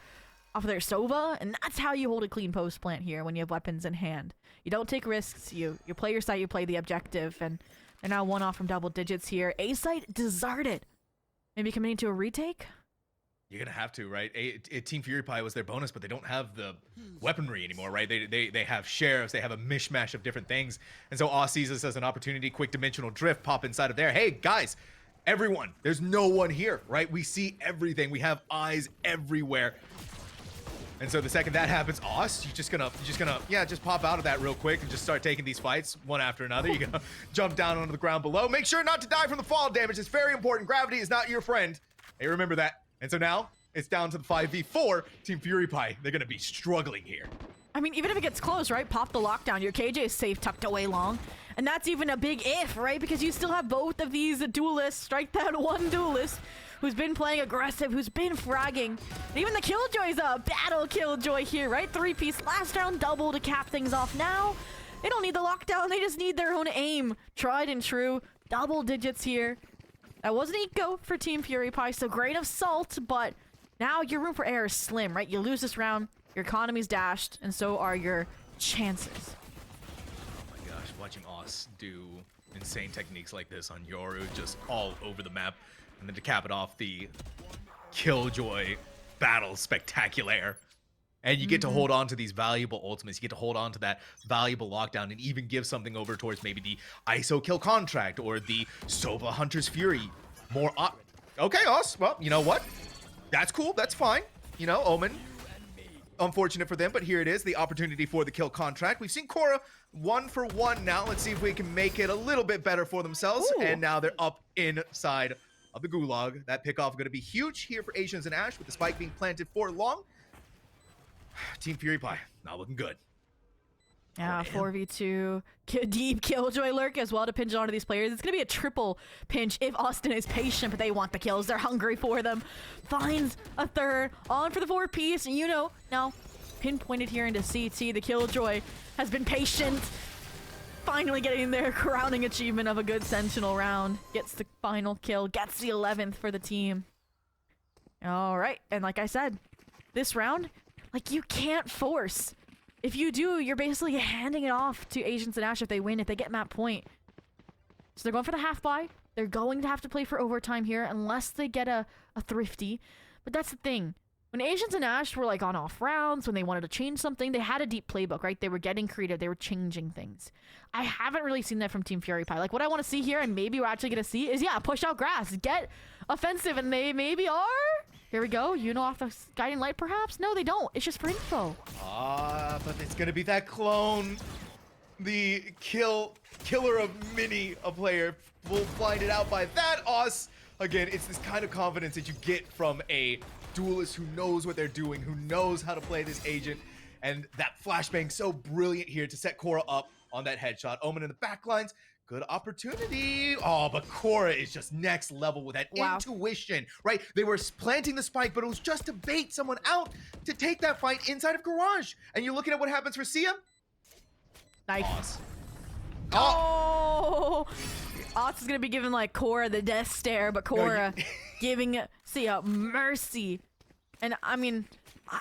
Sova, and that's how you hold a clean post plant here when you have weapons in hand. You don't take risks, you play your site, you play the objective, and they're now one off from double digits here. A site deserted. Maybe coming into a retake? You're gonna have to, right? Team Fury Pie was their bonus, but they don't have the weaponry anymore, right? They have sheriffs, they have a mishmash of different things, and so Oz sees this as an opportunity. Quick dimensional drift pop inside of there. Hey guys, everyone, there's no one here, right? We see everything. We have eyes everywhere. And so the second that happens, Oz, you're just gonna just pop out of that real quick and just start taking these fights one after another. You're gonna jump down onto the ground below. Make sure not to die from the fall damage. It's very important. Gravity is not your friend. Hey, remember that. And so now it's down to the 5v4. Team Fury Pie, they're gonna be struggling here. I mean, even if it gets close, right? Pop the lockdown. Your KJ is safe, tucked away long. And that's even a big if, right? Because you still have both of these duelists, right? That one duelist who's been playing aggressive, who's been fragging. And even the Killjoy's a battle Killjoy here, right? 3-piece last round double to cap things off. Now, they don't need the lockdown. They just need their own aim. Tried and true. Double digits here. That was an eco for Team Fury Pie, so grain of salt, but now your room for error is slim, right? You lose this round, your economy's dashed, and so are your chances. Oh my gosh, watching Oz do insane techniques like this on Yoru, just all over the map, and then to cap it off, the Killjoy battle spectacular. And you get to hold on to these valuable ultimates. You get to hold on to that valuable lockdown and even give something over towards maybe the ISO kill contract or the Sova Hunter's Fury. More okay, Oz. Well, you know what? That's cool. That's fine. You know, Omen. unfortunate for them, but here it is, the opportunity for the kill contract. We've seen QoR 1 for 1 now. Let's see if we can make it a little bit better for themselves. Ooh. And now they're up inside of the gulag. That pickoff going to be huge here for Asians and Ash with the spike being planted for long. Team Fury Pie, not looking good. Yeah, 4v2. Deep Killjoy lurk as well to pinch onto these players. It's going to be a triple pinch if Austin is patient, but they want the kills. They're hungry for them. Finds a third. On for the 4-piece. You know, now pinpointed here into CT. The Killjoy has been patient. Finally getting their crowning achievement of a good Sentinel round. Gets the final kill. Gets the 11th for the team. All right. And like I said, this round, like, you can't force. If you do, you're basically handing it off to Asians and Ash if they win, if they get map point. So they're going for the half buy. They're going to have to play for overtime here unless they get a thrifty. But that's the thing. When Asians and Ash were like on off rounds, when they wanted to change something, they had a deep playbook, right? They were getting creative. They were changing things. I haven't really seen that from Team Fury Pie. Like, what I want to see here, and maybe we're actually going to see, is, yeah, push out grass. Get offensive, and they maybe are. Here we go. You know, off the guiding light, perhaps? No, they don't. It's just for info. But it's going to be that clone. The killer of many a player. Will find it out by that. Us. Again, it's this kind of confidence that you get from a duelist who knows what they're doing, who knows how to play this agent. And that flashbang so brilliant here to set QoR up on that headshot. Omen in the backlines. Good opportunity. Oh, but QoR is just next level with that intuition, right? They were planting the spike, but it was just to bait someone out to take that fight inside of Garage. And you're looking at what happens for Sia. Nice. Awesome. Oh! Ots is gonna be giving like QoR the death stare, but QoR giving Sia mercy. And I mean,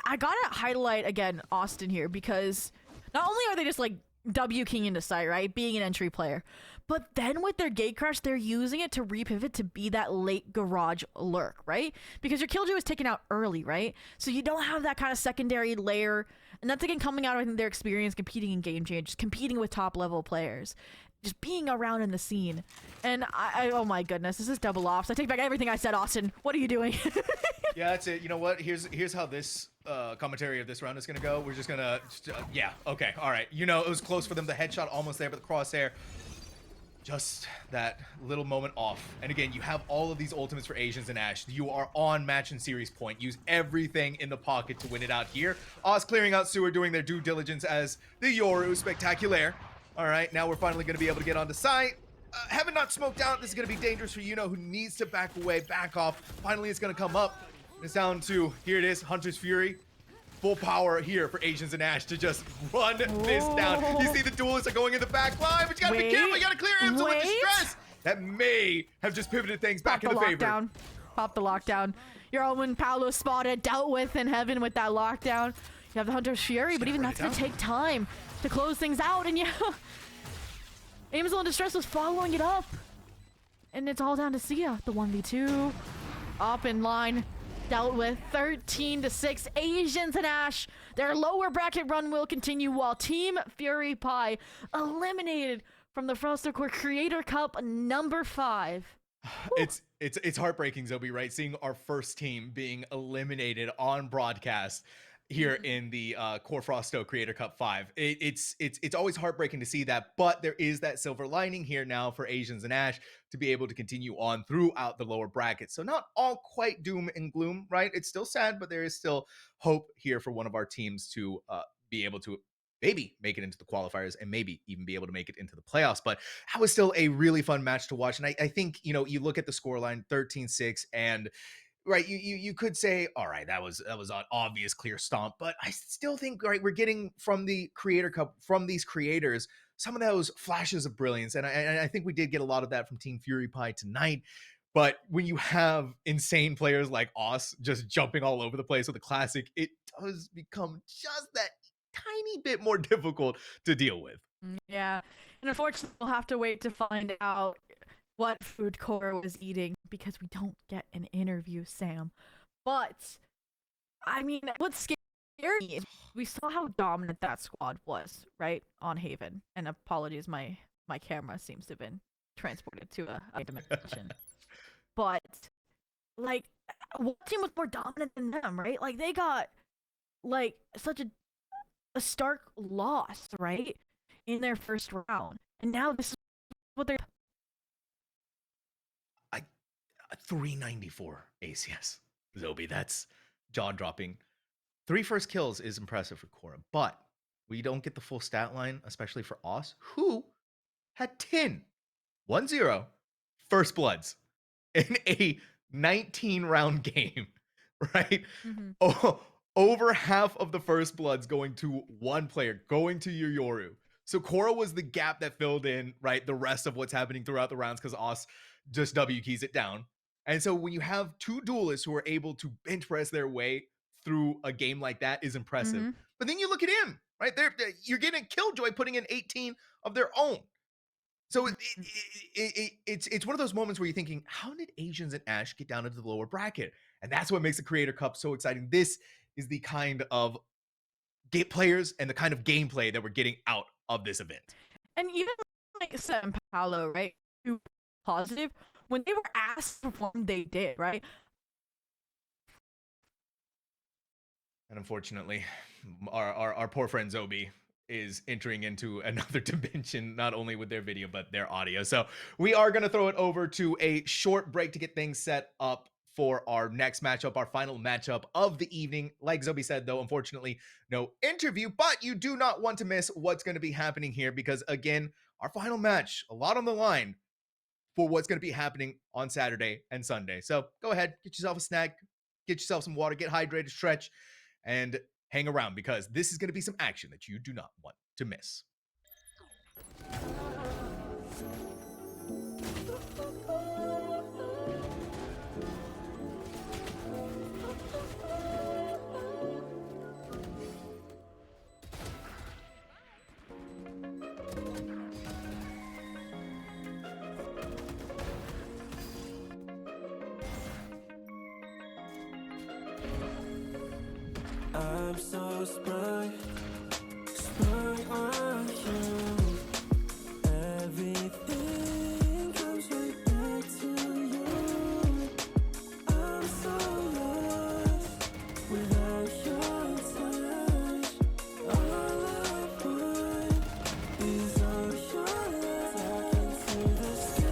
I gotta highlight again Austin here because not only are they just like W king into sight, right? Being an entry player. But then with their gate crash, they're using it to repivot to be that late garage lurk, right? Because your killjoy was taken out early, right? So you don't have that kind of secondary layer. And that's again coming out of their experience competing in game changes, competing with top level players, just being around in the scene. And I oh my goodness, this is double ops. I take back everything I said, Austin. What are you doing? Yeah, that's it. You know what? Here's how this commentary of this round is gonna go. We're just gonna, yeah, okay, all right. You know, it was close for them. The headshot almost there, but the crosshair, just that little moment off. And again, you have all of these ultimates for Asians and Ash. You are on match and series point. Use everything in the pocket to win it out here. Oz clearing out sewer, doing their due diligence as the Yoru spectacular. All right, now we're finally going to be able to get onto site. Heaven not smoked out. This is going to be dangerous for Yuno, who needs to back away, back off. Finally, it's going to come up. It's down to, here it is, Hunter's Fury. Full power here for Asians and Ash to just run this down. You see the duelists are going in the back line, but you gotta be careful, you gotta clear him so with distress. That may have just pivoted things back into favor. Pop the lockdown. Your Omen Paolo spotted, dealt with in Heaven with that lockdown. You have the Hunter's Fury, but even that's gonna take time to close things out. And yeah, Amazon Distress was following it up. And it's all down to Sia. The 1v2 up in line. Dealt with 13-6. Asians and Ash, their lower bracket run will continue while Team Fury Pie eliminated from the Frausto QoR Creator Cup number 5. It's heartbreaking, Zobi, right? Seeing our first team being eliminated on broadcast here in the QoR Frausto Creator Cup 5. It's always heartbreaking to see that, but there is that silver lining here now for Asians and Ash to be able to continue on throughout the lower bracket. So not all quite doom and gloom, right? It's still sad, but there is still hope here for one of our teams to be able to maybe make it into the qualifiers and maybe even be able to make it into the playoffs. But that was still a really fun match to watch. And I think, you know, you look at the scoreline 13-6 and right, you could say, all right, that was an obvious clear stomp, but I still think, right, we're getting from the Creator Cup, from these creators, some of those flashes of brilliance, and I think we did get a lot of that from Team Fury Pie tonight. But when you have insane players like Oz just jumping all over the place with the classic, it does become just that tiny bit more difficult to deal with. Yeah, and unfortunately, we'll have to wait to find out what food QoR was eating because we don't get an interview, Sam. But I mean, what's scary is we saw how dominant that squad was, right, on Haven. And apologies, my camera seems to have been transported to a dimension. But like, what team was more dominant than them, right? Like they got like such a stark loss, right? In their first round. And now this is what they're 394 ACS. Zobi, that's jaw dropping. 3 first kills is impressive for QoR, but we don't get the full stat line, especially for Oz, who had 10 1-0 first bloods in a 19 round game, right? Oh, over half of the first bloods going to one player, going to Yoru. So QoR was the gap that filled in, right, the rest of what's happening throughout the rounds because Oz just W keys it down. And so when you have two duelists who are able to bench press their way through a game like that is impressive. But then you look at him, right? You're getting Killjoy putting in 18 of their own. So it's one of those moments where you're thinking, how did Asians and Ash get down into the lower bracket? And that's what makes the Creator Cup so exciting. This is the kind of players and the kind of gameplay that we're getting out of this event. And even like Seth and Paolo, right? Too positive. When they were asked to perform, they did, right? And unfortunately, our poor friend Zobi is entering into another dimension, not only with their video, but their audio. So we are going to throw it over to a short break to get things set up for our next matchup, our final matchup of the evening. Like Zobi said, though, unfortunately, no interview, but you do not want to miss what's going to be happening here because, again, our final match, a lot on the line for what's going to be happening on Saturday and Sunday. So go ahead, get yourself a snack, get yourself some water, get hydrated, stretch, and hang around because this is going to be some action that you do not want to miss. I'm so sprung on you. Everything comes right back to you. I'm so lost without your touch. All I want is all your love. Talking to the sky.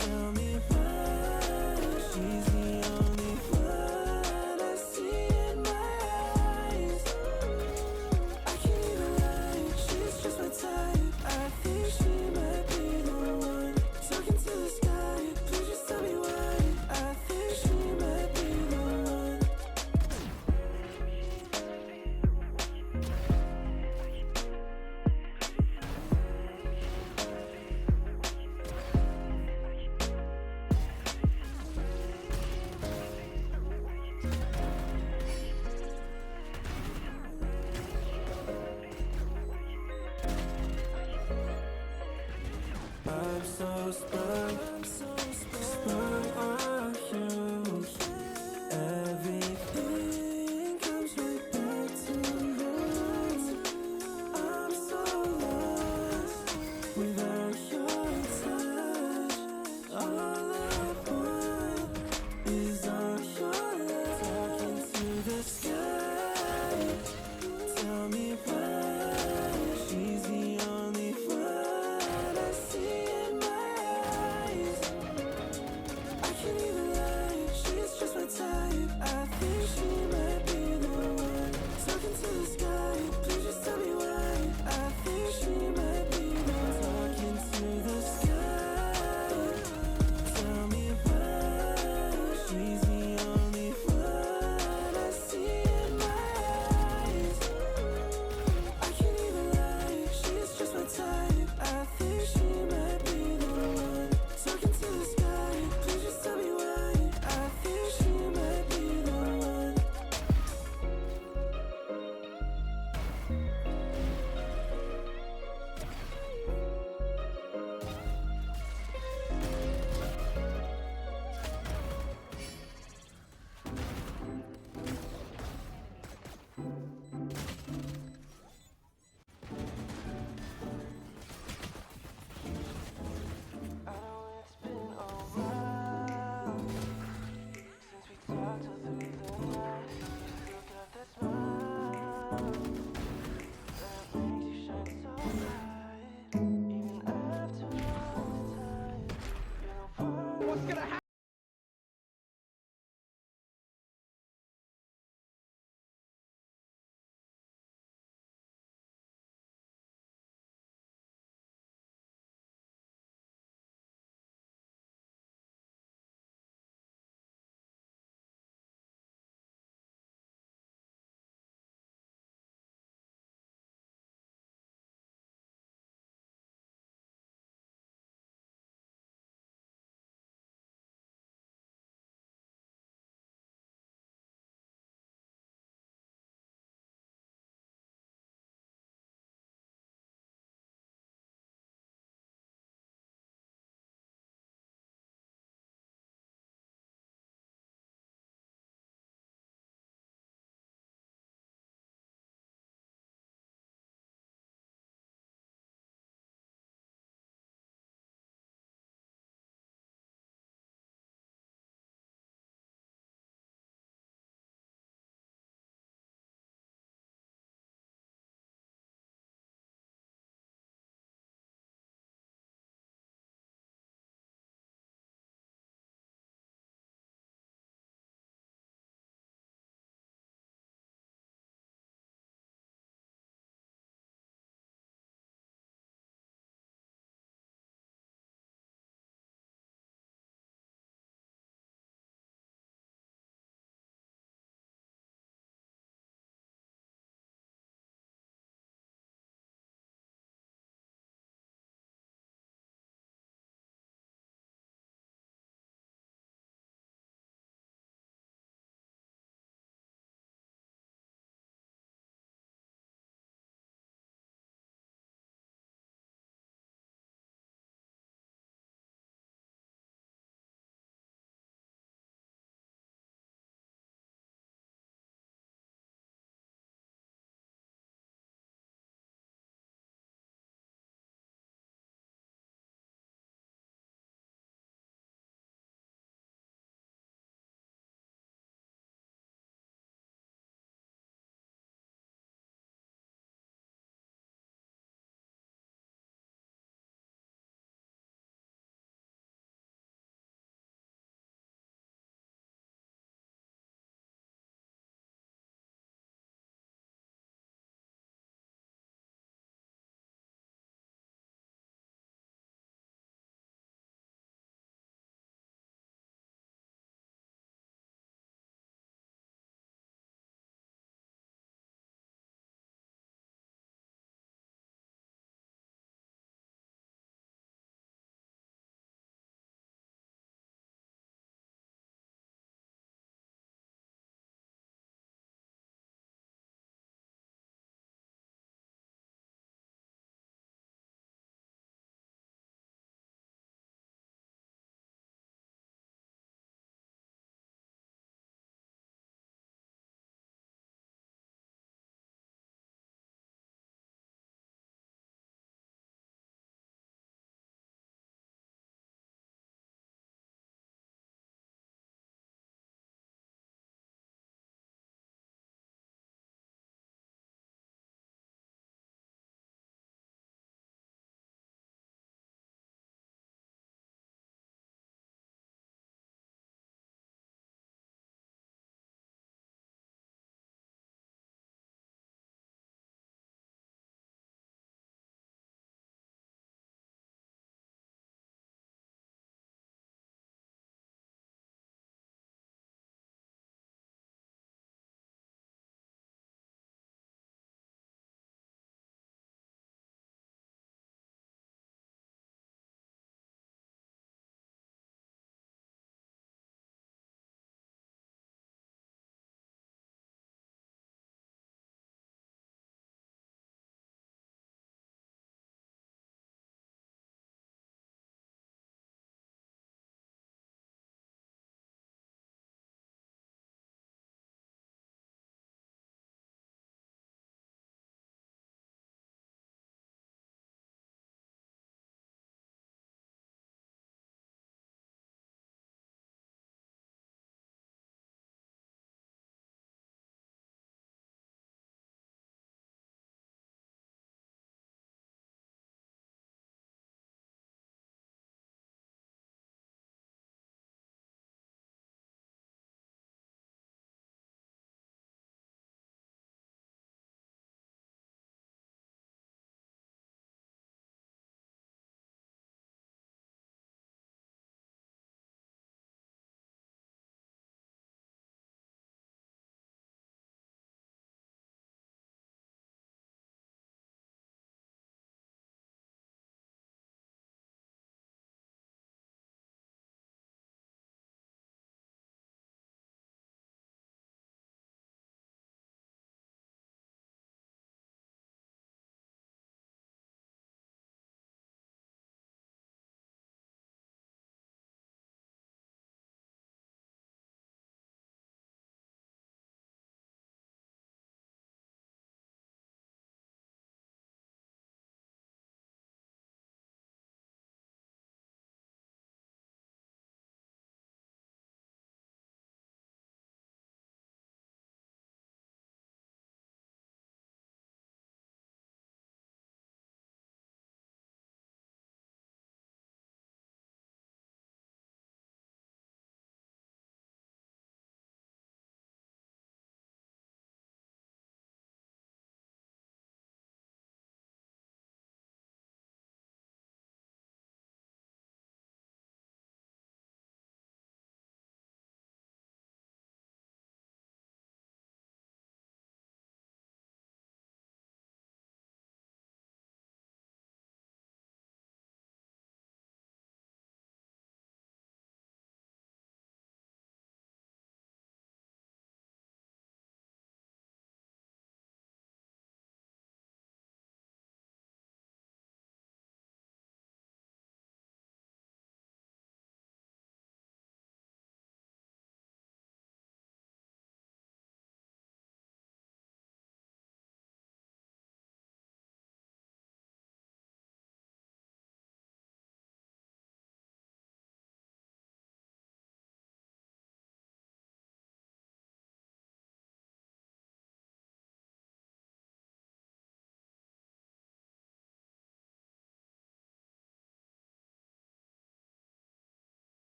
Tell me why she's the only one I see in my eyes. I can't even lie.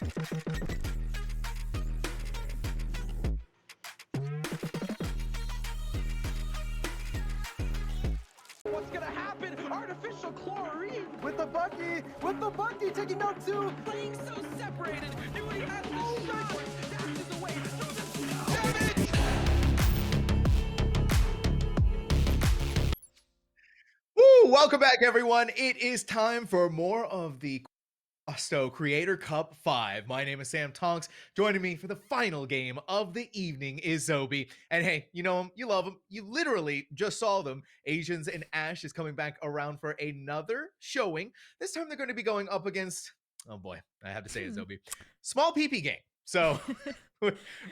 What's gonna happen? Artificial chlorine with the Bucky taking down two. Playing so separated. Yui has the shot. Dashes away through the snow. Damage! Woo! Welcome back, everyone. It is time for more of the Frausto Creator Cup 5. My name is Sam Tonks. Joining me for the final game of the evening is Zobi. And hey, you know him, you love him, you literally just saw them. Asians and Ash is coming back around for another showing. This time they're going to be going up against, oh boy, I have to say it, Zobi, small PP game. So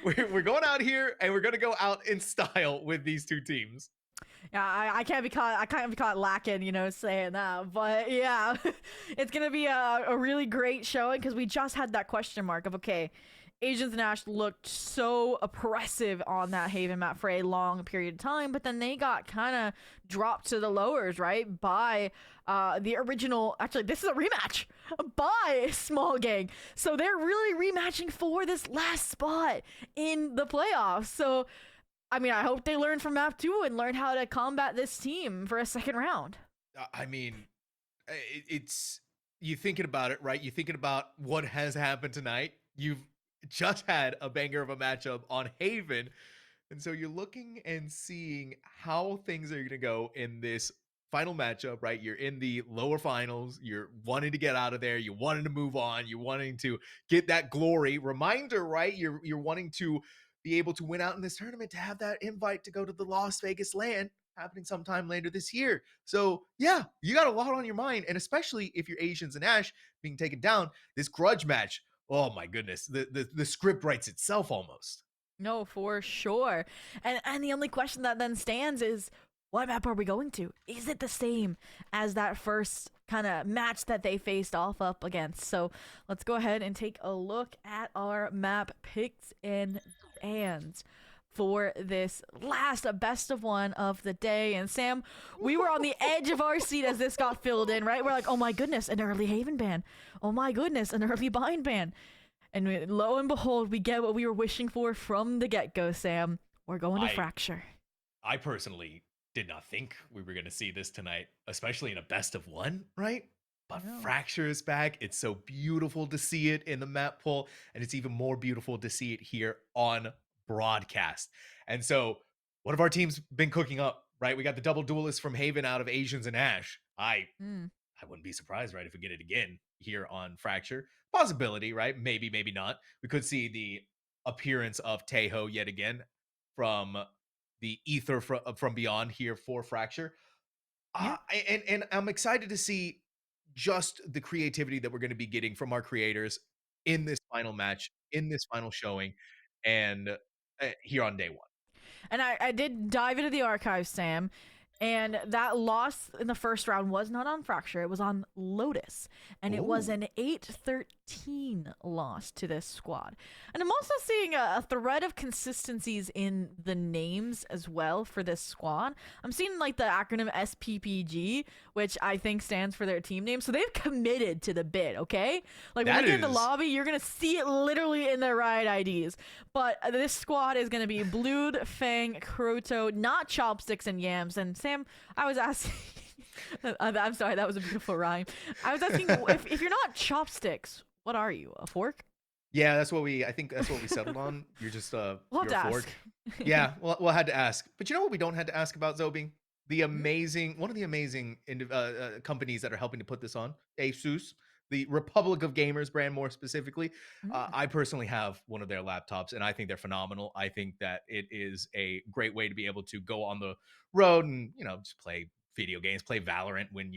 we're going out here and we're going to go out in style with these two teams. Yeah, I can't be caught. I can't be caught lacking, saying that. But yeah, it's gonna be a really great showing because we just had that question mark of okay, Asians and Ash looked so oppressive on that Haven map for a long period of time, but then they got kind of dropped to the lowers, right? By the original. Actually, this is a rematch by Small Gang, so they're really rematching for this last spot in the playoffs. So. I mean, I hope they learn from map 2 and learn how to combat this team for a second round. I mean, it's you thinking about it, right? You thinking about what has happened tonight. You've just had a banger of a matchup on Haven. And so you're looking and seeing how things are going to go in this final matchup, right? You're in the lower finals. You're wanting to get out of there. You're wanting to move on. You're wanting to get that glory. Reminder, right? You're wanting to be able to win out in this tournament to have that invite to go to the Las Vegas LAN happening sometime later this year. So yeah, you got a lot on your mind. And especially if you're Asians and Ash being taken down, this grudge match, oh my goodness, the script writes itself almost. No, for sure. And the only question that then stands is, what map are we going to? Is it the same as that first kind of match that they faced off up against? So let's go ahead and take a look at our map picks and bans for this last best of one of the day. And Sam, we were on the edge of our seat as this got filled in, right? We're like, oh my goodness, an early Haven ban. Oh my goodness, an early Bind ban. And lo and behold, we get what we were wishing for from the get-go, Sam. We're going to Fracture. I personally did not think we were going to see this tonight, especially in a best of one, right? But Fracture is back. It's so beautiful to see it in the map pool, and it's even more beautiful to see it here on broadcast. And so, what have our teams been cooking up, right? We got the double duelists from Haven out of Asians and Ash. I wouldn't be surprised, right, if we get it again here on Fracture. Possibility, right? Maybe, maybe not. We could see the appearance of Teho yet again from the ether from beyond here for Fracture. And I'm excited to see just the creativity that we're going to be getting from our creators in this final match, in this final showing, and here on day one. And I did dive into the archives, Sam, and that loss in the first round was not on Fracture. It was on Lotus, and it was an 8-13 loss to this squad. And I'm also seeing a thread of consistencies in the names as well for this squad. I'm seeing like the acronym SPPG, which I think stands for their team name. So they've committed to the bid, okay? Like when you get in the lobby, you're going to see it literally in their riot IDs. But this squad is going to be Blood, Fang, Kroto, not Chopsticks and Yams. And Sam, I was asking... I'm sorry, that was a beautiful rhyme. I was asking, if you're not Chopsticks, what are you? A fork? Yeah, I think that's what we settled on. You're just you're a fork. Ask. Yeah, we'll had to ask. But you know what we don't have to ask about, Zobi? One of the amazing companies that are helping to put this on, ASUS, the Republic of Gamers brand more specifically. I personally have one of their laptops, and I think they're phenomenal. I think that it is a great way to be able to go on the road and, just play video games, play Valorant when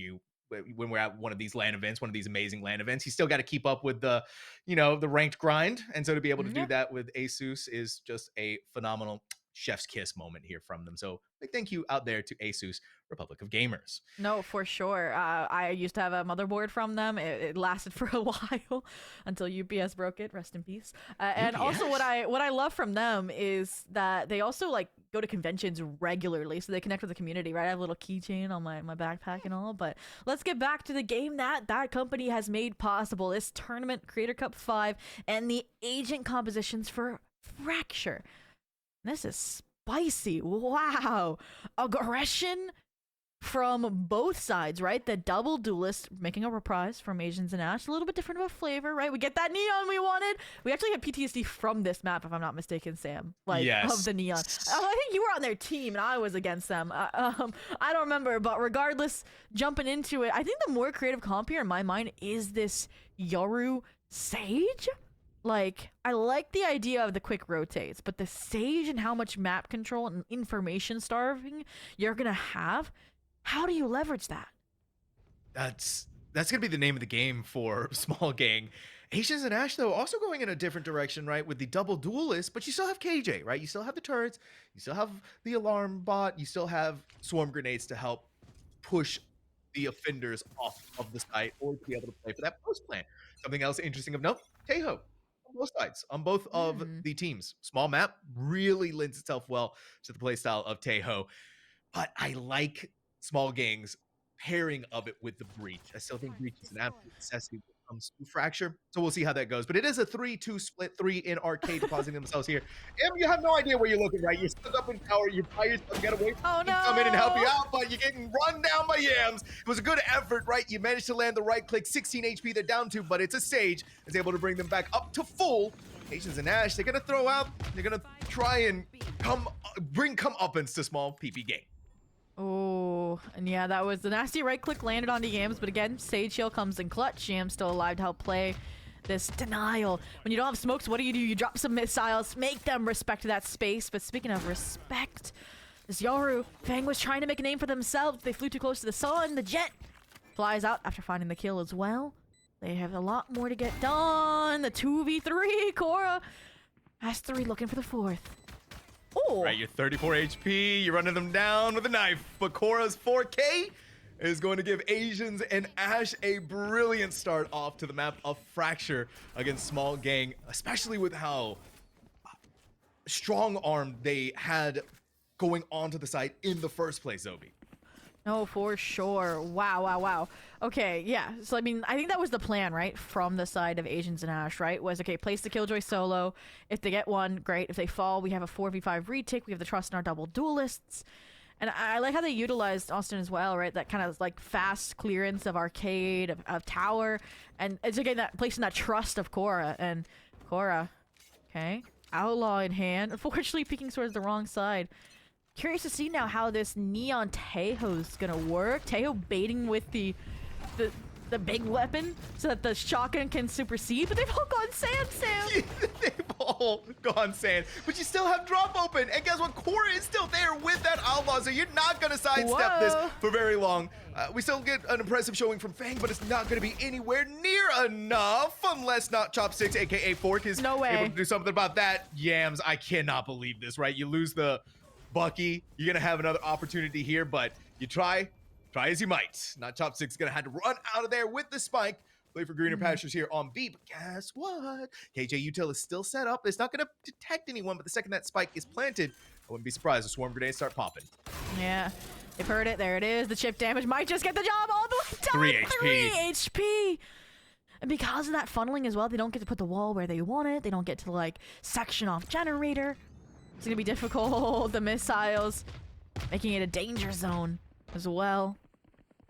we're at one of these LAN events, one of these amazing LAN events. You still got to keep up with the, the ranked grind. And so to be able to do that with ASUS is just a phenomenal chef's kiss moment here from them. So big thank you out there to Asus Republic of Gamers. No, for sure. I used to have a motherboard from them. It lasted for a while until UPS broke it. Rest in peace. And also, what I love from them is that they also like go to conventions regularly, so they connect with the community. Right, I have a little keychain on my backpack and all. But let's get back to the game that company has made possible. This tournament, Creator Cup 5, and the agent compositions for Fracture. This is spicy. Wow, aggression from both sides, right? The double duelist making a reprise from Asians and Ash. A little bit different of a flavor, right? We get that neon we wanted. We actually have PTSD from this map, if I'm not mistaken, Sam. Like, yes. Of the neon. I think you were on their team and I was against them. I don't remember, but regardless, jumping into it, I think the more creative comp here in my mind is this Yoru Sage. Like, I like the idea of the quick rotates, but the Sage and how much map control and information starving you're gonna have, how do you leverage that? That's gonna be the name of the game for Small Gang. Asians and Ash, though, also going in a different direction, right? With the double duelist, but you still have KJ, right? You still have the turrets, you still have the alarm bot, you still have swarm grenades to help push the offenders off of the site or to be able to play for that post plant. Something else interesting of note, Tejo. On both sides, on both of the teams. Small map really lends itself well to the playstyle of Tejo. But I like Small Gang's pairing of it with the Breach. I still think Breach is an absolute necessity when it comes to Fracture. So we'll see how that goes. But it is a 3-2 split, 3 in arcade depositing themselves here. And you have no idea where you're looking, right? You're stuck up in tower. You by yourself, get away from come in and help you out, but you're getting run down by Yams. It was a good effort, right? You managed to land the right click. 16 HP they're down to, but it's a Sage is able to bring them back up to full. Asians and Ash, they're going to throw out. They're going to try and bring comeuppance to Small PP Gang. Oh, and yeah, that was the nasty right click landed onto Yams, but again, Sage Hill comes in clutch. Yams still alive to help play this denial. When you don't have smokes, what do? You drop some missiles, make them respect that space. But speaking of respect, this Yoru, Fang was trying to make a name for themselves. They flew too close to the sun. The Jet flies out after finding the kill as well. They have a lot more to get done. The 2v3, Cora has 3 looking for the 4th. Oh. Right, you're 34 HP, you're running them down with a knife, but Cora's 4K is going to give Asians and Ash a brilliant start off to the map of Fracture against Small Gang, especially with how strong-armed they had going onto the site in the first place, Zobi. No, for sure. Wow. Okay, yeah. So, I mean, I think that was the plan, right? From the side of Asians and Ash, right? Was, okay, place the Killjoy solo. If they get one, great. If they fall, we have a 4v5 retake. We have the trust in our double duelists. And I like how they utilized Austin as well, right? That kind of, like, fast clearance of arcade, of tower. And it's, again, that placing that trust of Cora. And Cora, okay, outlaw in hand. Unfortunately, peeking towards the wrong side. Curious to see now how this Neon Tejo's gonna work. Tejo baiting with the big weapon so that the shotgun can supersede, but they've all gone sand, Sam. They've all gone sand, but you still have drop open, and guess what? Cora is still there with that outlaw, so you're not gonna sidestep this for very long. We still get an impressive showing from Fang, but it's not gonna be anywhere near enough unless not Chopsticks, aka Fork, is able to do something about that. Yams, I cannot believe this, right? You lose the Bucky, you're gonna have another opportunity here, but you try as you might. Not Chopsticks gonna have to run out of there with the spike. Play for greener pastures here on B, but guess what? KJ Util is still set up. It's not gonna detect anyone, but the second that spike is planted, I wouldn't be surprised if swarm grenades start popping. Yeah, they've heard it. There it is. The chip damage might just get the job all the way down. 3 HP. And because of that funneling as well, they don't get to put the wall where they want it. They don't get to, like, section off generator. It's gonna be difficult. The missiles making it a danger zone as well.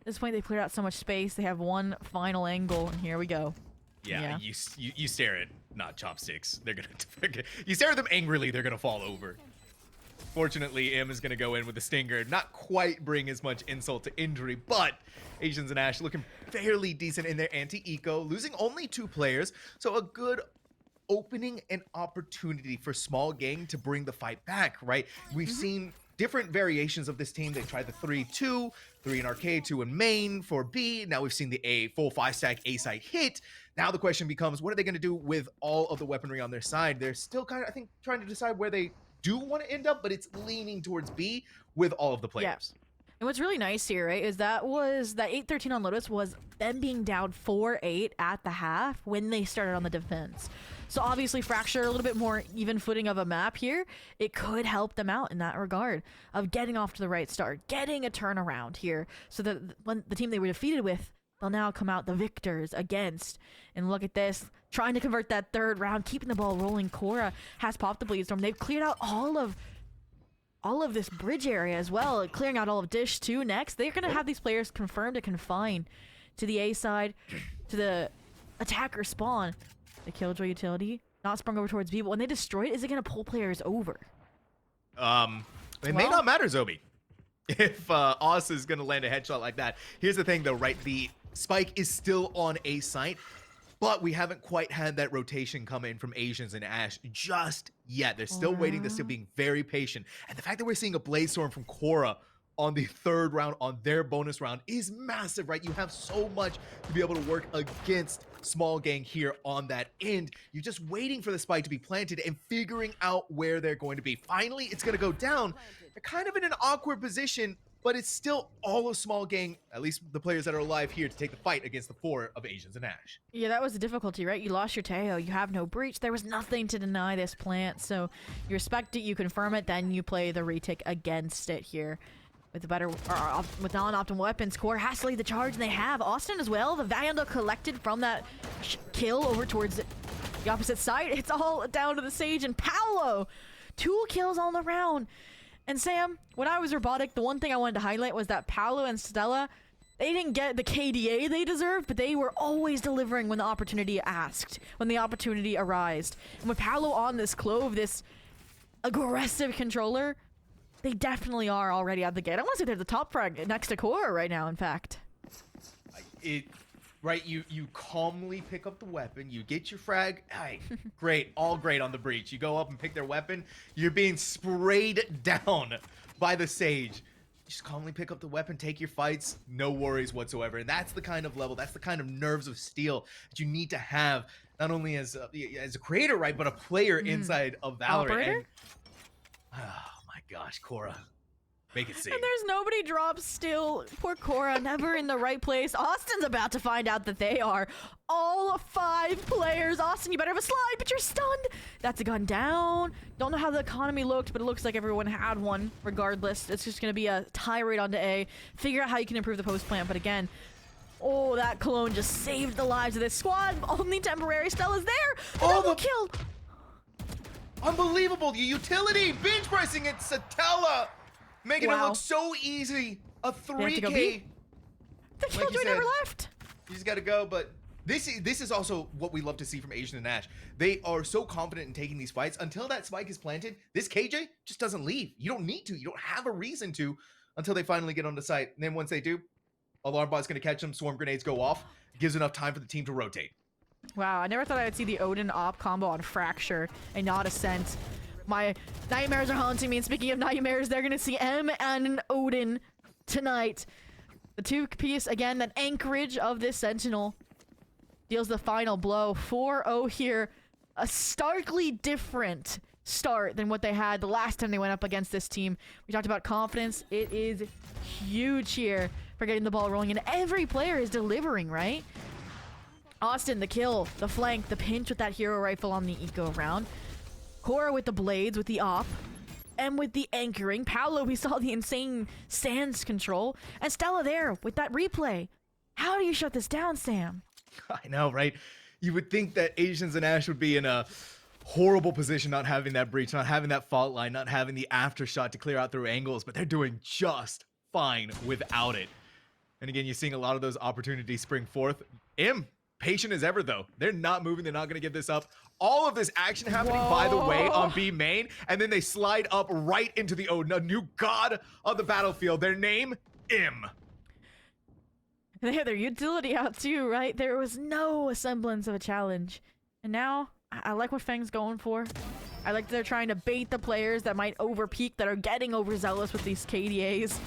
At this point, they've cleared out so much space. They have one final angle, and here we go. Yeah. You stare at not Chopsticks. They're gonna you stare at them angrily. They're gonna fall over. Fortunately, M is gonna go in with the stinger. Not quite bring as much insult to injury, but Asians and Ash looking fairly decent in their anti-eco, losing only 2 players, so a good opening an opportunity for Small Gang to bring the fight back, right? We've seen different variations of this team. They tried the 3-2, 3 in arcade, 2 in main for B. Now we've seen the A full 5-stack A side hit. Now the question becomes, what are they going to do with all of the weaponry on their side? They're still kind of, I think, trying to decide where they do want to end up, but it's leaning towards B with all of the players. Yeah. And what's really nice here, right, is that 8-13 on Lotus was them being down 4-8 at the half when they started on the defense. So obviously Fracture, a little bit more even footing of a map here. It could help them out in that regard of getting off to the right start, getting a turnaround here, so that when the team they were defeated with, they'll now come out the victors against. And look at this, trying to convert that third round, keeping the ball rolling. QoR has popped the Bleed Storm. They've cleared out all of this bridge area as well, clearing out all of Dish too next. They're going to have these players confirmed to confine to the A side, to the attacker spawn. The Killjoy utility, not sprung over towards B, but when they destroy it, is it going to pull players over? It may not matter, Zobi. If Oz is going to land a headshot like that. Here's the thing though, right? The spike is still on A site, but we haven't quite had that rotation come in from Asians and Ash just yet. They're still waiting. They're still being very patient. And the fact that we're seeing a Blaze Storm from QoR on the third round, on their bonus round, is massive, right? You have so much to be able to work against Small Gang here on that end. You're just waiting for the spike to be planted and figuring out where they're going to be. Finally, it's going to go down. They're kind of in an awkward position, but it's still all of Small Gang, at least the players that are alive here, to take the fight against the 4 of Asians and Ash. Yeah, that was the difficulty, right? You lost your Teo, you have no breach. There was nothing to deny this plant, so you respect it, you confirm it, then you play the retake against it here. With the better, with non-optimal weapons, QoR has to lead the charge, and they have. Austin as well, the Vandal collected from that kill over towards the opposite side. It's all down to the Sage and Paolo. 2 kills on the round. And Sam, when I was robotic, the one thing I wanted to highlight was that Paolo and Stella, they didn't get the KDA they deserved, but they were always delivering when the opportunity asked, when the opportunity arose. And with Paolo on this Clove, this aggressive controller, they definitely are already at the gate. I want to say they're the top frag next to QoR right now, in fact. Right, you calmly pick up the weapon, you get your frag, hey, great, all great on the breach. You go up and pick their weapon, you're being sprayed down by the Sage. Just calmly pick up the weapon, take your fights, no worries whatsoever. And that's the kind of level, that's the kind of nerves of steel that you need to have, not only as a creator, right, but a player inside of Valorant. Operator? Oh my gosh, QoR. Make it sing. And there's nobody drops still. Poor QoR, never in the right place. Austin's about to find out that they are all 5 players. Austin, you better have a slide, but you're stunned. That's a gun down. Don't know how the economy looked, but it looks like everyone had one regardless. It's just going to be a tirade onto A. Figure out how you can improve the post plant, but again, oh, that cologne just saved the lives of this squad. Only temporary. Stella's there. Double kill. Unbelievable. The utility. Bench pressing it. Satella. Making it look so easy. A 3K. The Killjoy never left. You just got to go, but this is also what we love to see from Asian and Ash. They are so confident in taking these fights. Until that spike is planted, this KJ just doesn't leave. You don't need to. You don't have a reason to until they finally get on the site. And then once they do, alarm bot's going to catch them. Swarm grenades go off. It gives enough time for the team to rotate. Wow, I never thought I would see the Odin op combo on Fracture and not Ascent. My nightmares are haunting me, and speaking of nightmares, they're gonna see M and Odin tonight. The 2-piece, again, that anchorage of this Sentinel deals the final blow. 4-0 here. A starkly different start than what they had the last time they went up against this team. We talked about confidence. It is huge here for getting the ball rolling, and every player is delivering, right? Austin, the kill, the flank, the pinch with that hero rifle on the eco round. QoR with the blades, with the op, and with the anchoring. Paolo, we saw the insane sands control. And Stella there with that replay. How do you shut this down, Sam? I know, right? You would think that Asians and Ash would be in a horrible position not having that breach, not having that fault line, not having the aftershot to clear out through angles, but they're doing just fine without it. And again, you're seeing a lot of those opportunities spring forth. Patient as ever, though. They're not moving. They're not going to give this up. All of this action happening, by the way, on B main, and then they slide up right into the Odin, a new god of the battlefield. Their name, M. They had their utility out too, right? There was no semblance of a challenge. And now, I like what Fang's going for. I like that they're trying to bait the players that might overpeak, that are getting overzealous with these KDAs.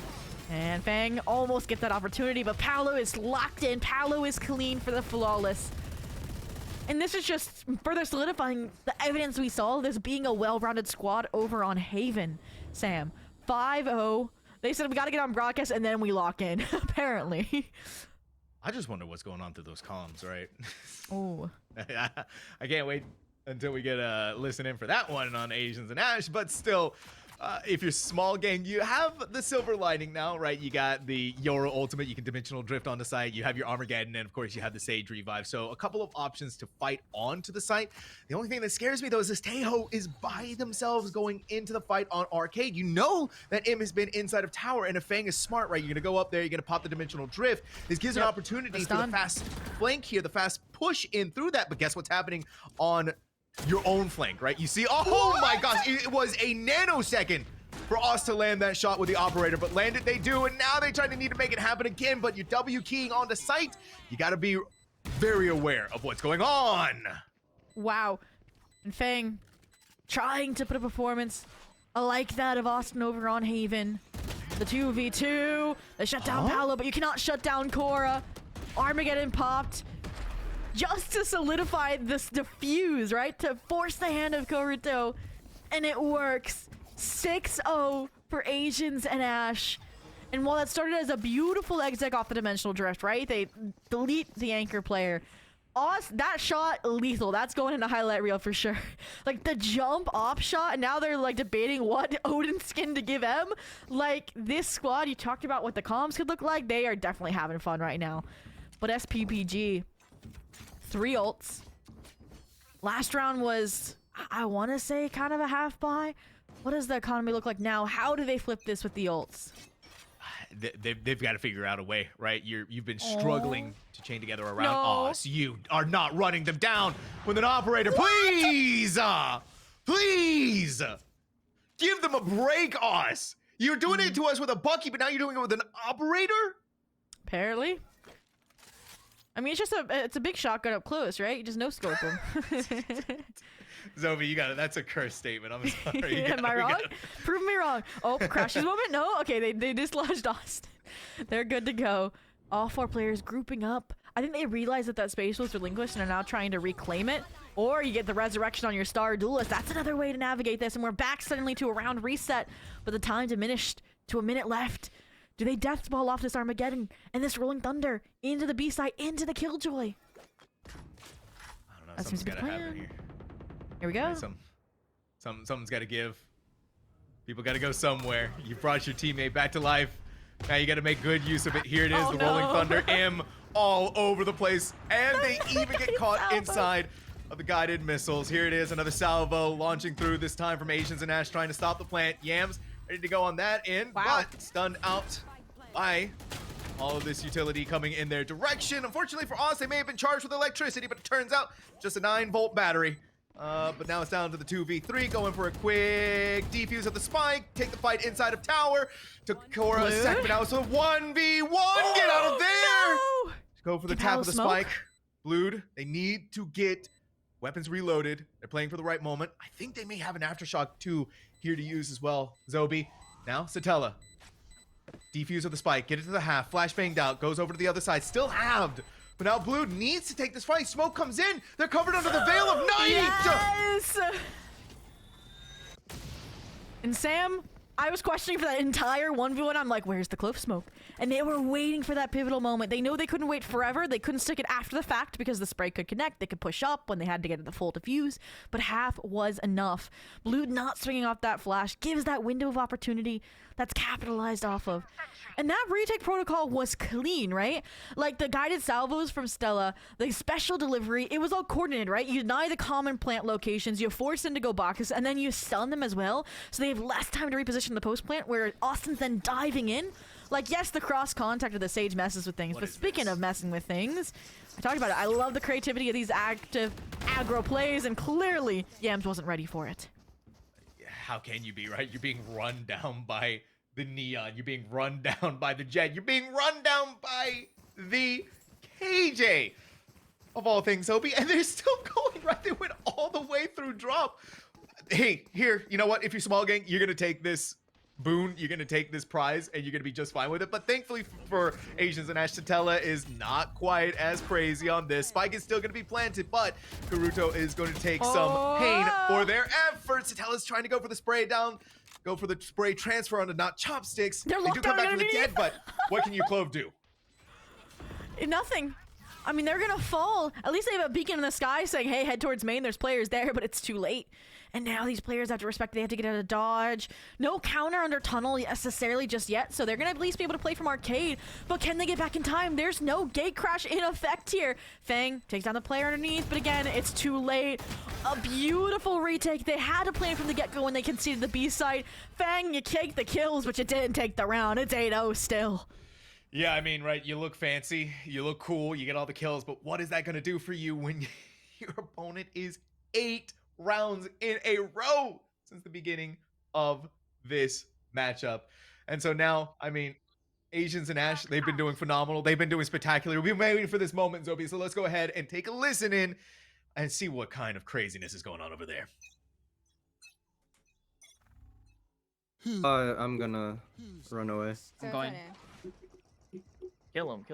And Fang almost gets that opportunity, but Paolo is locked in. Paolo is clean for the flawless. And this is just further solidifying the evidence we saw, this being a well-rounded squad over on Haven. Sam, 5-0. They said we got to get on broadcast and then we lock in, apparently. I just wonder what's going on through those comms, right? Oh. I can't wait until we get a listen in for that one on Asians and Ash, but still, if you're small gang, you have the silver lining now, right? You got the Yoro ultimate, you can dimensional drift on the site, you have your Armageddon, and of course you have the Sage revive. So a couple of options to fight onto the site. The only thing that scares me though is this Tejo is by themselves going into the fight on Arcade. You know that M has been inside of tower, and if Fang is smart, right? You're gonna go up there, you're gonna pop the dimensional drift. This gives an opportunity for the fast flank here, the fast push in through that, but guess what's happening on your own flank, right? You see, oh my gosh, it was a nanosecond for us to land that shot with the operator, but land it they do, and now they try to need to make it happen again, but you're W keying on the site. You gotta be very aware of what's going on. Wow. And Fang trying to put a performance like that of Austin over on Haven. The 2v2, they shut down Paolo, but you cannot shut down Cora. Armageddon popped. Just to solidify this defuse, right? To force the hand of Koruto. And it works. 6-0 for Asians and Ash. And while that started as a beautiful exec off the dimensional drift, right? They delete the anchor player. That shot, lethal. That's going into highlight reel for sure. Like the jump off shot, and now they're like debating what Odin skin to give M. Like this squad, you talked about what the comms could look like. They are definitely having fun right now. But SPPG, 3 ults. Last round was, I want to say, kind of a half buy. What does the economy look like now? How do they flip this with the ults? They've got to figure out a way, right? You've been struggling to chain together around us. You are not running them down with an operator. Please! Please! Give them a break, us! You're doing it to us with a Bucky, but now you're doing it with an operator? Apparently. I mean, it's a big shotgun up close, right? You just no scope them. Zoe, you got it. That's a curse statement. I'm sorry. Am I wrong? Prove me wrong. Oh, crashes moment? No? Okay, they dislodged Austin. They're good to go. All 4 players grouping up. I think they realized that space was relinquished and are now trying to reclaim it. Or you get the resurrection on your star duelist. That's another way to navigate this. And we're back suddenly to a round reset. But the time diminished to a minute left. Do they death ball off this Armageddon and this Rolling Thunder into the B side, into the Killjoy? I don't know. That seems to be the plan. Here. Here we go. Something's got to give. People got to go somewhere. You brought your teammate back to life. Now you got to make good use of it. Here it is, the Rolling Thunder. M all over the place. And they even get caught inside of the guided missiles. Here it is, another salvo launching through, this time from Asians and Ash trying to stop the plant. Yams ready to go on that end, but stunned out by all of this utility coming in their direction. Unfortunately for us, they may have been charged with electricity, but it turns out just a 9-volt battery. But now it's down to the 2v3, going for a quick defuse of the spike, take the fight inside of tower. Took Cora a second, but now it's a 1v1. Get out of there! No! Go for the tap of the spike. Blued, they need to get weapons reloaded. They're playing for the right moment. I think they may have an Aftershock 2 here to use as well. Zobi, now Satella. Defuse of the spike, get it to the half, flash banged out, goes over to the other side, still halved. But now Blue needs to take this fight. Smoke comes in. They're covered under the veil of night. Yes! And Sam, I was questioning for that entire 1v1. I'm like, where's the clove smoke? And they were waiting for that pivotal moment. They know they couldn't wait forever. They couldn't stick it after the fact because the spray could connect. They could push up when they had to get the full defuse. But half was enough. Blue not swinging off that flash gives that window of opportunity that's capitalized off of. And that retake protocol was clean, right? Like the guided salvos from Stella, the special delivery, it was all coordinated, right? You deny the common plant locations, you force them to go boxes, and then you stun them as well. So they have less time to reposition the post plant, where Austin's then diving in. Like, yes, the cross contact of the Sage messes with things, but speaking of messing with things, I talked about it. I love the creativity of these active aggro plays, and clearly Yams wasn't ready for it. How can you be, right? You're being run down by the Neon. You're being run down by the Jet. You're being run down by the KJ. Of all things, Obi. And they're still going, right? They went all the way through drop. Hey, here, you know what? If you're small gang, you're going to take this Boone, you're going to take this prize and you're going to be just fine with it. But thankfully for Asians and Ash, Satella is not quite as crazy on this. Spike is still going to be planted, but Karuto is going to take some pain for their efforts. Satella's trying to go for the spray down, go for the spray transfer onto not chopsticks. They do come back from the dead, but what can you Clove do? Nothing. I mean, they're gonna fall. At least they have a beacon in the sky saying, hey, head towards main. There's players there, but it's too late. And now these players have to respect, they have to get out of dodge. No counter under tunnel necessarily just yet, so they're gonna at least be able to play from arcade. But can they get back in time? There's no gate crash in effect here. Fang takes down the player underneath, but again, it's too late. A beautiful retake. They had to plan from the get-go when they conceded the B site. Fang, you take the kills, but you didn't take the round. It's 8-0 still. Yeah, I mean, right, you look fancy, you look cool, you get all the kills, but what is that going to do for you when your opponent is 8 rounds in a row since the beginning of this matchup? And so now, I mean, Asians and Ash, they've been doing phenomenal. They've been doing spectacular. We've been waiting for this moment, Zobi, so let's go ahead and take a listen in and see what kind of craziness is going on over there. I'm gonna run away. I'm going. Kill him.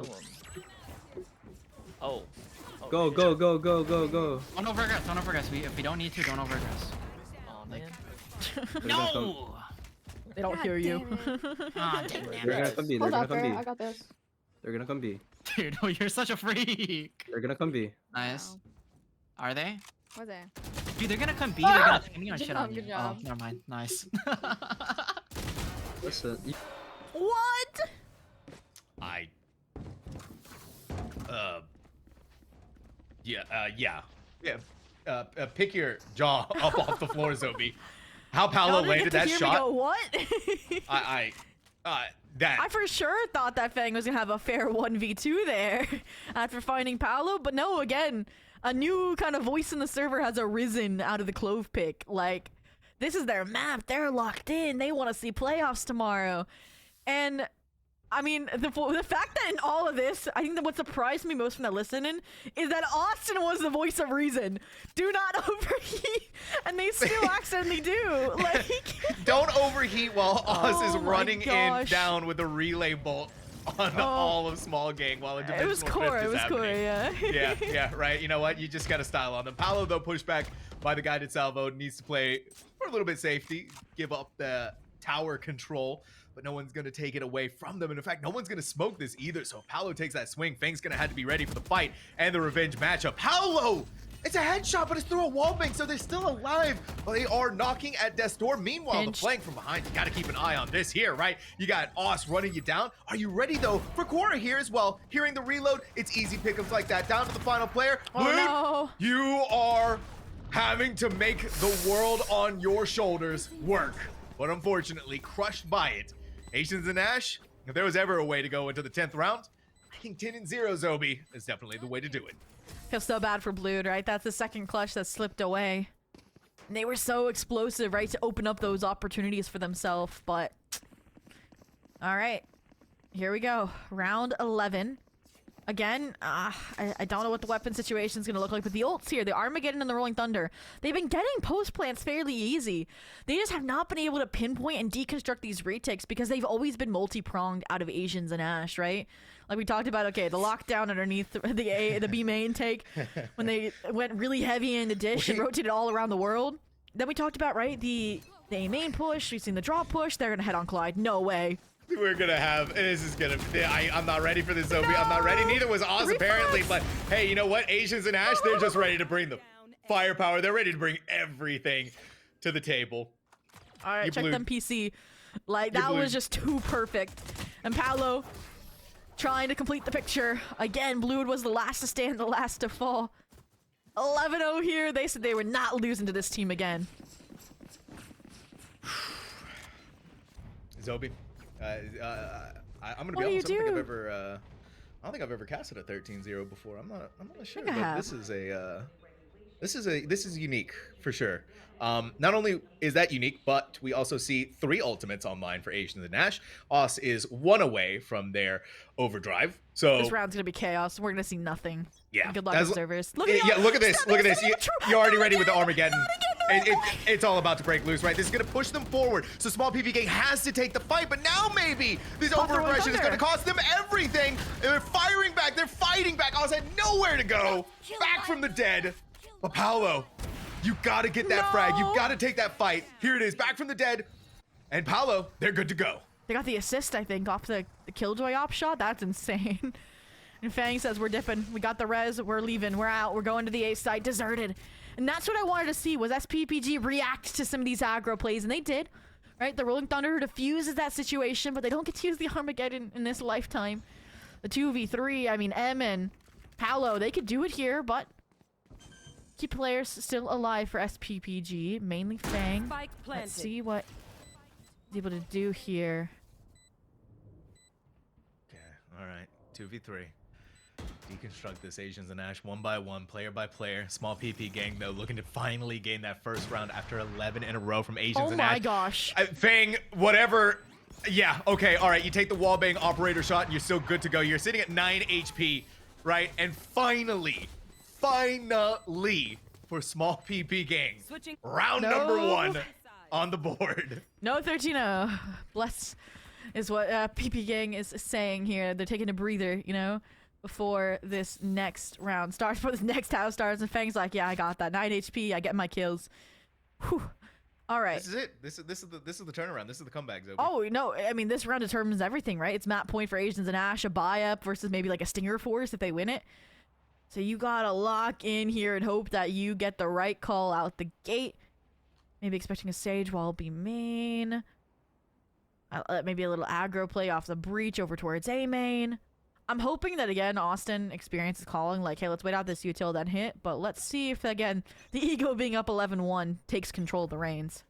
Oh. Go. Don't overgress. Don't overgress. If we don't need to, don't overgress. Oh man. No! They don't hear you. Ah, damn They're gonna come B. They're gonna come B. I got this. They're gonna come B. Dude, oh, you're such a freak. They're gonna come B. Nice. Are they? What's that? Dude, they're gonna come B. They're gonna shit on you. Good job. Oh, never mind. Nice. Listen. What? Pick your jaw up off the floor, Zobi. How Paolo landed that shot. Go, what? That. I for sure thought that Fang was gonna have a fair 1v2 there after finding Paolo, but no, again, a new kind of voice in the server has arisen out of the Clove pick. Like, this is their map. They're locked in. They want to see playoffs tomorrow. And I mean, the fact that in all of this, I think that what surprised me most from that listening is that Austin was the voice of reason. Do not overheat, and they still accidentally do. Like, don't overheat while Oz is running gosh. down with a relay bolt on all of Small Gang while a dimensional it was core. drift is It was happening. core. Yeah. yeah, right. You know what? You just got to style on them. Paolo, though, pushed back by the guided salvo, needs to play for a little bit safety, give up the tower control. But no one's going to take it away from them. And in fact, no one's going to smoke this either. So if Paolo takes that swing, Fang's going to have to be ready for the fight and the revenge matchup. Paolo! It's a headshot, but it's through a wall bank, so they're still alive. But they are knocking at death's door. Meanwhile, the flank from behind, you got to keep an eye on this here, right? You got Oz running you down. Are you ready, though, for QoR here as well? Hearing the reload, it's easy pickups like that. Down to the final player. Oh, Luke, no. you are having to make the world on your shoulders work. But unfortunately, crushed by it. Asians and Ash, if there was ever a way to go into the 10th round, I think 10-0 Zobi is definitely the way to do it. Feels so bad for Blued, right? That's the second clutch that slipped away. And they were so explosive, right, to open up those opportunities for themselves, but... All right, here we go. Round 11. Again, I don't know what the weapon situation is going to look like, but the ults here, the Armageddon and the Rolling Thunder, they've been getting post plants fairly easy. They just have not been able to pinpoint and deconstruct these retakes because they've always been multi-pronged out of Asians and Ash, right? Like we talked about, okay, the lockdown underneath the B main take, when they went really heavy in the dish and rotated all around the world. Then we talked about, right, the A main push, we've seen the drop push, they're going to head on Clyde. No way. We're gonna have, this is gonna, I'm not ready for this, Zobi. No! I'm not ready. Neither was Oz, apparently. But hey, you know what? Asians and Ash, they're just ready to bring the firepower. They're ready to bring everything to the table. All right, check them PC. Like, that was just too perfect. And Paolo trying to complete the picture. Again, Blued was the last to stand, the last to fall. 11-0 here. They said they were not losing to this team again. Zobi. I'm gonna be honest. I don't think I've ever casted a 13-0 before. I'm not sure, but this is unique for sure. Not only is that unique, but we also see 3 ultimates online for Asians and Ash. Os is 1 away from their overdrive. So this round's gonna be chaos. We're gonna see nothing. Yeah. Good luck, observers. Look at this. Look at this. You're already ready with the Armageddon. It's all about to break loose, right? This is going to push them forward. So Small PP Gang has to take the fight, but now maybe this over-aggression is going to cost them everything. They're firing back. They're fighting back. Oz had nowhere to go. Back from the dead. But Paolo, you got to get that frag. You got to take that fight. Here it is, back from the dead. And Paolo, they're good to go. They got the assist, I think, off the Killjoy op shot. That's insane. And Fang says, we're dipping. We got the res. We're leaving. We're out. We're going to the A site. Deserted. And that's what I wanted to see, was SPPG react to some of these aggro plays. And they did. Right? The Rolling Thunder diffuses that situation, but they don't get to use the Armageddon in this lifetime. The 2v3, I mean, M and Paolo, they could do it here, but key players still alive for SPPG. Mainly Fang. Let's see what he's able to do here. Okay, all right. 2v3. Deconstruct this Asians and Ash one by one, player by player. Small PP Gang, though, looking to finally gain that first round after 11 in a row from Asians and Ash. Oh my gosh. Fang, whatever. Yeah, okay, all right. You take the wallbang operator shot and you're still good to go. You're sitting at 9 HP, right? And finally, for Small PP Gang, round number 1 on the board. No 13-0. Bless is what PP Gang is saying here. They're taking a breather, you know, before this next round starts, before this next house starts. And Fang's like, yeah, I got that. 9 HP. I get my kills. Whew. All right. This is it. This is the turnaround. This is the comeback, Zoe. Oh no! I mean, this round determines everything, right? It's map point for Asians and Ash, a buy up versus maybe like a Stinger Force if they win it. So you gotta lock in here and hope that you get the right call out the gate. Maybe expecting a Sage while be main. Maybe a little aggro play off the breach over towards A main. I'm hoping that, again, Austin experiences calling, like, hey, let's wait out this util, then hit. But let's see if, again, the ego being up 11-1 takes control of the reins.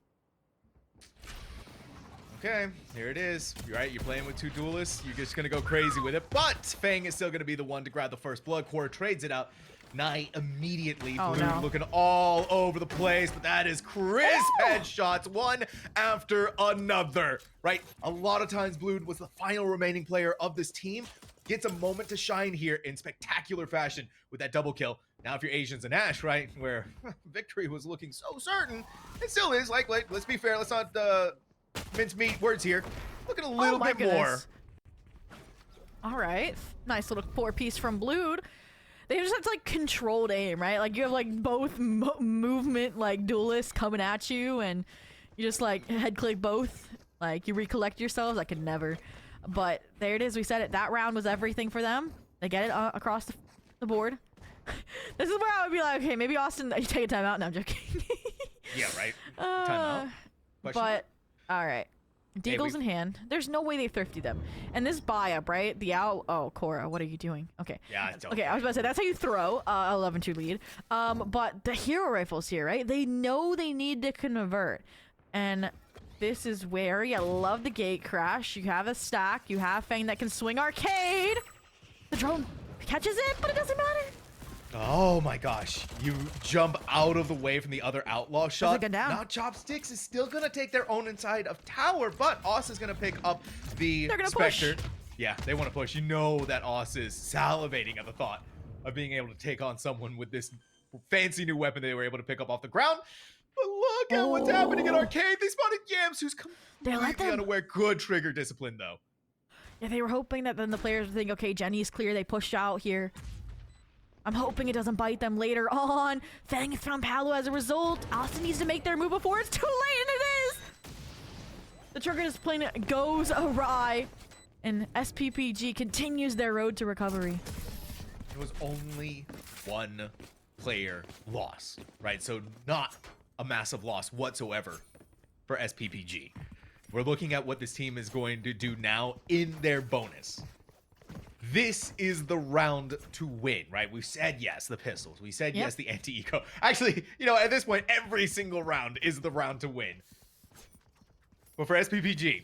Okay, here it is. You're right, you're playing with 2 duelists. You're just going to go crazy with it. But Fang is still going to be the one to grab the first blood. QoR trades it out. Nye immediately. Oh, Blue no. looking all over the place, but that is crisp headshots, one after another, right? A lot of times Blue was the final remaining player of this team. Gets a moment to shine here in spectacular fashion with that double kill. Now if you're Asians and Ash, right, where victory was looking so certain, it still is. Like let's be fair, let's not mince meat words here. Looking a little bit more. All right, nice little 4-piece from Blue. They just have to, like, controlled aim, right? Like, you have, like, both movement, like, duelists coming at you, and you just, like, head click both. Like, you recollect yourselves. I could never. But there it is. We said it. That round was everything for them. They get it across the board. This is where I would be like, okay, maybe Austin, you take a timeout. No, I'm joking. Yeah, right. Timeout. But, all right. Deagles in hand. There's no way they thrifty them. And this buy up, right? The out. Oh, Cora, what are you doing? Okay. Yeah, I don't. Okay, I was about to say that's how you throw 11-2 lead. But the hero rifles here, right? They know they need to convert, and this is where you love the gate crash. You have a stack. You have Fang that can swing arcade. The drone catches it, but it doesn't matter. Oh my gosh. You jump out of the way from the other outlaw shot. Down. Now Chopsticks is still going to take their own inside of tower, but Oss is going to pick up the Spectre. Push. Yeah, they want to push. You know that Oss is salivating at the thought of being able to take on someone with this fancy new weapon they were able to pick up off the ground. But look at what's happening at Arcade. They spotted Yams, who's completely unaware. Good trigger discipline, though. Yeah, they were hoping that then the players would think, okay, Jenny's clear. They pushed out here. I'm hoping it doesn't bite them later on. Fang is found Paolo as a result. Austin needs to make their move before it's too late, and it is! The trigger discipline goes awry, and SPPG continues their road to recovery. It was only one player loss, right? So not a massive loss whatsoever for SPPG. We're looking at what this team is going to do now in their bonus. This is the round to win, right? We said yes, the pistols. We said yes, the anti-eco. Actually, you know, at this point, every single round is the round to win. But for SPPG,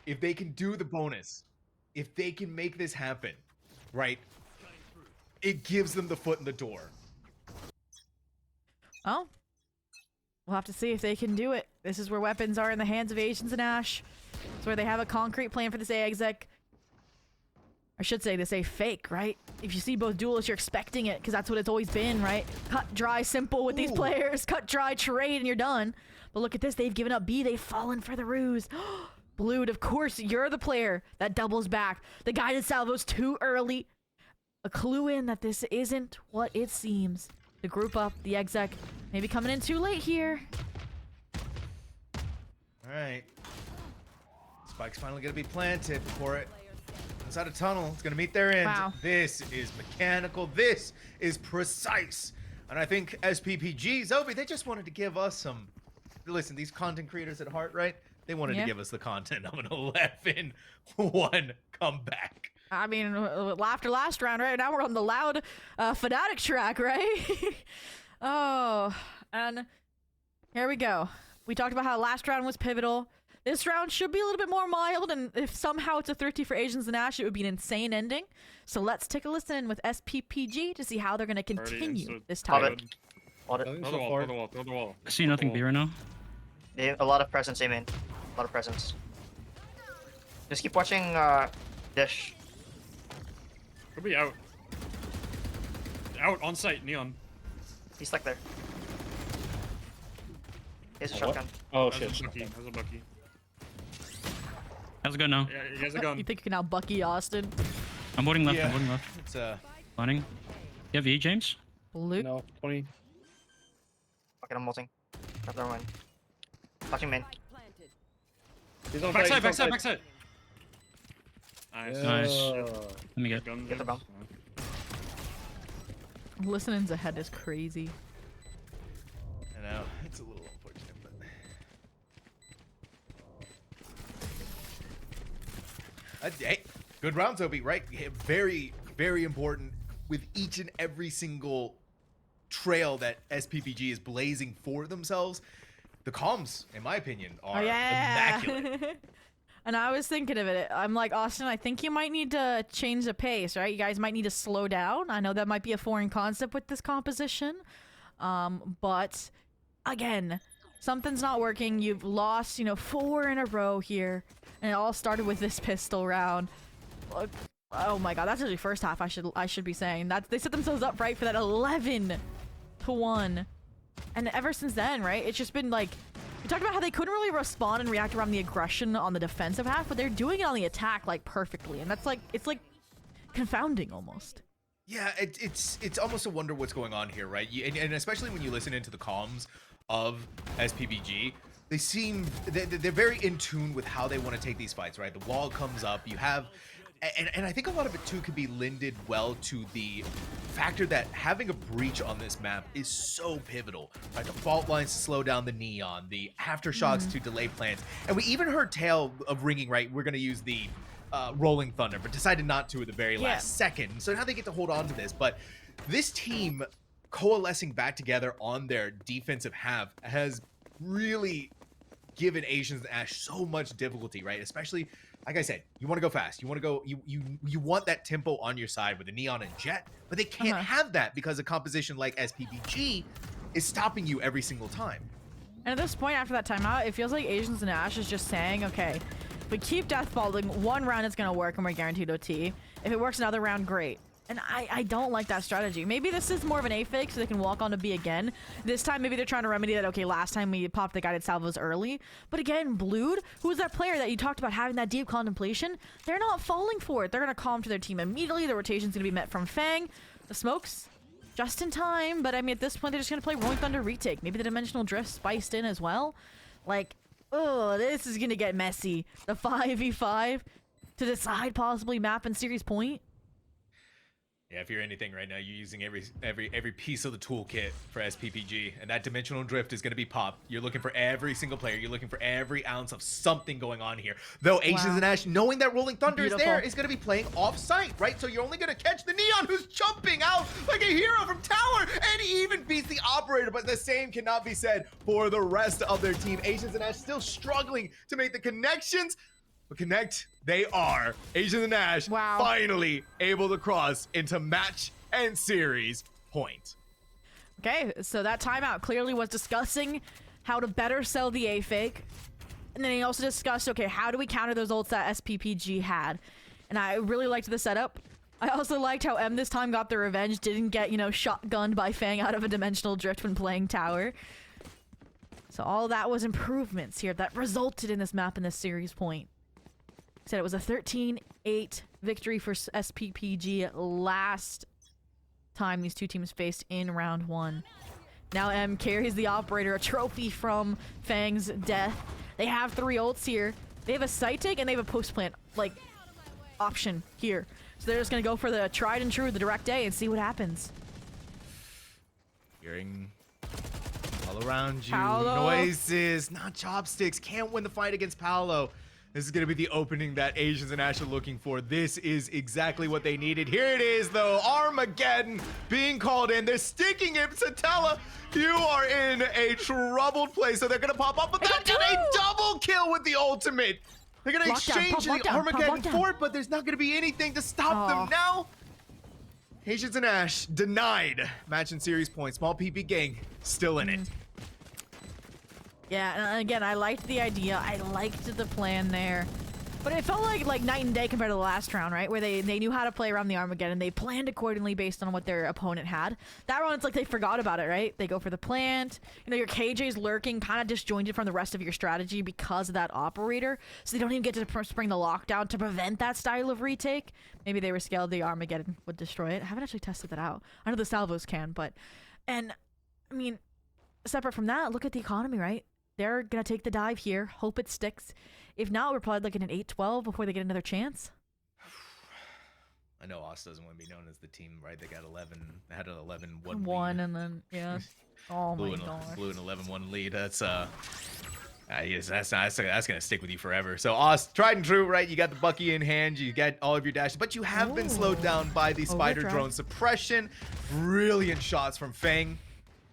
if they can do the bonus, if they can make this happen, right, it gives them the foot in the door. Oh, we'll have to see if they can do it. This is where weapons are in the hands of Asians and Ash. It's where they have a concrete plan for this exec. I should say to say fake, right? If you see both duelists, you're expecting it because that's what it's always been, right? Cut, dry, simple with these players. Cut, dry, trade, and you're done. But look at this. They've given up B. They've fallen for the ruse. Blued, of course, you're the player that doubles back. The guided salvo's too early. A clue in that this isn't what it seems. The group up, the exec, maybe coming in too late here. All right. Spike's finally going to be planted for it. Inside a tunnel. It's going to meet their end. Wow. This is mechanical. This is precise. And I think SPPG, Zobi, they just wanted to give us some... Listen, these content creators at heart, right? They wanted to give us the content of an 11-1 comeback. I mean, after last round, right? Now we're on the loud Fnatic track, right? Oh, and here we go. We talked about how last round was pivotal. This round should be a little bit more mild, and if somehow it's a 30 for Asians and Ash, it would be an insane ending. So let's take a listen with SPPG to see how they're going to continue this time. Throw the wall. I see nothing B right now. They have a lot of presence, A main. A lot of presence. Just keep watching Dish. Could be out. Out on site, Neon. He's stuck there. He has a shotgun. Oh shit. Has a Bucky. How's it go now? Yeah, he has a gun. You think you can out Bucky Austin? I'm voting left. Yeah, I'm voting left. It's Planning. You have E, James? Blue. No, 20. Okay, I'm ulting. Never mind. Watching main. He's on Backside. Nice. Nice. Let me get. Get the bomb. Listening's ahead is crazy. I know. It's a little unfortunate, but... hey, good round, Zobi, right? Very, very important with each and every single trail that SPPG is blazing for themselves. The comms, in my opinion, are immaculate. And I was thinking of it. I'm like, Austin, I think you might need to change the pace, right? You guys might need to slow down. I know that might be a foreign concept with this composition. But again, something's not working. You've lost, 4 in a row here. And it all started with this pistol round. Oh my god, that's actually first half, I should be saying. That they set themselves up right for that 11-1. And ever since then, right, it's just been like, we talked about how they couldn't really respond and react around the aggression on the defensive half, but they're doing it on the attack like perfectly, and that's like, it's like confounding almost. Yeah, it's almost a wonder what's going on here, right? And especially when you listen into the comms of SPBG, they seem they're very in tune with how they want to take these fights, right? The wall comes up, you have, and I think a lot of it too could be lended well to the factor that having a breach on this map is so pivotal, right? The fault lines to slow down the neon, the aftershocks to delay plans, and we even heard tale of ringing, right? We're gonna use the rolling thunder, but decided not to at the very last second. So now they get to hold on to this, but this team coalescing back together on their defensive half has really given Asians and Ash so much difficulty, right? Especially, like I said, you want to go fast. You want to go, you want that tempo on your side with the Neon and Jet, but they can't have that because a composition like SPBG is stopping you every single time. And at this point, after that timeout, it feels like Asians and Ash is just saying, okay, if we keep deathballing, one round it's going to work and we're guaranteed OT. If it works another round, great. And I don't like that strategy. Maybe this is more of an A fake so they can walk on to B again. This time, maybe they're trying to remedy that, okay, last time we popped the guided salvos early. But again, Blued, who is that player that you talked about having that deep contemplation? They're not falling for it. They're going to calm to their team immediately. The rotation's going to be met from Fang. The smokes, just in time. But I mean, at this point, they're just going to play Rolling Thunder retake. Maybe the Dimensional Drift spiced in as well. Like, oh, this is going to get messy. The 5v5 to decide possibly map and series point. Yeah, if you're anything right now, you're using every piece of the toolkit for SPPG, and that dimensional drift is going to be popped. You're looking for every single player. You're looking for every ounce of something going on here. Though Asians and Ash, knowing that Rolling Thunder is there, is going to be playing off-site, right? So you're only going to catch the Neon, who's jumping out like a hero from tower, and he even beats the operator. But the same cannot be said for the rest of their team. Asians and Ash still struggling to make the connections. But connect, they are. Asian and Ash finally able to cross into match and series point. Okay, so that timeout clearly was discussing how to better sell the A fake. And then he also discussed, okay, how do we counter those ults that SPPG had? And I really liked the setup. I also liked how M this time got the revenge, didn't get, you know, shotgunned by Fang out of a dimensional drift when playing tower. So all that was improvements here that resulted in this map and this series point. Said it was a 13-8 victory for SPPG last time these two teams faced in round 1. Now M carries the operator, a trophy from Fang's death. They have 3 ults here. They have a site take and they have a post plant, like, option here. So they're just gonna go for the tried and true, the direct A, and see what happens. Hearing all around you, Paolo. noises, not chopsticks. Can't win the fight against Paolo. This is going to be the opening that Asians and Ash are looking for. This is exactly what they needed. Here it is, though. Armageddon being called in. They're sticking it. Satella, you are in a troubled place. So they're going to pop up, but they're going to double kill with the ultimate. They're going to exchange the Armageddon for it, but there's not going to be anything to stop them now. Asians and Ash denied match and series points. Small PP gang still in it. Yeah, and again, I liked the idea. I liked the plan there. But it felt like night and day compared to the last round, right? Where they knew how to play around the Armageddon. They planned accordingly based on what their opponent had. That round, it's like they forgot about it, right? They go for the plant. You know, your KJ's lurking, kind of disjointed from the rest of your strategy because of that operator. So they don't even get to spring the lockdown to prevent that style of retake. Maybe they were scared the Armageddon would destroy it. I haven't actually tested that out. I know the salvos can, but... And, I mean, separate from that, look at the economy, right? They're gonna take the dive here, hope it sticks. If not, we're probably looking at an 8-12 before they get another chance. I know Oz doesn't want to be known as the team, right? They got 11, they had an 11-1 lead. And then, yeah. Oh my god. Blew an 11-1 lead. That's yes, that's gonna stick with you forever. So Oz, tried and true, right? You got the Bucky in hand, you got all of your dashes, but you have been slowed down by the spider drone suppression. Brilliant shots from Fang.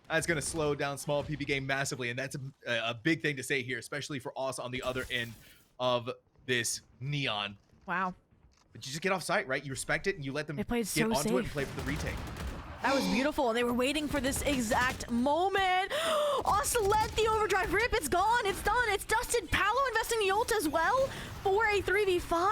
That's going to slow down small PP game massively, and that's a big thing to say here, especially for us on the other end of this Neon. Wow. But you just get off site, right? You respect it, and you let them get so onto safe. it and play for the retake. That was beautiful, and they were waiting for this exact moment. Austin let the overdrive rip. It's gone. It's done. It's dusted. Paolo investing the ult as well for a 3v5.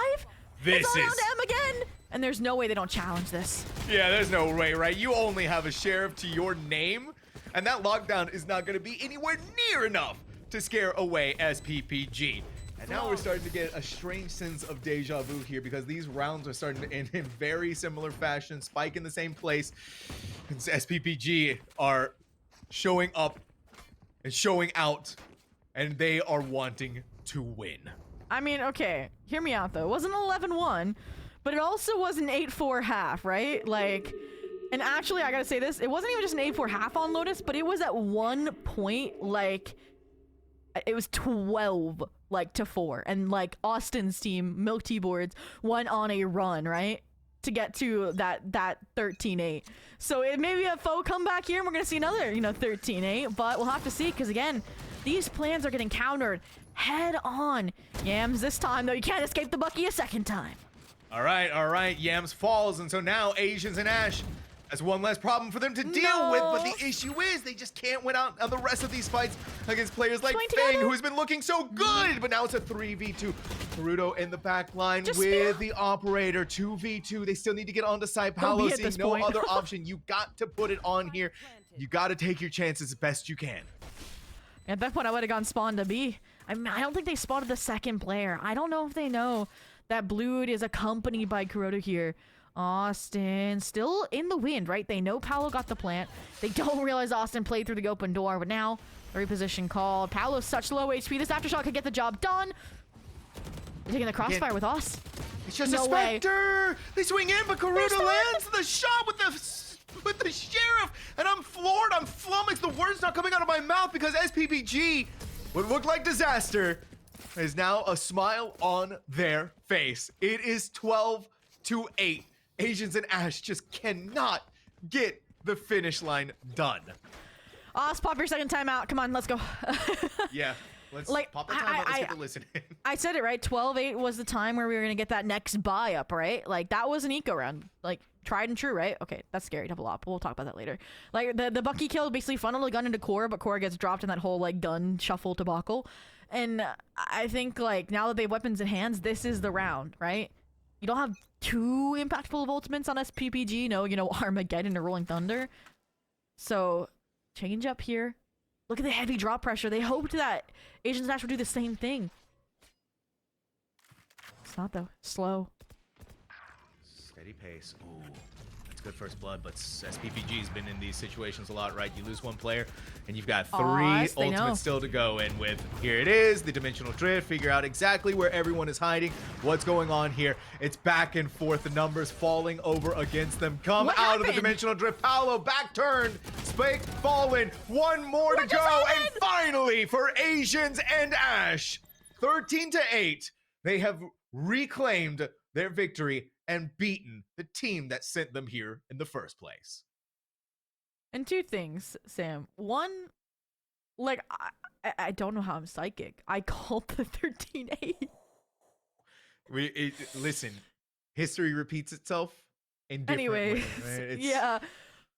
This it's all down is... to M again. And there's no way they don't challenge this. Yeah, there's no way, right? You only have a sheriff to your name. And that lockdown is not going to be anywhere near enough to scare away SPPG. And now we're starting to get a strange sense of deja vu here because these rounds are starting to end in very similar fashion. Spike in the same place. And SPPG are showing up and showing out. And they are wanting to win. I mean, okay. Hear me out, though. It wasn't 11-1, but it also was an 8-4 half, right? Like... And actually, I gotta say this, it wasn't even just an 8-4 half on Lotus, but it was at one point, like, it was 12, like, to 4. And, like, Austin's team, Milk Tea Boards, went on a run, right? To get to that 13-8. So it may be a faux comeback here, and we're gonna see another, 13-8. But we'll have to see, because, again, these plans are getting countered head on. Yams this time, though, you can't escape the Bucky a second time. All right, Yams falls, and so now Asians and Ash... That's one less problem for them to deal with, but the issue is they just can't win out on the rest of these fights against players like Fang, who's been looking so good, but now it's a 3v2. Naruto in the back line with the operator, 2v2. They still need to get onto site. Paolo seeing no other option. You got to put it on here. You got to take your chances as best you can. At that point, I would have gone spawn to B. I mean, I don't think they spotted the second player. I don't know if they know that Blued is accompanied by Kuroda here. Austin still in the wind, right? They know Paolo got the plant. They don't realize Austin played through the open door, but now the reposition called. Paolo's such low HP. This aftershock could get the job done. They're taking the crossfire with us. It's just a Spectre. They swing in, but Kuroda lands the shot with the sheriff, and I'm floored. I'm flummoxed. The words not coming out of my mouth because SPPG, what looked like disaster, is now a smile on their face. It is 12-8. Asians and Ash just cannot get the finish line done. Let's pop your second timeout. Come on, let's go. Yeah, let's pop the timeout. Let's get the listening. I said it, right? 12-8 was the time where we were going to get that next buy up, right? Like, that was an eco round. Like, tried and true, right? Okay, that's scary. Double op. We'll talk about that later. Like, the Bucky kill basically funneled a gun into QoR, but QoR gets dropped in that whole, like, gun shuffle debacle. And I think, like, now that they have weapons in hands, this is the round, right? you don't have too impactful of ultimates on SPPG. No, you know, Armageddon or Rolling Thunder. So, change up here. Look at the heavy drop pressure. They hoped that Asian Smash would do the same thing. It's not though. Slow. Steady pace. Ooh, that's good first blood, but SPPG's been in these situations a lot, right? You lose one player, and you've got 3 yes, they know. ultimates still to go. And with, here it is, the dimensional drift, figure out exactly where everyone is hiding, what's going on here. It's back and forth, the numbers falling over against them. Come What out of the happened? dimensional drift. Paolo back turned, Spake fallen, one more to go, and finally for Asians and Ash, 13-8, they have reclaimed their victory and beaten the team that sent them here in the first place. And 2 things, Sam. One, like, I don't know how I'm psychic. I called the 13-8. Listen, history repeats itself in different Anyway, ways. Right? yeah.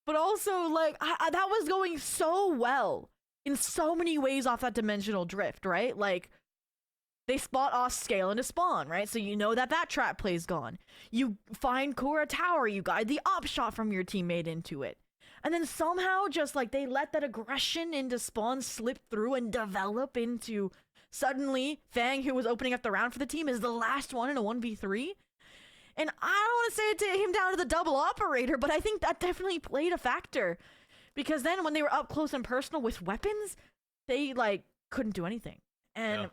But also, like, that was going so well in so many ways off that dimensional drift, right? Like, they spot us scale into spawn, right? So you know that that trap play's gone. You find Cora Tower, you guide the op shot from your teammate into it. And then somehow just like they let that aggression into spawn slip through and develop into suddenly Fang, who was opening up the round for the team, is the last one in a 1v3. And I don't want to say it to him down to the double operator, but I think that definitely played a factor. Because then when they were up close and personal with weapons, they like couldn't do anything. And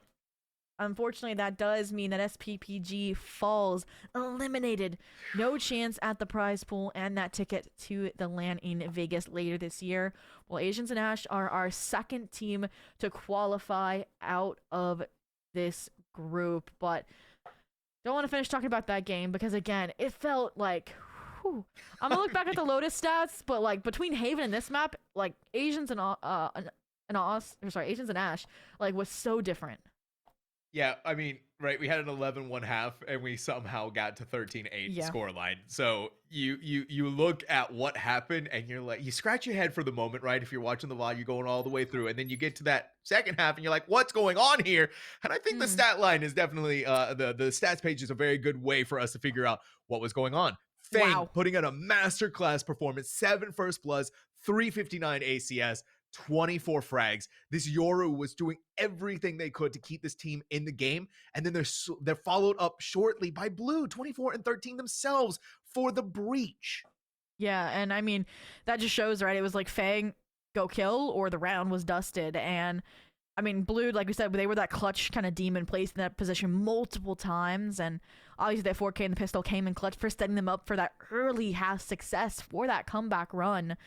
unfortunately, that does mean that SPPG falls eliminated. No chance at the prize pool and that ticket to the LAN in Vegas later this year. Well, Asians and Ash are our second team to qualify out of this group. But don't want to finish talking about that game because, again, it felt like... whew. I'm going to look back at the Lotus stats, but like between Haven and this map, like Asians and Asians and Ash, like was so different. Yeah, I mean, right, we had an 11-1 half, and we somehow got to 13-8 scoreline. So you look at what happened, and you're like, you scratch your head for the moment, right? If you're watching the VOD, you're going all the way through, and then you get to that second half, and you're like, what's going on here? And I think the stat line is definitely, the stats page is a very good way for us to figure out what was going on. Fang putting in a masterclass performance, 7 first bloods, 359 ACS, 24 frags. This Yoru was doing everything they could to keep this team in the game, and then they're followed up shortly by Blue, 24 and 13 themselves for the breach. Yeah, and I mean that just shows, right? It was like Fang go kill or the round was dusted, and I mean Blue, like we said, they were that clutch kind of demon placed in that position multiple times, and obviously that 4K and the pistol came in clutch for setting them up for that early half success for that comeback run.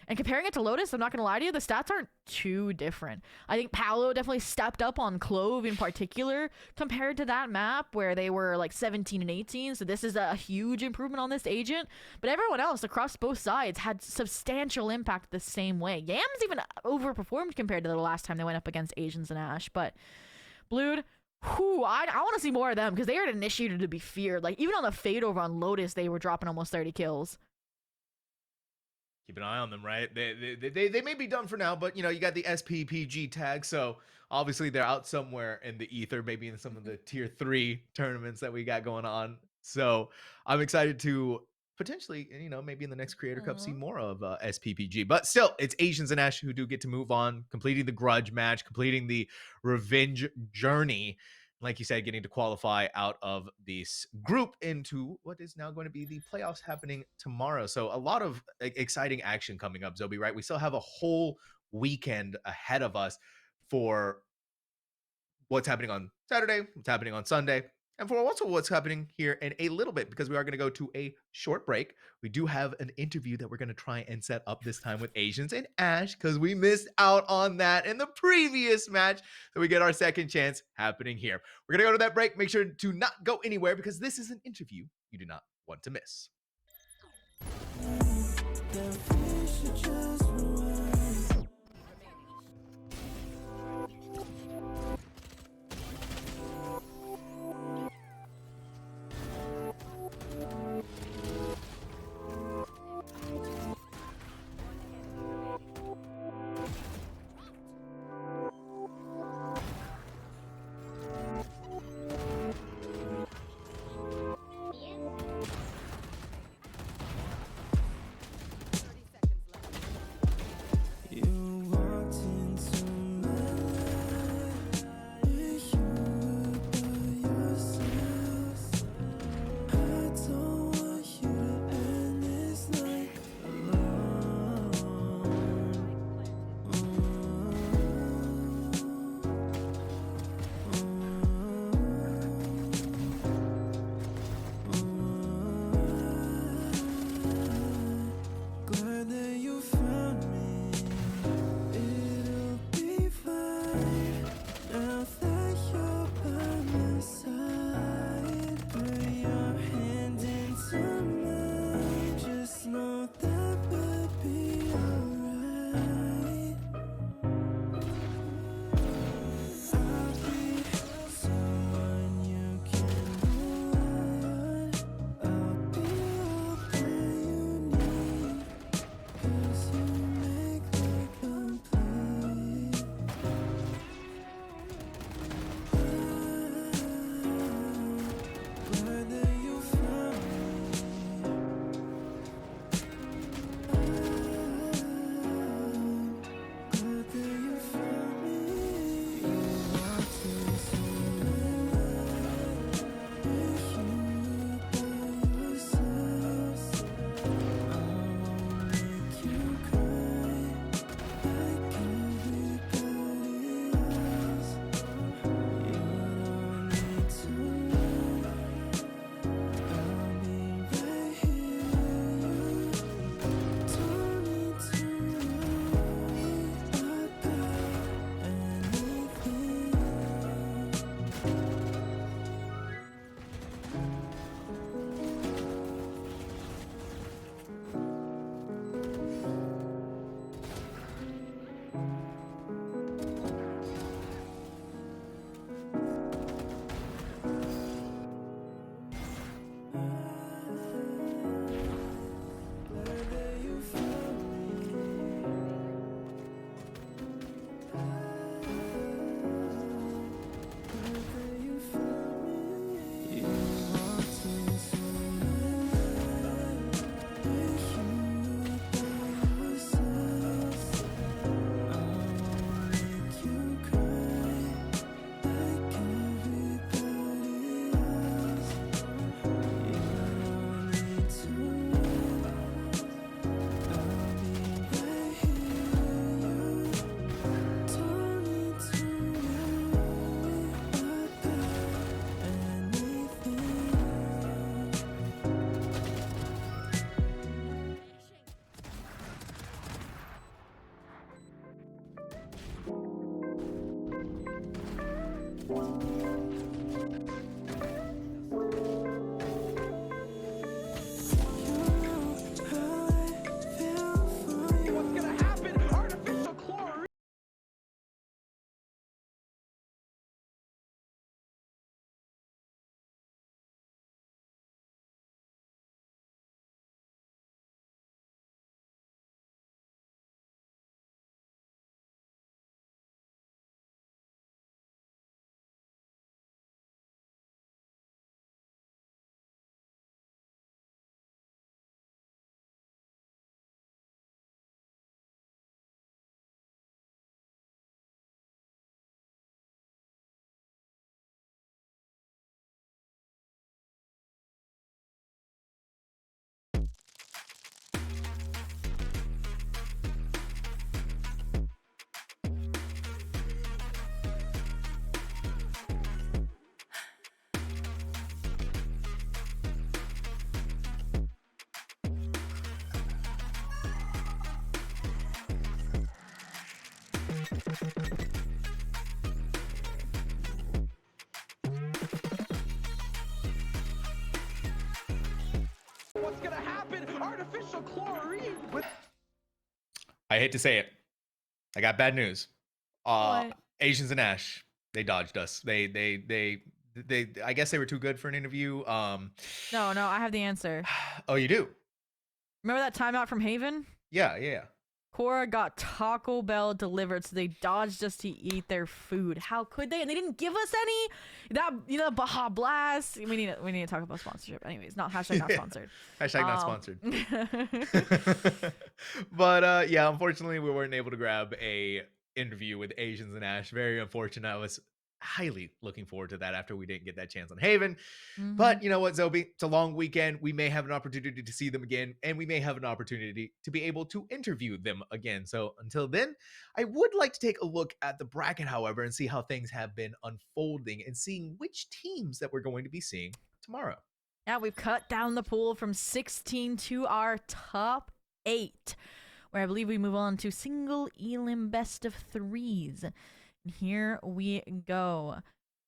And comparing it to Lotus, I'm not going to lie to you, the stats aren't too different. I think Paolo definitely stepped up on Clove in particular compared to that map where they were like 17 and 18. So this is a huge improvement on this agent. But everyone else across both sides had substantial impact the same way. Yams even overperformed compared to the last time they went up against Asians and Ash. But Blued, whew, I want to see more of them because they are an initiator to be feared. Like even on the fade over on Lotus, they were dropping almost 30 kills. Keep an eye on them, right? They may be done for now, but you know, you got the SPPG tag, so obviously they're out somewhere in the ether, maybe in some of the tier 3 tournaments that we got going on. So I'm excited to potentially, you know, maybe in the next Creator Cup see more of SPPG. But still, it's Asians and Ash who do get to move on, completing the grudge match, completing the revenge journey. Like you said, getting to qualify out of this group into what is now going to be the playoffs happening tomorrow. So a lot of exciting action coming up, Zobi, right? We still have a whole weekend ahead of us for what's happening on Saturday, what's happening on Sunday, and for also what's happening here in a little bit, because we are going to go to a short break. We do have an interview that we're going to try and set up this time with Asians and Ash, because we missed out on that in the previous match. So we get our second chance happening here. We're going to go to that break. Make sure to not go anywhere, because this is an interview you do not want to miss. What's gonna happen? Artificial chlorine. What's gonna happen? Artificial chlorine with I hate to say it. I got bad news. What? Asians and Ash, they dodged us. They I guess they were too good for an interview. No, I have the answer. Oh, you do? Remember that timeout from Haven? Yeah. Cora got Taco Bell delivered, so they dodged us to eat their food. How could they? And they didn't give us any. That Baja Blast. We need to talk about sponsorship. Anyways, not hashtag not sponsored. Hashtag not sponsored. But yeah, unfortunately, we weren't able to grab a interview with Asians and Ash. Very unfortunate. I was highly looking forward to that after we didn't get that chance on Haven. But you know what, Zobi? It's a long weekend. We may have an opportunity to see them again, and we may have an opportunity to be able to interview them again. So until then, I would like to take a look at the bracket, however, and see how things have been unfolding and seeing which teams that we're going to be seeing tomorrow. Yeah, we've cut down the pool from 16 to our top 8, where I believe we move on to single elim best of 3s. And here we go.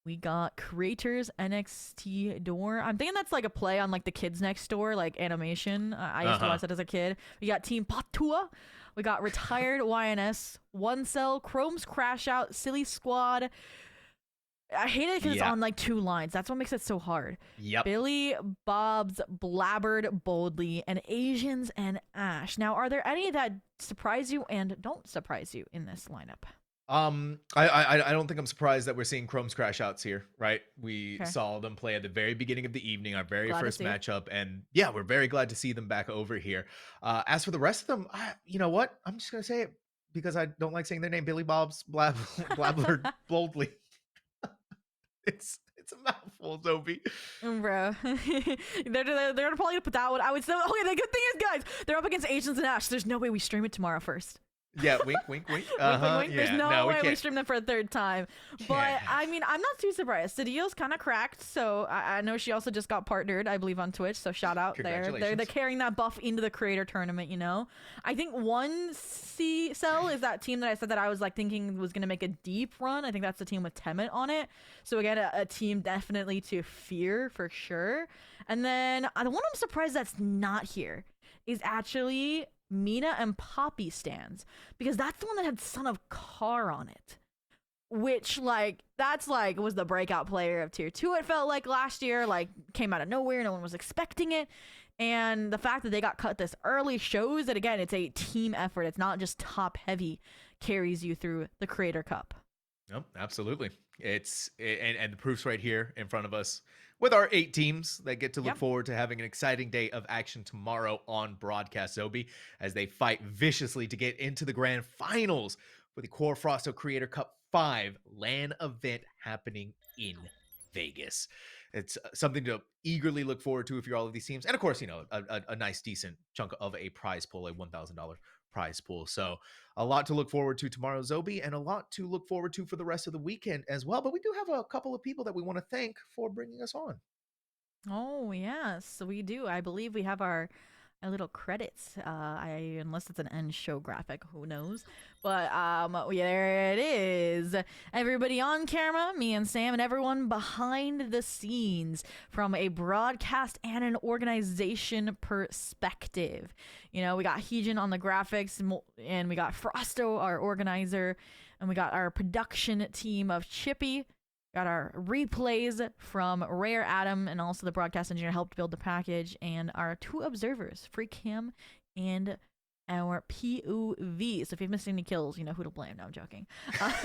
We got Creators NXT Door. I'm thinking that's like a play on like the Kids Next Door, like animation. I used to watch that as a kid. We got Team Patua. We got Retired YNS, One Cell, Chrome's Crash Out, Silly Squad. I hate it because it's on like 2 lines. That's what makes it so hard. Yep. Billy, Bob's, Blabbered Boldly, and Asians and Ash. Now, are there any that surprise you and don't surprise you in this lineup? I don't think I'm surprised that we're seeing Chrome's Crash Outs here, right? We saw them play at the very beginning of the evening, our very first matchup, and yeah, we're very glad to see them back over here. As for the rest of them, you know what? I'm just gonna say it because I don't like saying their name. Billy Bob's Blabbler Boldly. It's a mouthful, Zobi. Bro, they're gonna probably put that one. I would say, okay. The good thing is, guys, they're up against Asians and Ash. There's no way we stream it tomorrow first. Yeah, wink. Wink, wink. There's no way we stream them for a 3rd time. But I mean, I'm not too surprised. Sadio's kind of cracked, so I know she also just got partnered, I believe, on Twitch. So shout out there. They're carrying that buff into the creator tournament. You know, I think One Cell is that team that I said that I was like thinking was gonna make a deep run. I think that's the team with Temet on it. So again, a team definitely to fear for sure. And then the one I'm surprised that's not here is actually Mina and Poppy stands, because that's the one that had Son of Car on it, which like that's like was the breakout player of tier 2. It felt like last year, like came out of nowhere, no one was expecting it, and the fact that they got cut this early shows that again it's a team effort. It's not just top heavy carries you through the Creator Cup. No, absolutely. And the proof's right here in front of us with our 8 teams that get to look forward to having an exciting day of action tomorrow on broadcast, Zobi, as they fight viciously to get into the grand finals for the QoR Frausto Creator Cup 5 LAN event happening in Vegas. It's something to eagerly look forward to if you're all of these teams. And of course, you know, a nice, decent chunk of a prize pool, a $1,000 prize pool. So a lot to look forward to tomorrow, Zobi, and a lot to look forward to for the rest of the weekend as well. But we do have a couple of people that we want to thank for bringing us on. Oh, yes, we do. I believe we have our a little credits. Unless it's an end show graphic, who knows? But yeah, there it is. Everybody on camera, me and Sam, and everyone behind the scenes from a broadcast and an organization perspective. You know, we got Heejin on the graphics, and we got Frausto, our organizer, and we got our production team of Chippy. Got our replays from Rare Adam, and also the broadcast engineer helped build the package, and our 2 observers, Free Cam and our POV. So if you've missed any kills, you know who to blame. No, I'm joking. Wow.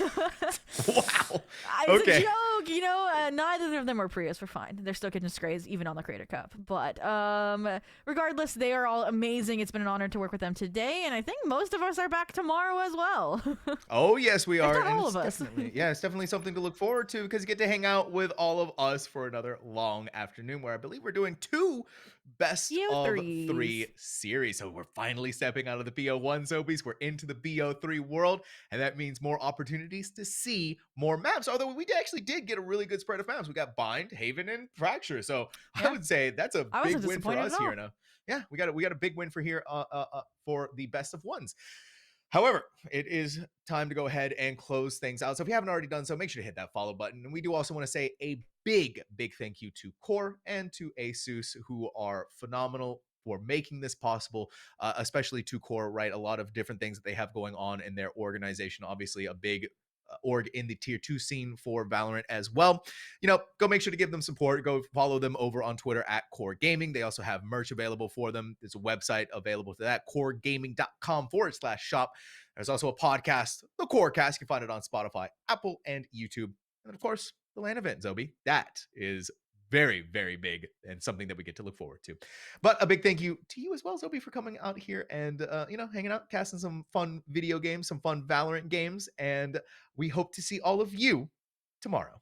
It's Okay. a joke, you know. Neither of them are Prius. We're fine. They're still getting sprays, even on the Creator Cup. But regardless, they are all amazing. It's been an honor to work with them today, and I think most of us are back tomorrow as well. Oh yes, we If are. not And all it's of us. definitely, yeah, it's definitely something to look forward to because you get to hang out with all of us for another long afternoon where I believe we're doing 2 best of 3 series. So we're finally stepping out of the BO1 Zobies. We're into the BO3 world, and that means more opportunities to see more maps. Although we actually did get a really good spread of maps. We got Bind, Haven, and Fracture. So I would say that's a I big wasn't win for disappointed us at here. all. Now, yeah, we got a big win for here for the best of ones. However, it is time to go ahead and close things out. So if you haven't already done so, make sure to hit that follow button. And we do also want to say a big thank you to QoR and to Asus, who are phenomenal for making this possible, especially to QoR, right? A lot of different things that they have going on in their organization. Obviously, a big org in the tier 2 scene for Valorant as well. You know, go make sure to give them support. Go follow them over on Twitter at QoR Gaming. They also have merch available for them. There's a website available to that, QoRGaming.com/shop. There's also a podcast, the QoR Cast. You can find it on Spotify, Apple, and YouTube. And then, of course, the LAN event, Zobi. That is very big and something that we get to look forward to. But a big thank you to you as well, Zobi, for coming out here and you know, hanging out, casting some fun video games, some fun Valorant games, and we hope to see all of you tomorrow.